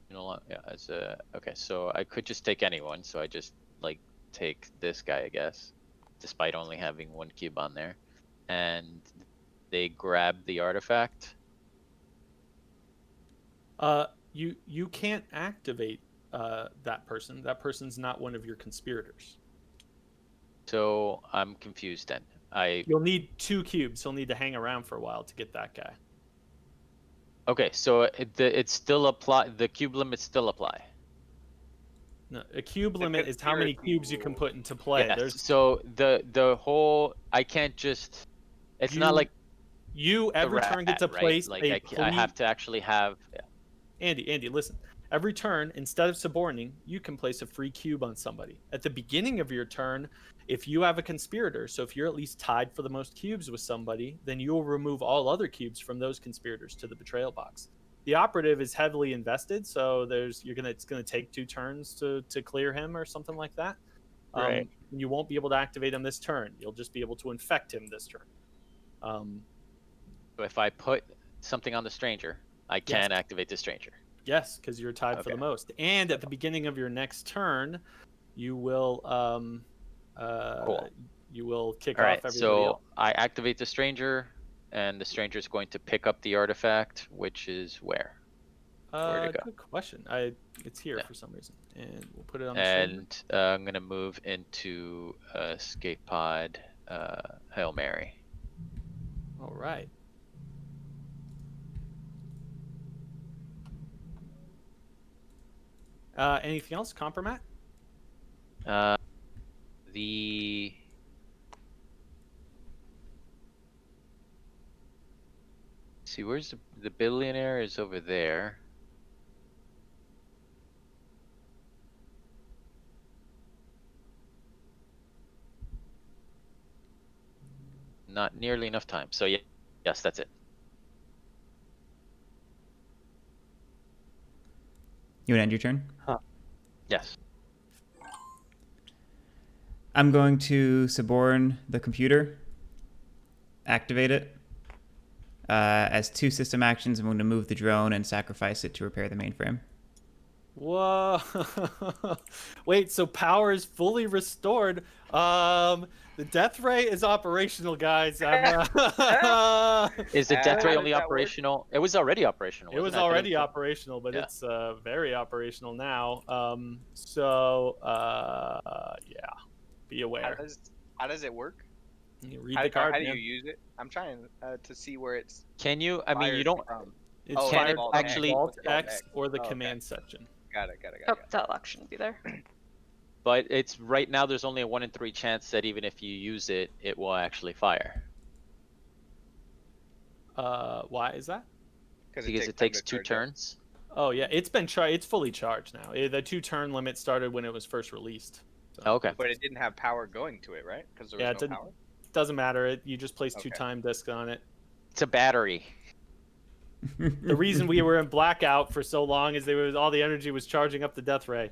Yeah, it's okay. So I could just take anyone. So I just like take this guy, I guess, despite only having 1 cube on there, and they grab the artifact. You can't activate that person. That person's not one of your conspirators. So I'm confused then. You'll need 2 cubes. You'll need to hang around for a while to get that guy. Okay, so it still apply. The cube limits still apply. No, a cube limit is how many cubes you can put into play. Yes. So the whole I can't just. It's not like you every turn gets a place. Like I have to actually have. Yeah. Andy, listen. Every turn, instead of suborning, you can place a free cube on somebody. At the beginning of your turn, if you have a conspirator, so if you're at least tied for the most cubes with somebody, then you'll remove all other cubes from those conspirators to the betrayal box. The operative is heavily invested, so it's gonna take 2 turns to clear him or something like that. Right. You won't be able to activate him this turn. You'll just be able to infect him this turn. So if I put something on the stranger, I Yes. can activate the stranger. Yes, because you're tied for the Okay. most. And at the beginning of your next turn, you will Cool. you will kick All off right, everybody so else. I activate the stranger, and the stranger is going to pick up the artifact, which is where? Where'd it go? Good question. It's here Yeah. for some reason, and we'll put it on the stranger. And I'm gonna move into escape pod, Hail Mary. All right. Anything else, Compromat? The see, where's the billionaire is over there. Not nearly enough time. So yeah, yes, that's it. You want to end your turn? Yes. I'm going to suborn the computer, activate it. As 2 system actions, I'm going to move the drone and sacrifice it to repair the mainframe. Whoa! Wait, so power is fully restored. The death ray is operational, guys. Is the death ray How only does that work? operational? It was already operational. It was wasn't it? I thought already operational, but Yeah. it's very operational now. Yeah, be aware. How does it work? You read the card, How do man. you use it? I'm trying to see where it's Can you? I mean, you fired don't. from. It's Oh, Can fired it Vault from actually- Vault Vault X X. or the Oh, okay. command section. Got it. Oh, that lock shouldn't be there. But it's right now. There's only a 1 in 3 chance that even if you use it, it will actually fire. Why is that? Because it time takes to 2 charge up. turns. Oh yeah, it's been it's fully charged now. The 2-turn limit started when it was first released. So, Okay. But it didn't have power going to it, right? Because there was Yeah, no it didn't- power. Doesn't matter. You just place 2 Okay. time discs on it. It's a battery. The reason we were in blackout for so long is all the energy was charging up the death ray.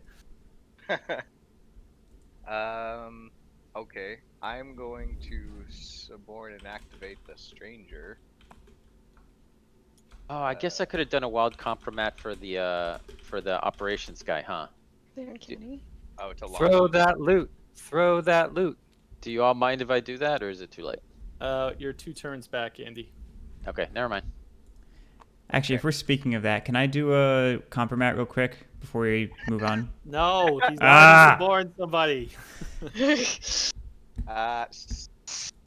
Okay. I'm going to suborn and activate the stranger. Oh, I guess I could have done a wild compromat for the operations guy, huh? There, Kenny. Oh, to launch. Throw it. that loot. Throw that loot. Do you all mind if I do that, or is it too late? You're 2 turns back, Andy. Okay, never mind. Actually, if we're speaking of that, can I do a compromat real quick before we move on? No, he's Ah! already suborned somebody.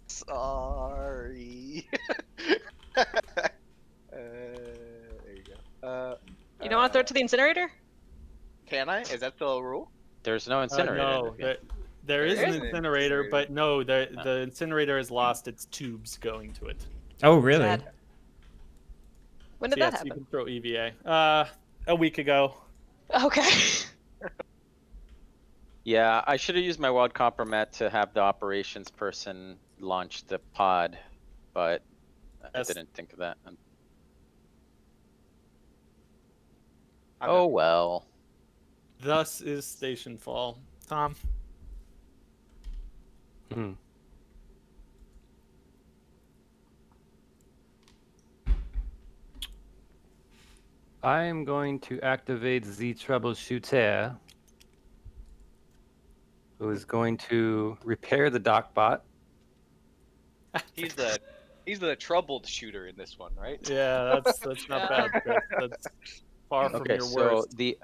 Sorry. There you go. You don't want to throw it to the incinerator? Can I? Is that still a rule? There's no incinerator. in No, this game. there is There an is an incinerator, incinerator. but no, the incinerator has lost its tubes going to it. Oh, really? Sad. When did So, that yes, you happen? can throw EVA. A week ago. Okay. Yeah, I should have used my wild compromat to have the operations person launch the pod, but I Yes. didn't think of that. I'm Oh well. Thus is Stationfall. Tom. Hmm. I am going to activate the troubleshooter, who is going to repair the dockbot. He's the troubled shooter in this one, right? Yeah, that's not Yeah. bad, Chris. That's far from Okay, your so worst. the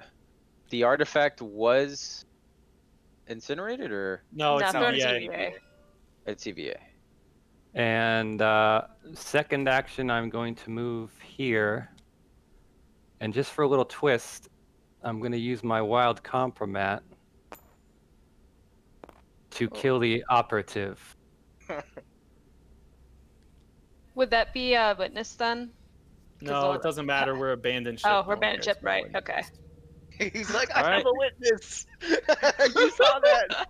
artifact was incinerated, or No, it's No, EVA. it's EVA. it's EVA? And second action, I'm going to move here. And just for a little twist, I'm going to use my wild compromat to kill the operative. Would that be a witness then? No, it doesn't matter. We're abandoned ship. Oh, No we're one abandoned cares ship, about right? witnesses. Okay. He's like, All I have right. a witness. You saw that?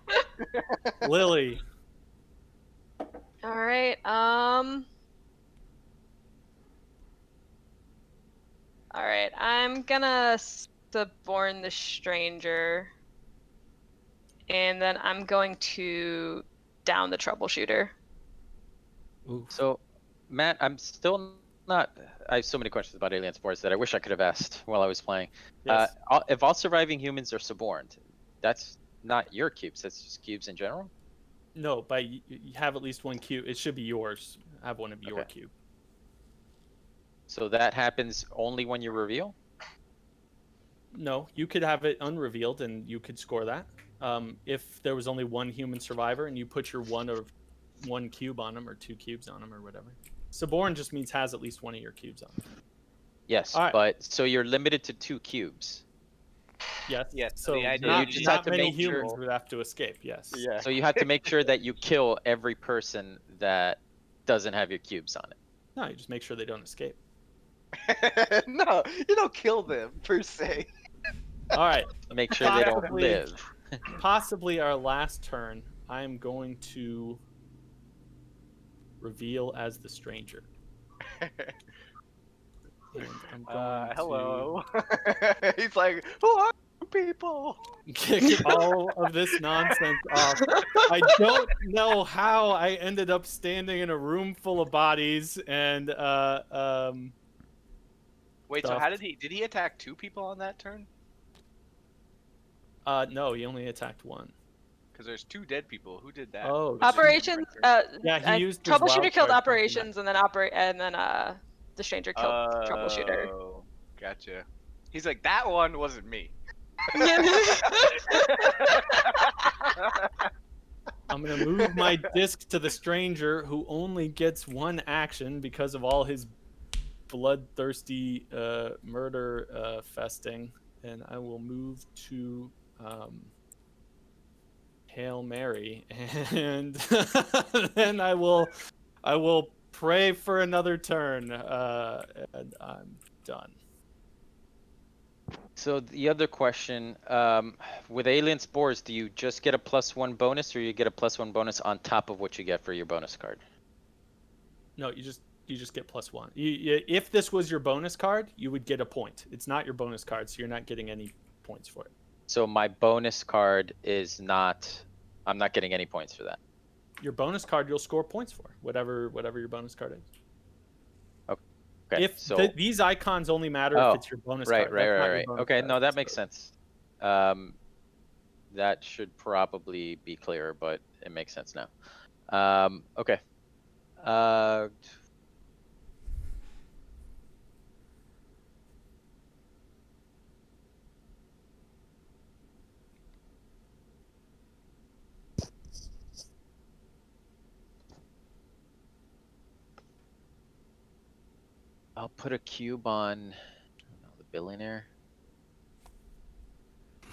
Lily. All right. All right. I'm gonna suborn the stranger, and then I'm going to down the troubleshooter. Oof. So, Matt, I'm still not. I have so many questions about alien spores that I wish I could have asked while I was playing. Yes. If all surviving humans are suborned, that's not your cubes. That's just cubes in general. No, but you have at least one cube. It should be yours. Have one of your Okay. cube. So that happens only when you reveal. No, you could have it unrevealed, and you could score that. If there was only one human survivor, and you put your one cube on them or 2 cubes on them or whatever. Suborn just means has at least one of your cubes on them. Yes, All right. but so you're limited to 2 cubes. Yes. Yes, So the idea not, is you just not have to many make sure- humans would have to escape. Yes. Yeah. So you have to make sure that you kill every person that doesn't have your cubes on it. No, you just make sure they don't escape. No, you don't kill them per se. All right. Make sure they don't Possibly- live. Possibly our last turn. I am going to reveal as the stranger. And I'm going Hello. He's like, who are you people? to kick all of this nonsense off. I don't know how I ended up standing in a room full of bodies and Wait, so Stuff. how did he attack 2 people on that turn? no, he only attacked one. Because there's 2 dead people. Who did that? Oh, Was it Operations. Yeah, he used his Troubleshooter wild killed card. operations, and then the stranger killed troubleshooter. Oh, gotcha. He's like, that one wasn't me. I'm gonna move my disc to the stranger, who only gets one action because of all his bloodthirsty murder festing, and I will move to Hail Mary, and then I will pray for another turn, and I'm done. So the other question, with alien spores, do you just get a +1 bonus, or you get a +1 bonus on top of what you get for your bonus card? No, you just get +1. If this was your bonus card, you would get a point. It's not your bonus card, so you're not getting any points for it. So my bonus card is not. I'm not getting any points for that. Your bonus card, you'll score points for whatever your bonus card is. Okay. If so these icons only matter Oh, if it's your bonus right, card. right, That's not right, your right. bonus Okay, card, no, that so- makes sense. That should probably be clearer, but it makes sense now. Okay. I'll put a cube on, I don't know, the billionaire.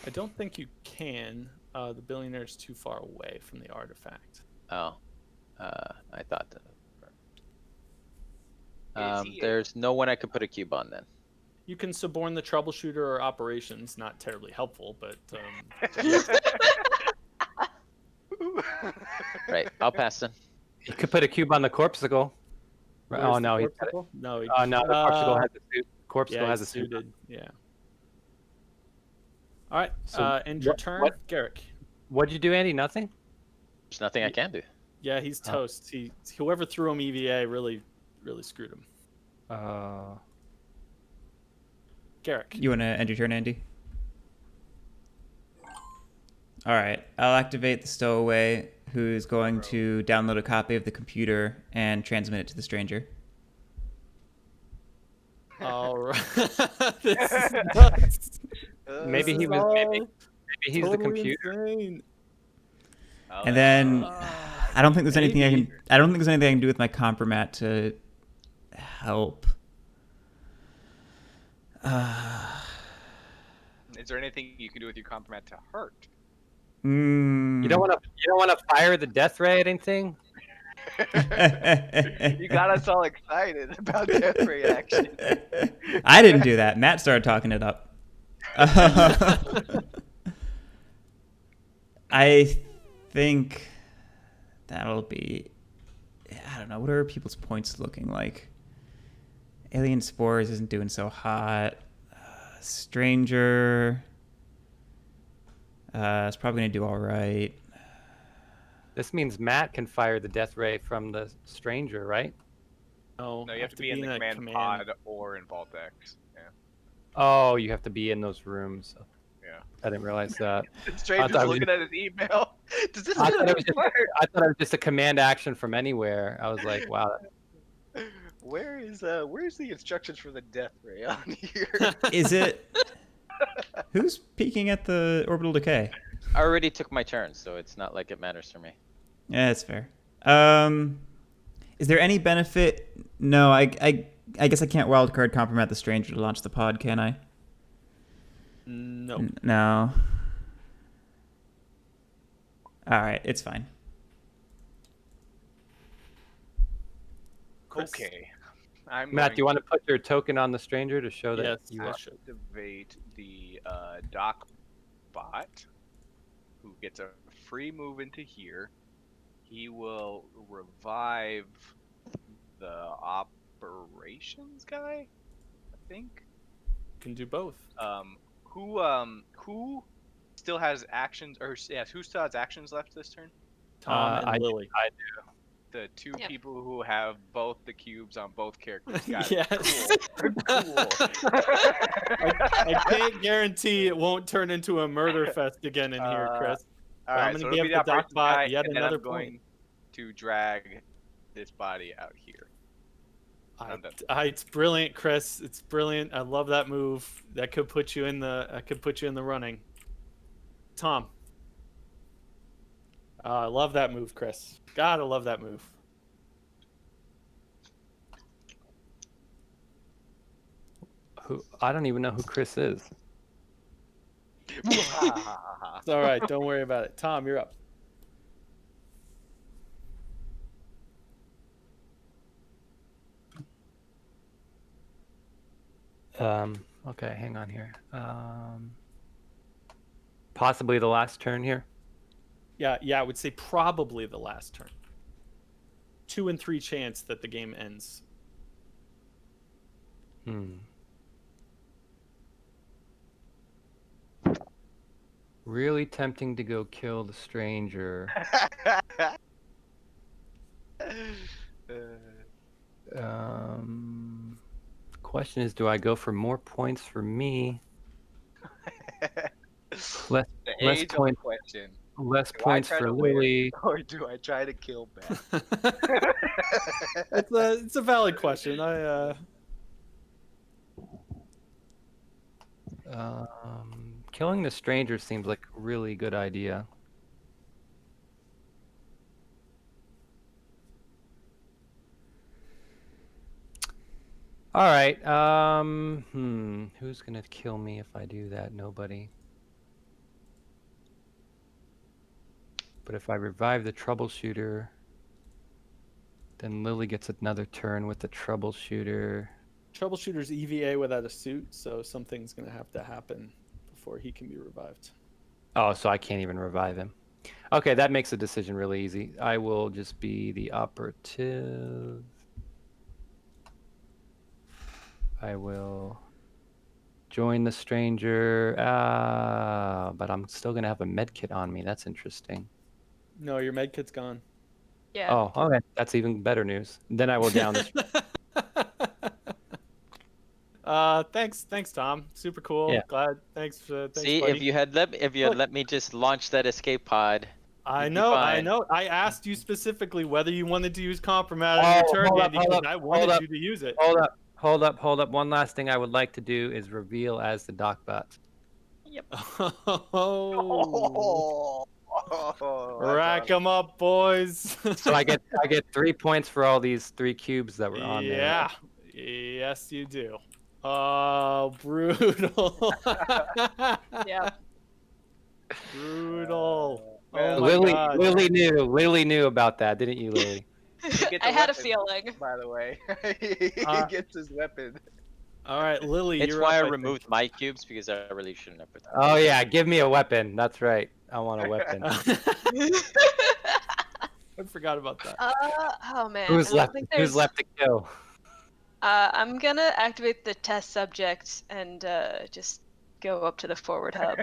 I don't think you can. The billionaire is too far away from the artifact. Oh, I thought that. Is he There's no one I could put a cube on then. You can suborn the troubleshooter or operations. Not terribly helpful, but Right, I'll pass then. You could put a cube on the corpsicle. where's Oh the no, he's corpsicle? No, he, oh no, the corpsicle has a suit. Corpsicle yeah, has a he's suit. suited. Yeah. All right. So End your what- turn, what- Garrick. What'd you do, Andy? Nothing. There's nothing I can do. Yeah, he's Oh. toast. Whoever threw him EVA really screwed him. Garrick. You want to end your turn, Andy? All right. I'll activate the stowaway, who's going to download a copy of the computer and transmit it to the stranger. All right. This is nuts. Maybe This he is was. all Maybe he's the totally computer. insane. And then I don't think there's anything I maybe. can. I don't think there's anything I can do with my compromat to help. Is there anything you can do with your compromat to hurt? Mm. You don't want to fire the death ray at anything. You got us all excited about death reaction. I didn't do that. Matt started talking it up. I think that'll be. I don't know. What are people's points looking like? Alien Spores isn't doing so hot. Stranger is probably going to do all right. This means Matt can fire the death ray from the stranger, right? No, No, I you have to be in the a command pod or in Vault X. Yeah. Oh, you have to be in those rooms. Yeah. I didn't realize that. Stranger's thought it was looking at his email. Does this I thought, it really was just, work? I thought it was just a command action from anywhere. I was like, wow. Where's the instructions for the death ray on here? Is it? Who's peeking at the orbital decay? I already took my turn, so it's not like it matters for me. Yeah, that's fair. Is there any benefit? No, I guess I can't wildcard compromise the stranger to launch the pod, can I? No. No. All right, it's fine. Chris? Okay. I'm Matt, going do you want to put your token on the stranger to show that Yes, you I are? should. activate the dock bot, who gets a free move into here. He will revive the operations guy, I think. Can do both. Who still has actions, or yes, who still has actions left this turn? Tom and I- Lily. The two Yep. people who have both the cubes on both characters. Got Yes. it. Cool. I can't guarantee it won't turn into a murder fest again in here, Chris. All But right, I'm so gonna it'll give be the the doc operations bot guy, yet and then another I'm going point. to drag this body out here. I'm done. It's brilliant, Chris. It's brilliant. I love that move. That could put you in the running. Tom. I love that move, Chris. Gotta love that move. Who? I don't even know who Chris is. It's all right. Don't worry about it. Tom, you're up. Okay, hang on here. Possibly the last turn here. Yeah, I would say probably the last turn. 2 and 3 chance that the game ends. Really tempting to go kill the stranger. Question is, do I go for more points for me? Less The less age-old points. question. Less Do I points try for to win? Lily. Or do I try to kill Beth? It's a valid question. Killing the stranger seems like a really good idea. All right. Who's gonna kill me if I do that? Nobody. But if I revive the troubleshooter, then Lily gets another turn with the troubleshooter. Troubleshooter's EVA without a suit, so something's gonna have to happen before he can be revived. Oh, so I can't even revive him. Okay, that makes the decision really easy. I will just be the operative. I will join the stranger. But I'm still gonna have a med kit on me. That's interesting. No, your med kit's gone. Yeah. Oh, okay. That's even better news. Then I will down this. Thanks, Tom. Super cool. Yeah. Glad. Thanks. Thanks, See, buddy. if you had let me just launch that escape pod. I you'd be know. fine. I asked you specifically whether you wanted to use compromise on your turn, hold up, Andy, hold because up, I hold wanted up. you to use it. Hold up. One last thing I would like to do is reveal as the Docbot. Oh. Oh, Rack them up, boys. So I get 3 points for all these 3 cubes that were on there. Yeah. Yes, you do. Oh, brutal. Yeah. Brutal. well, Oh my God. Lily knew about that, didn't you, Lily? gets I a had a weapon, feeling. By the way, he gets his weapon. All right, Lily, It's you're why I up, think. removed my cubes because I really shouldn't have put them. Oh yeah, give me a weapon. That's right. I want a weapon. I forgot about that. Oh man. Who's I don't left? think Who's there's- left to kill? I'm gonna activate the test subject and just go up to the forward hub.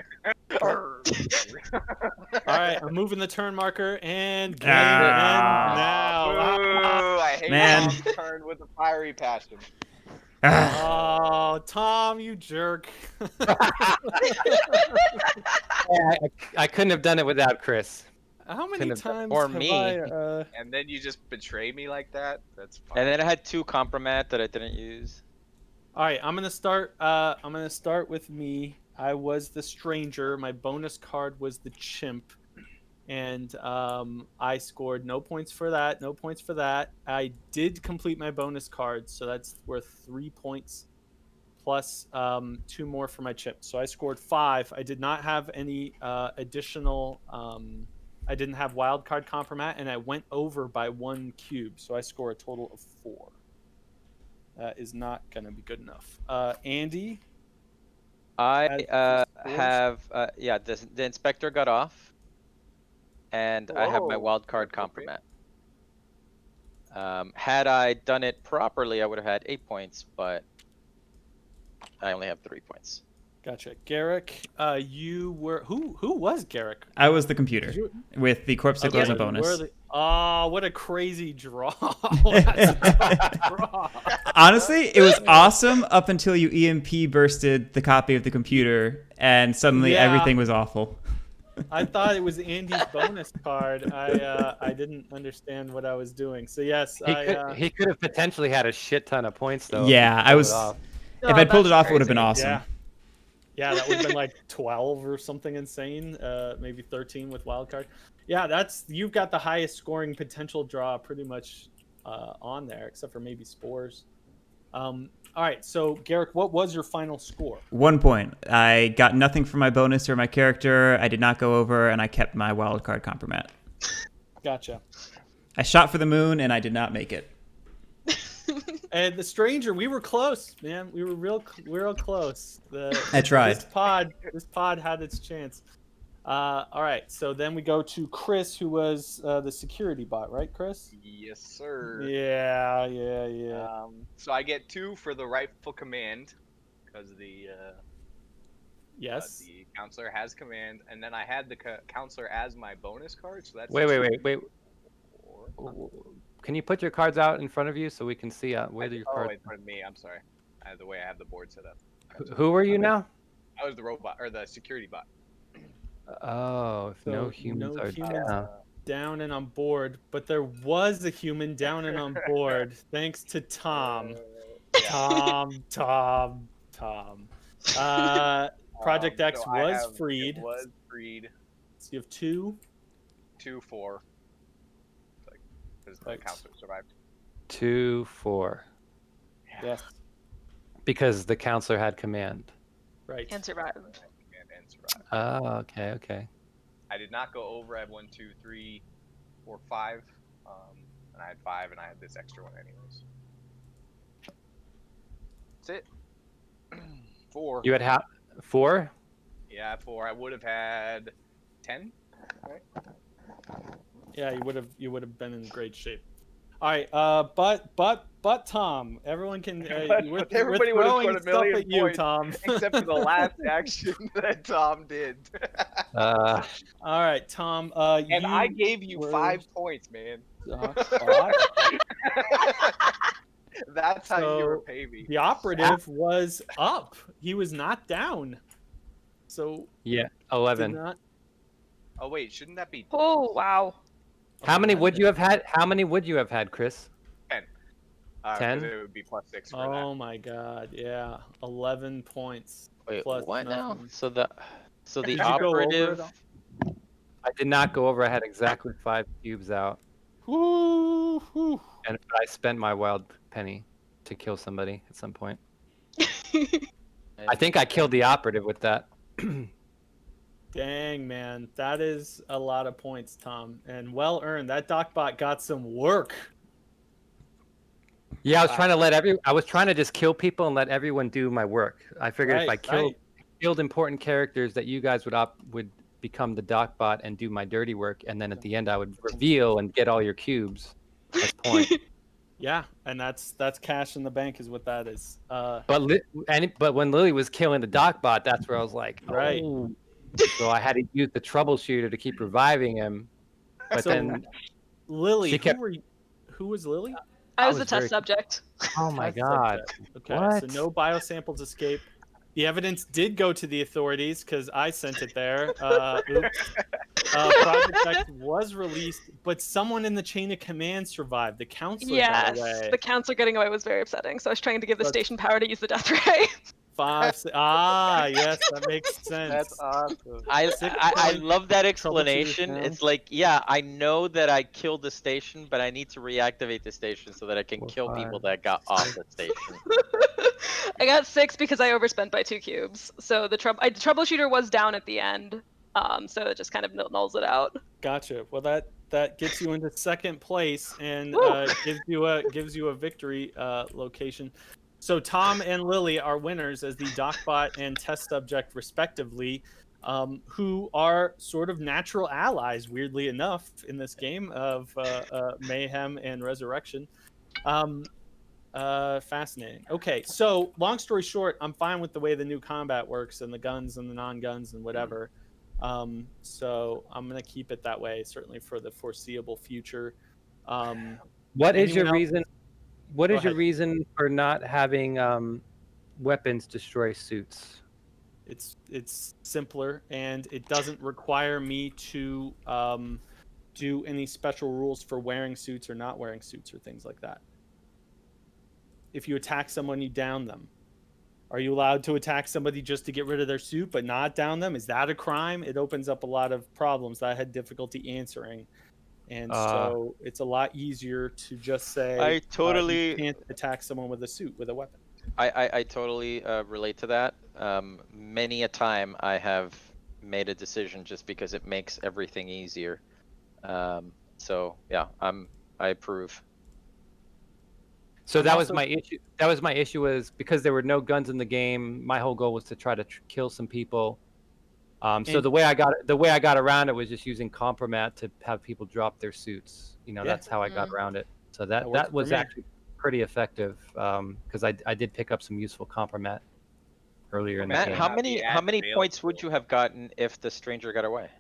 All right, I'm moving the turn marker and game Ah. end now. Boo! I hate Man. Tom's turn with a fiery passion. Oh, Tom, you jerk. I couldn't have done it without Chris. How many Couldn't have done- times or have me. And then you just betray me like that? That's fine. And then I had 2 compromat that I didn't use. All right, I'm gonna start with me. I was the stranger. My bonus card was the chimp, and I scored no points for that. No points for that. I did complete my bonus card, so that's worth 3 points, plus 2 more for my chimp. So I scored 5. I did not have any additional. I didn't have wild card compromat, and I went over by 1 cube, so I score a total of 4. That is not gonna be good enough. Andy. I As scores? have the inspector got off, and I have my Whoa, wild card that's okay. compromat. Had I done it properly, I would have had 8 points, but I only have 3 points. Gotcha. Garrick, you were who was Garrick? I was the computer You- with the corpsicle Okay, as a you bonus. were oh, what a crazy draw. That's a tough draw. Honestly, it was awesome up until you EMP bursted the copy of the computer, and suddenly Yeah. everything was awful. I thought it was Andy's bonus card. I didn't understand what I was doing. So yes, He could have potentially had a shit ton of points though. if Yeah, he I pulled was. it off. If I'd pulled it that's off, it would have been crazy. awesome. Yeah, that would have been like 12 or something insane. Maybe 13 with wild card. Yeah, you've got the highest scoring potential draw pretty much on there, except for maybe spores. All right, so Garrick, what was your final score? 1 point. I got nothing for my bonus or my character. I did not go over, and I kept my wild card compromat. Gotcha. I shot for the moon, and I did not make it. And the stranger, we were close, man. We were real close. I tried. This pod had its chance. All right, so then we go to Chris, who was the security bot, right, Chris? Yes, sir. Yeah. So I get 2 for the rightful command, because the Yes. the counselor has command, and then I had the counselor as my bonus card. So that's Wait. 4. Can you put your cards out in front of you so we can see where your Oh, cards? in front of me. I'm sorry. The way I have the board set up. Who are you now? I was the robot or the security bot. Oh, if So no humans are down. down and on board, but there was a human down and on board, thanks to Tom. Tom. Project X so I was have- freed. It was freed. So you have 2. 2, 4. Because the Right. counselor survived. 2, 4. Yes. Because the counselor had command. And Right. survive. And survived. Oh, okay. I did not go over. I had 1, 2, 3, 4, 5. And I had 5, and I had this extra one anyways. That's it. 4. You had 4? Yeah, 4. I would have had 10. Right? Yeah, you would have been in great shape. All right, but Tom, everyone can. But everybody would have throwing scored a stuff million at you, points, Tom. Except for the last action that Tom did. All right, Tom. And I gave you 5 points, man. That's how you So, repay me. The operative was up. He was not down. So Yeah, did 11. not. Oh wait, shouldn't that be Oh wow. How many would you have had? How many would you have had, Chris? 10? 10? It would be +6 for Oh my God! Yeah, 11 points. Wait, plus what now? nothing. So the Did you go over it operative. all? I did not go over. I had exactly 5 cubes out, Woo, woo. and I spent my wild penny to kill somebody at some point. I think I killed the operative with that. Dang, man, that is a lot of points, Tom, and well earned. That DocBot got some work. Yeah, I was trying to just kill people and let everyone do my work. I figured if I killed important characters, that you guys would become the DocBot and do my dirty work, and then at the end I would reveal and get all your cubes as point. Yeah, and that's cash in the bank is what that is. But when Lily was killing the Docbot, that's where I was like, Right. oh. So I had to use the troubleshooter to keep reviving him. But So, then Lily, she kept. who was Lily? I I was the was test very. subject. Oh my Test god. subject. Okay, so What? no biosamples escape. The evidence did go to the authorities because I sent it there. Oops. Project X was released, but someone in the chain of command survived. The counselor got Yes, away. the counselor getting away was very upsetting. So I was trying to give the But- station power to use the death ray. Yes, that makes sense. That's awesome. I 6 I points, love that troubleshooter's explanation. down. It's like, yeah, I know that I killed the station, but I need to reactivate the station so that I can 4, kill 5, people that got off the station. I got 6 because I overspent by 2 cubes. So the troubleshooter was down at the end. So it just kind of nulls it out. Gotcha. Well, that gets you into second place and Woo! gives you a victory location. So Tom and Lily are winners as the Docbot and test subject respectively, who are sort of natural allies, weirdly enough, in this game of mayhem and resurrection. Fascinating. Okay, so long story short, I'm fine with the way the new combat works and the guns and the non-guns and whatever. So I'm gonna keep it that way, certainly for the foreseeable future. What is your Anyone else? reason? What Go is your ahead. reason for not having weapons destroy suits? It's simpler and it doesn't require me to do any special rules for wearing suits or not wearing suits or things like that. If you attack someone, you down them. Are you allowed to attack somebody just to get rid of their suit but not down them? Is that a crime? It opens up a lot of problems that I had difficulty answering. And so it's a lot easier to just say I totally you can't attack someone with a suit, with a weapon. I totally relate to that. Many a time I have made a decision just because it makes everything easier. So yeah, I approve. So I'm that was also- my issue. That was my issue was because there were no guns in the game. My whole goal was to try to kill some people. So And- the way I got around it was just using compromat to have people drop their suits. You know, Yeah. that's how I got around it. So That works that for was me. actually pretty effective because I did pick up some useful compromat earlier in the Matt, game. how Have many the how ad many available. points would you have gotten if the stranger got away?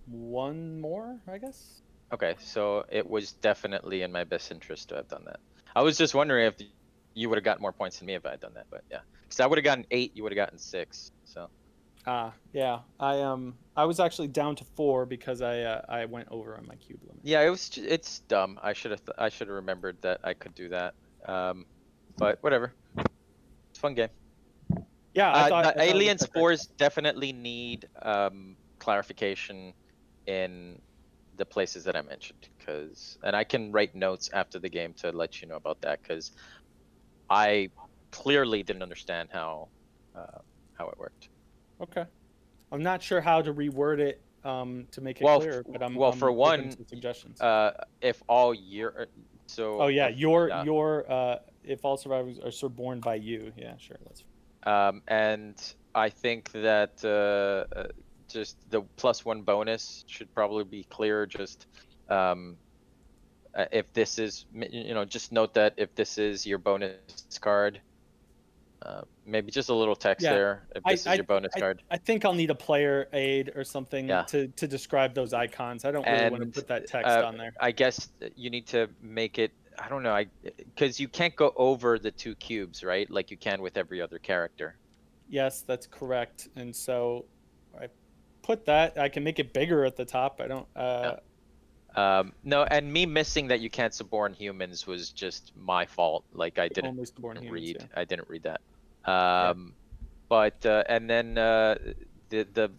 One more, I guess. Okay, so it was definitely in my best interest to have done that. I was just wondering if you would have gotten more points than me if I had done that, but yeah, because I would have gotten 8, you would have gotten 6. So Yeah. I was actually down to 4 because I went over on my cube limit. yeah, it's dumb. I should have remembered that I could do that. But whatever, it's a fun game. Yeah, I thought The it was alien perfect. spores definitely need clarification in the places that I mentioned, and I can write notes after the game to let you know about that, because I clearly didn't understand how it worked. Okay. I'm not sure how to reword it to make it Well, clearer, but I'm for open one, to suggestions. if all year, so Oh yeah, your yeah. if all survivors are sort of born by you. Yeah, sure, that's And I think that just the +1 bonus should probably be clear. Just if this is, just note that if this is your bonus card, maybe just a little text Yeah, there. If this is your bonus card. I think I'll need a player aid or something Yeah. to describe those icons. I don't really want to And put that text on there. I guess you need to make it. I don't know. Because you can't go over the 2 cubes, right? Like you can with every other character. Yes, that's correct. And so I put that. I can make it bigger at the top. I don't. No, and me missing that you can't suborn humans was just my fault. Like I didn't Only suborn humans, read. yeah. I didn't read that. But and then the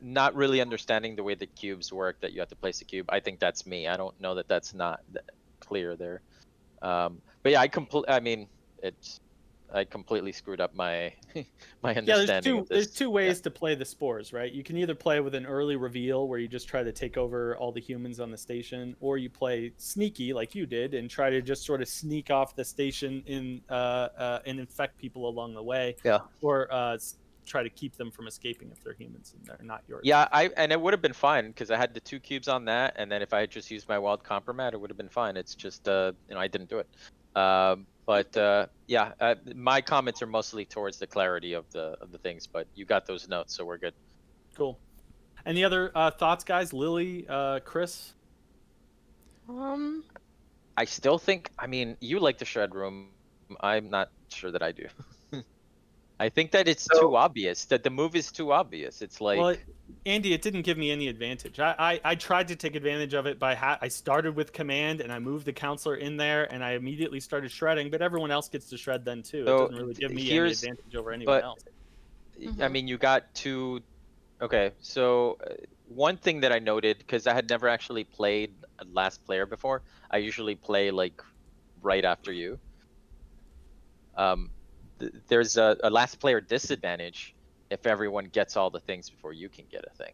not really understanding the way the cubes work, that you have to place a cube. I think that's me. I don't know that that's not clear there. But yeah, I completely screwed up my my understanding of this. There's two ways to play the spores, right? You can either play with an early reveal where you just try to take over all the humans on the station, or you play sneaky like you did and try to just sort of sneak off the station and infect people along the way. Yeah. Or try to keep them from escaping if they're humans and they're not yours. Yeah, and it would have been fine because I had the 2 cubes on that, and then if I had just used my wild compromat, it would have been fine. It's just I didn't do it. Yeah, my comments are mostly towards the clarity of the things, but you got those notes, so we're good. Cool. Any other thoughts, guys? Lily, Chris? I still think, I mean, you like the shred room. I'm not sure that I do. I think that it's too obvious. That the move is too obvious. It's like, Well, Andy, it didn't give me any advantage. I tried to take advantage of it by I started with command and I moved the counselor in there and I immediately started shredding, but everyone else gets to shred then too. So, it doesn't really give me any advantage over anyone else. I mean, you got 2. Okay, so one thing that I noted, because I had never actually played last player before, I usually play like right after you. There's a last player disadvantage if everyone gets all the things before you can get a thing.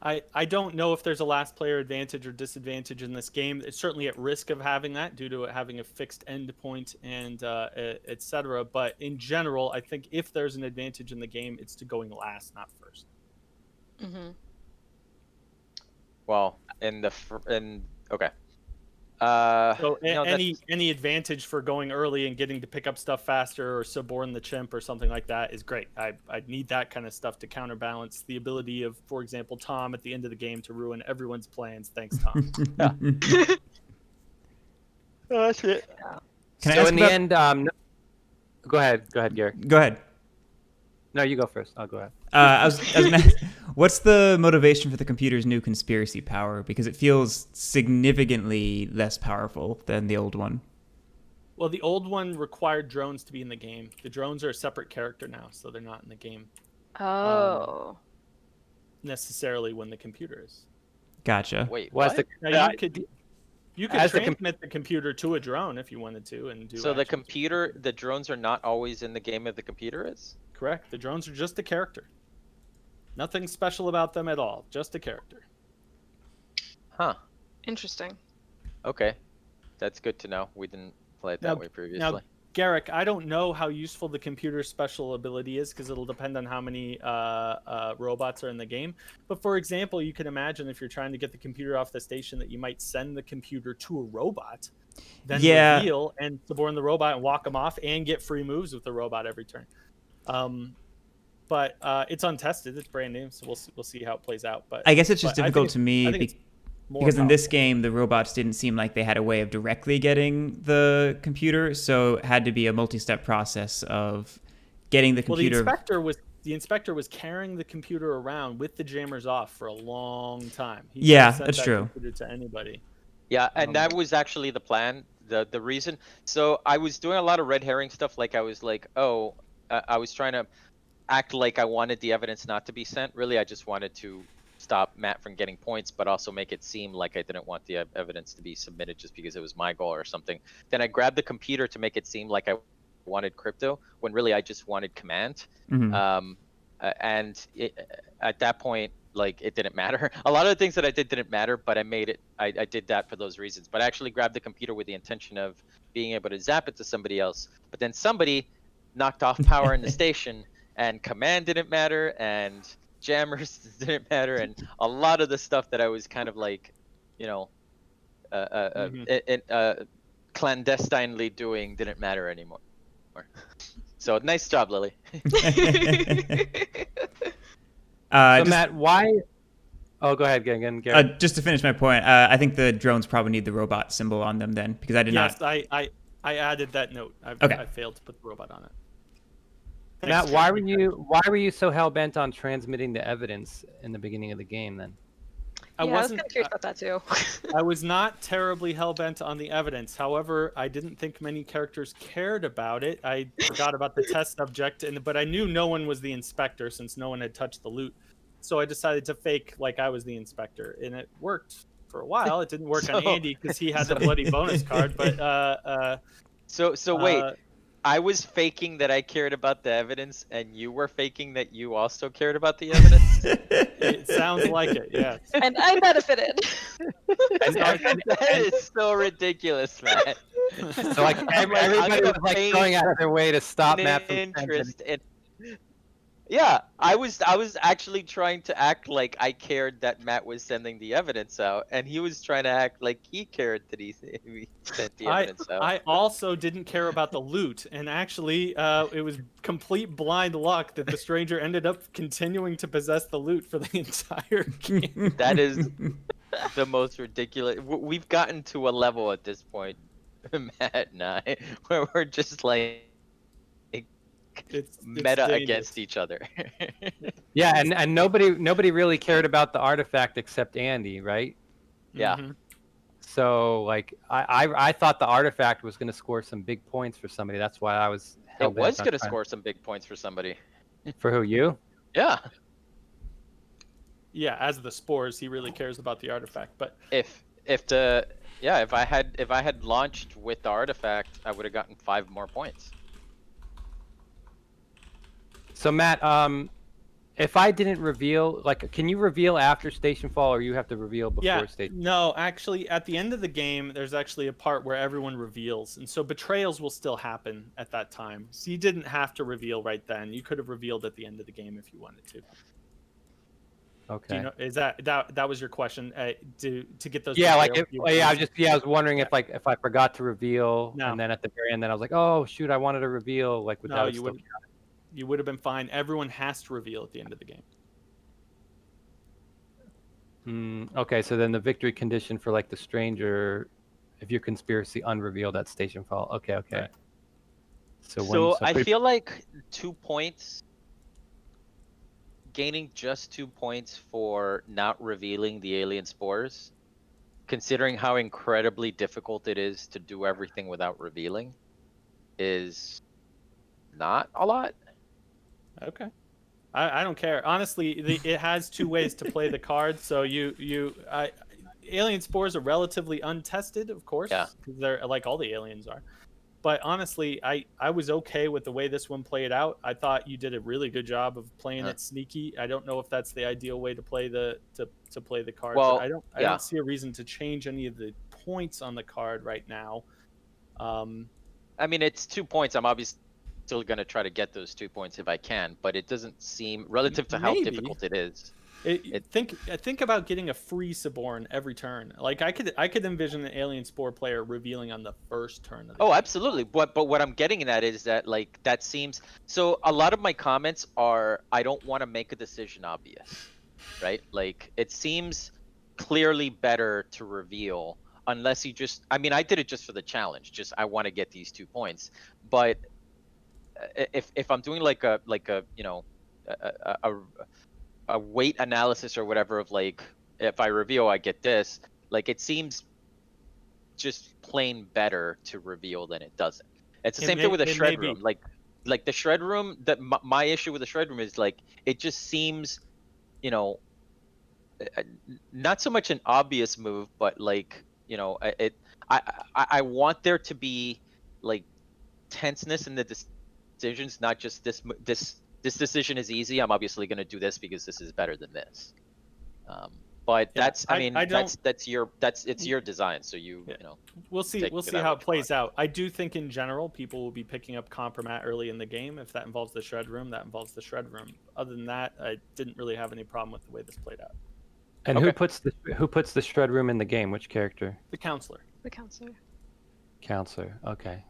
I don't know if there's a last player advantage or disadvantage in this game. It's certainly at risk of having that due to it having a fixed end point and etc. But in general, I think if there's an advantage in the game, it's to going last, not first. Well, okay. So no, any advantage for going early and getting to pick up stuff faster or suborn the chimp or something like that is great. I need that kind of stuff to counterbalance the ability of, for example, Tom at the end of the game to ruin everyone's plans. Thanks, Tom. that's it. Can I So ask in the about- end, go ahead, Garrett. Go ahead. No, you go first. I'll go ahead. I was what's the motivation for the computer's new conspiracy power? Because it feels significantly less powerful than the old one. Well, the old one required drones to be in the game. The drones are a separate character now, so they're not in the game necessarily when the computer is. Gotcha. Wait, Was what? Now, you could as the transmit the computer to a drone if you wanted to and do. So the actions. the drones are not always in the game if the computer is? Correct. The drones are just a character. Nothing special about them at all. Just a character. Huh. Interesting. Okay. That's good to know. We didn't play it that way previously. Now, Garrick, I don't know how useful the computer's special ability is because it'll depend on how many robots are in the game. But for example, you can imagine if you're trying to get the computer off the station that you might send the computer to a robot, then reveal and suborn the robot and walk them off and get free moves with the robot every turn. But it's untested. It's brand new, so we'll see how it plays out. But I guess it's just difficult to me because in this powerful. game, the robots didn't seem like they had a way of directly getting the computer, so it had to be a multi-step process of getting the computer. Well, the inspector was carrying the computer around with the jammers off for a long time. He Yeah, sent that's that true. Computer to anybody. Yeah, and that was actually the plan. The reason. So I was doing a lot of red herring stuff. Like I was like, oh, I was trying to act like I wanted the evidence not to be sent. Really, I just wanted to stop Matt from getting points, but also make it seem like I didn't want the evidence to be submitted just because it was my goal or something. Then I grabbed the computer to make it seem like I wanted crypto, when really I just wanted command. Mhm. At that point, like, it didn't matter. A lot of the things that I did didn't matter, but I did that for those reasons. But I actually grabbed the computer with the intention of being able to zap it to somebody else. But then somebody knocked off power in the station, and command didn't matter, and jammers didn't matter, and a lot of the stuff that I was kind of like, clandestinely doing didn't matter anymore. So nice job, Lily. So Matt, why? Oh, go ahead again, Gary. Just to finish my point, I think the drones probably need the robot symbol on them then, because I did not. Yes, I added that note. Okay. I failed to put the robot on it. Matt, why were you so hell bent on transmitting the evidence in the beginning of the game then? I was kind of curious about that too. I was not terribly hell bent on the evidence. However, I didn't think many characters cared about it. I forgot about the test subject, but I knew no one was the inspector since no one had touched the loot. So I decided to fake like I was the inspector, and it worked for a while. It didn't work on Andy because he had the bloody bonus card. But So wait. I was faking that I cared about the evidence, and you were faking that you also cared about the evidence? It sounds like it, yes. And I benefited. That is so ridiculous, Matt. So like everybody was like going out of their way to stop Matt from interest in. Yeah, I was actually trying to act like I cared that Matt was sending the evidence out, and he was trying to act like he cared that he sent the evidence out. I also didn't care about the loot, and actually, it was complete blind luck that the stranger ended up continuing to possess the loot for the entire game. That is the most ridiculous. We've gotten to a level at this point, Matt and I, where we're just like It's meta dangerous. against each other. Yeah, and nobody really cared about the artifact except Andy, right? Yeah. Mhm. So like I thought the artifact was going to score some big points for somebody. That's why I was It hell bent was on gonna trying- score some big points for somebody. For who, you? Yeah. Yeah, as the spores, he really cares about the artifact. But If I had launched with the artifact, I would have gotten 5 more points. So Matt, if I didn't reveal, like, can you reveal after Stationfall, or you have to reveal before yeah, Station? no, actually, at the end of the game, there's actually a part where everyone reveals, and so betrayals will still happen at that time. So you didn't have to reveal right then. You could have revealed at the end of the game if you wanted to. Okay. Do you know? Is that was your question? To get those? Yeah, like betrayals, I was wondering Yeah. if I forgot to reveal, No. and then at the very end, then I was like, oh shoot, I wanted to reveal, like, would No, that you still would. You would have been fine. Everyone has to reveal at the end of the game. Okay, so then the victory condition for like the stranger, if your conspiracy unrevealed at Stationfall. Okay. Right. So I pretty- feel like 2 points, gaining just 2 points for not revealing the alien spores, considering how incredibly difficult it is to do everything without revealing, is not a lot. Okay. I don't care. Honestly, it has 2 ways to play the card. So alien spores are relatively untested, of course, Yeah. because they're like all the aliens are. But honestly, I was okay with the way this one played out. I thought you did a really good job of playing it sneaky. I don't know if that's the ideal way to play the to play the card, Well, but I yeah. don't see a reason to change any of the points on the card right now. I mean, it's 2 points. I'm obviously still gonna try to get those 2 points if I can, but it doesn't seem, relative to how Maybe. difficult it is. Think about getting a free Suborn every turn. Like I could envision an alien spore player revealing on the first turn of the Oh, game. absolutely. But what I'm getting at is that, like, that seems, so a lot of my comments are, I don't want to make a decision obvious, right? Like, it seems clearly better to reveal, unless you just, I mean, I did it just for the challenge, just I want to get these 2 points. But if I'm doing like a you know a weight analysis or whatever of, like, if I reveal I get this, like, it seems just plain better to reveal than it doesn't. It's the same thing with a shred room. Like the shred room, that my issue with the shred room is, like, it just seems, you know, not so much an obvious move, but, like, you know, I want there to be, like, tenseness in the decisions, not just this decision is easy, I'm obviously going to do this because this is better than this. But Yeah, that's, I mean, I don't- it's your design, so you know. We'll see. Take We'll it see out how what it you plays out. I do think in general people will be picking up Compromat early in the game. If that involves the shred room, that involves the shred room. Other than that, I didn't really have any problem with the way this played out. And who puts the shred room in the game? Which character? The counselor. The counselor. Counselor. Okay.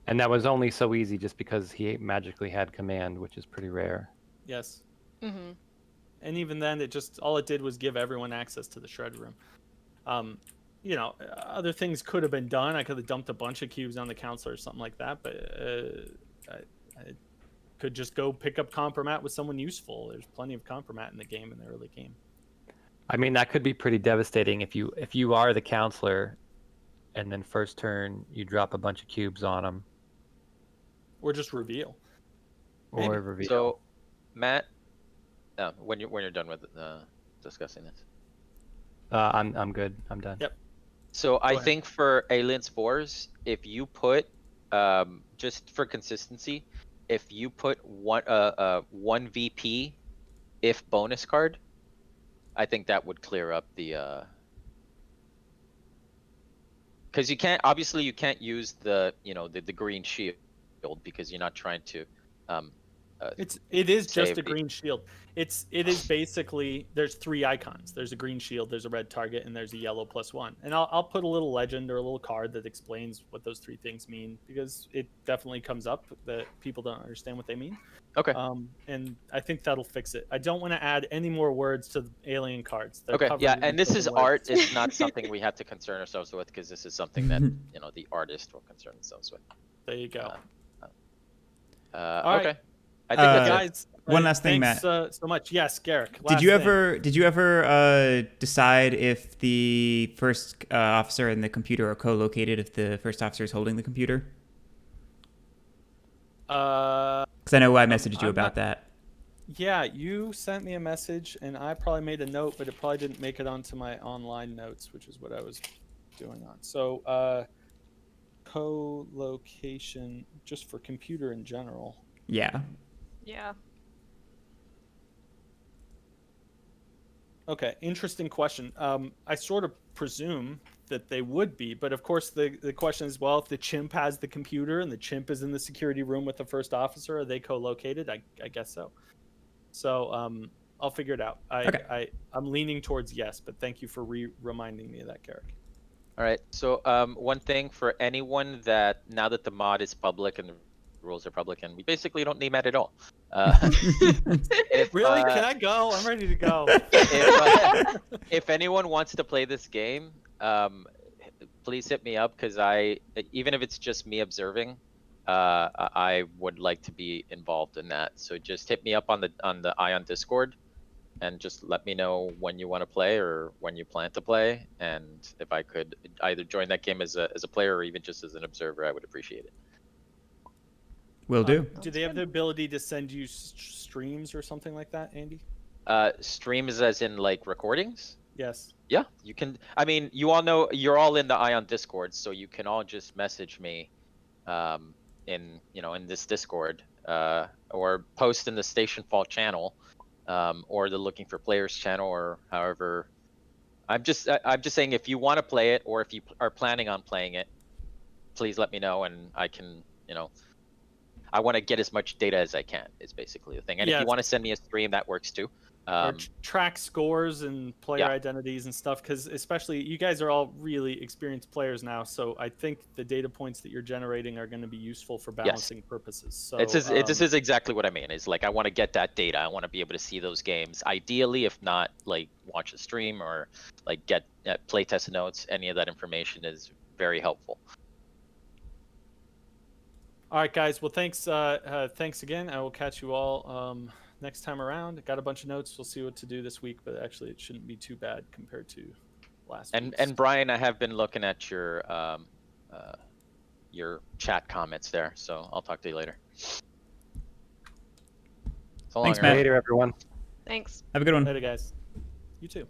And that was only so easy just because he magically had command, which is pretty rare. Yes. Mm-hmm. And even then, all it did was give everyone access to the shred room. You know, other things could have been done. I could have dumped a bunch of cubes on the counselor or something like that, but I could just go pick up Compromat with someone useful. There's plenty of Compromat in the game in the early game. I mean, that could be pretty devastating if you are the counselor, and then first turn you drop a bunch of cubes on him, Or just reveal. or Maybe. reveal. So, Matt, when you're done with discussing this. I'm good. I'm done. Yep. So I ahead. think for alien spores, if you put, just for consistency, if you put one VP, if bonus card, I think that would clear up the. Because you can't use the the green shield because you're not trying to It is just a save. green shield. It is basically there's 3 icons. There's a green shield, there's a red target, and there's a yellow +1. And I'll put a little legend or a little card that explains what those 3 things mean, because it definitely comes up that people don't understand what they mean. Okay. And I think that'll fix it. I don't want to add any more words to the alien cards. They're Okay. covered Yeah, in and this is broken words. art. It's not something we have to concern ourselves with, because this is something that the artist will concern themselves with. There you go. Okay. right. I think that's it. Guys, One last thing, thanks, Matt. so much. Yes, Garrick. Did last you thing. ever decide if the first officer and the computer are co-located if the first officer is holding the computer? Because I know I messaged you about that. Yeah, you sent me a message, and I probably made a note, but it probably didn't make it onto my online notes, which is what I was doing on. So, co-location just for computer in general. Yeah. Yeah. Okay, interesting question. I sort of presume that they would be, but of course the question is, well, if the chimp has the computer and the chimp is in the security room with the first officer, are they co-located? I guess so. So I'll figure it out. I'm leaning towards yes, but thank you for reminding me of that, Garrick. All right. So one thing for anyone that now that the mod is public and the rules are public, and we basically don't need Matt at all. Really? Can I go? I'm ready to go. If anyone wants to play this game, please hit me up, because even if it's just me observing, I would like to be involved in that. So just hit me up on the Ion Discord, and just let me know when you want to play or when you plan to play, and if I could either join that game as a player or even just as an observer, I would appreciate it. Will do. Do they have the ability to send you streams or something like that, Andy? Streams as in like recordings? Yes. Yeah, you can. I mean, you all know you're all in the Ion Discord, so you can all just message me in this Discord, or post in the Stationfall channel, or the Looking for Players channel, or however. I'm just saying, if you want to play it, or if you are planning on playing it, please let me know, and I can, I want to get as much data as I can, is basically the thing. And if you want to send me a stream, that works too. Or track scores and player identities and stuff, because especially you guys are all really experienced players now, so I think the data points that you're generating are going to be useful for balancing purposes. So this is exactly what I mean. Is like, I want to get that data. I want to be able to see those games. Ideally, if not, like watch a stream or like get playtest notes. Any of that information is very helpful. All right, guys. Well, thanks again. I will catch you all next time around. Got a bunch of notes. We'll see what to do this week, but actually it shouldn't be too bad compared to last week. And Brian, I have been looking at your chat comments there, so I'll talk to you later. So Thanks, Matt. Later, everyone. Thanks. Have a good one. Later, guys. You too.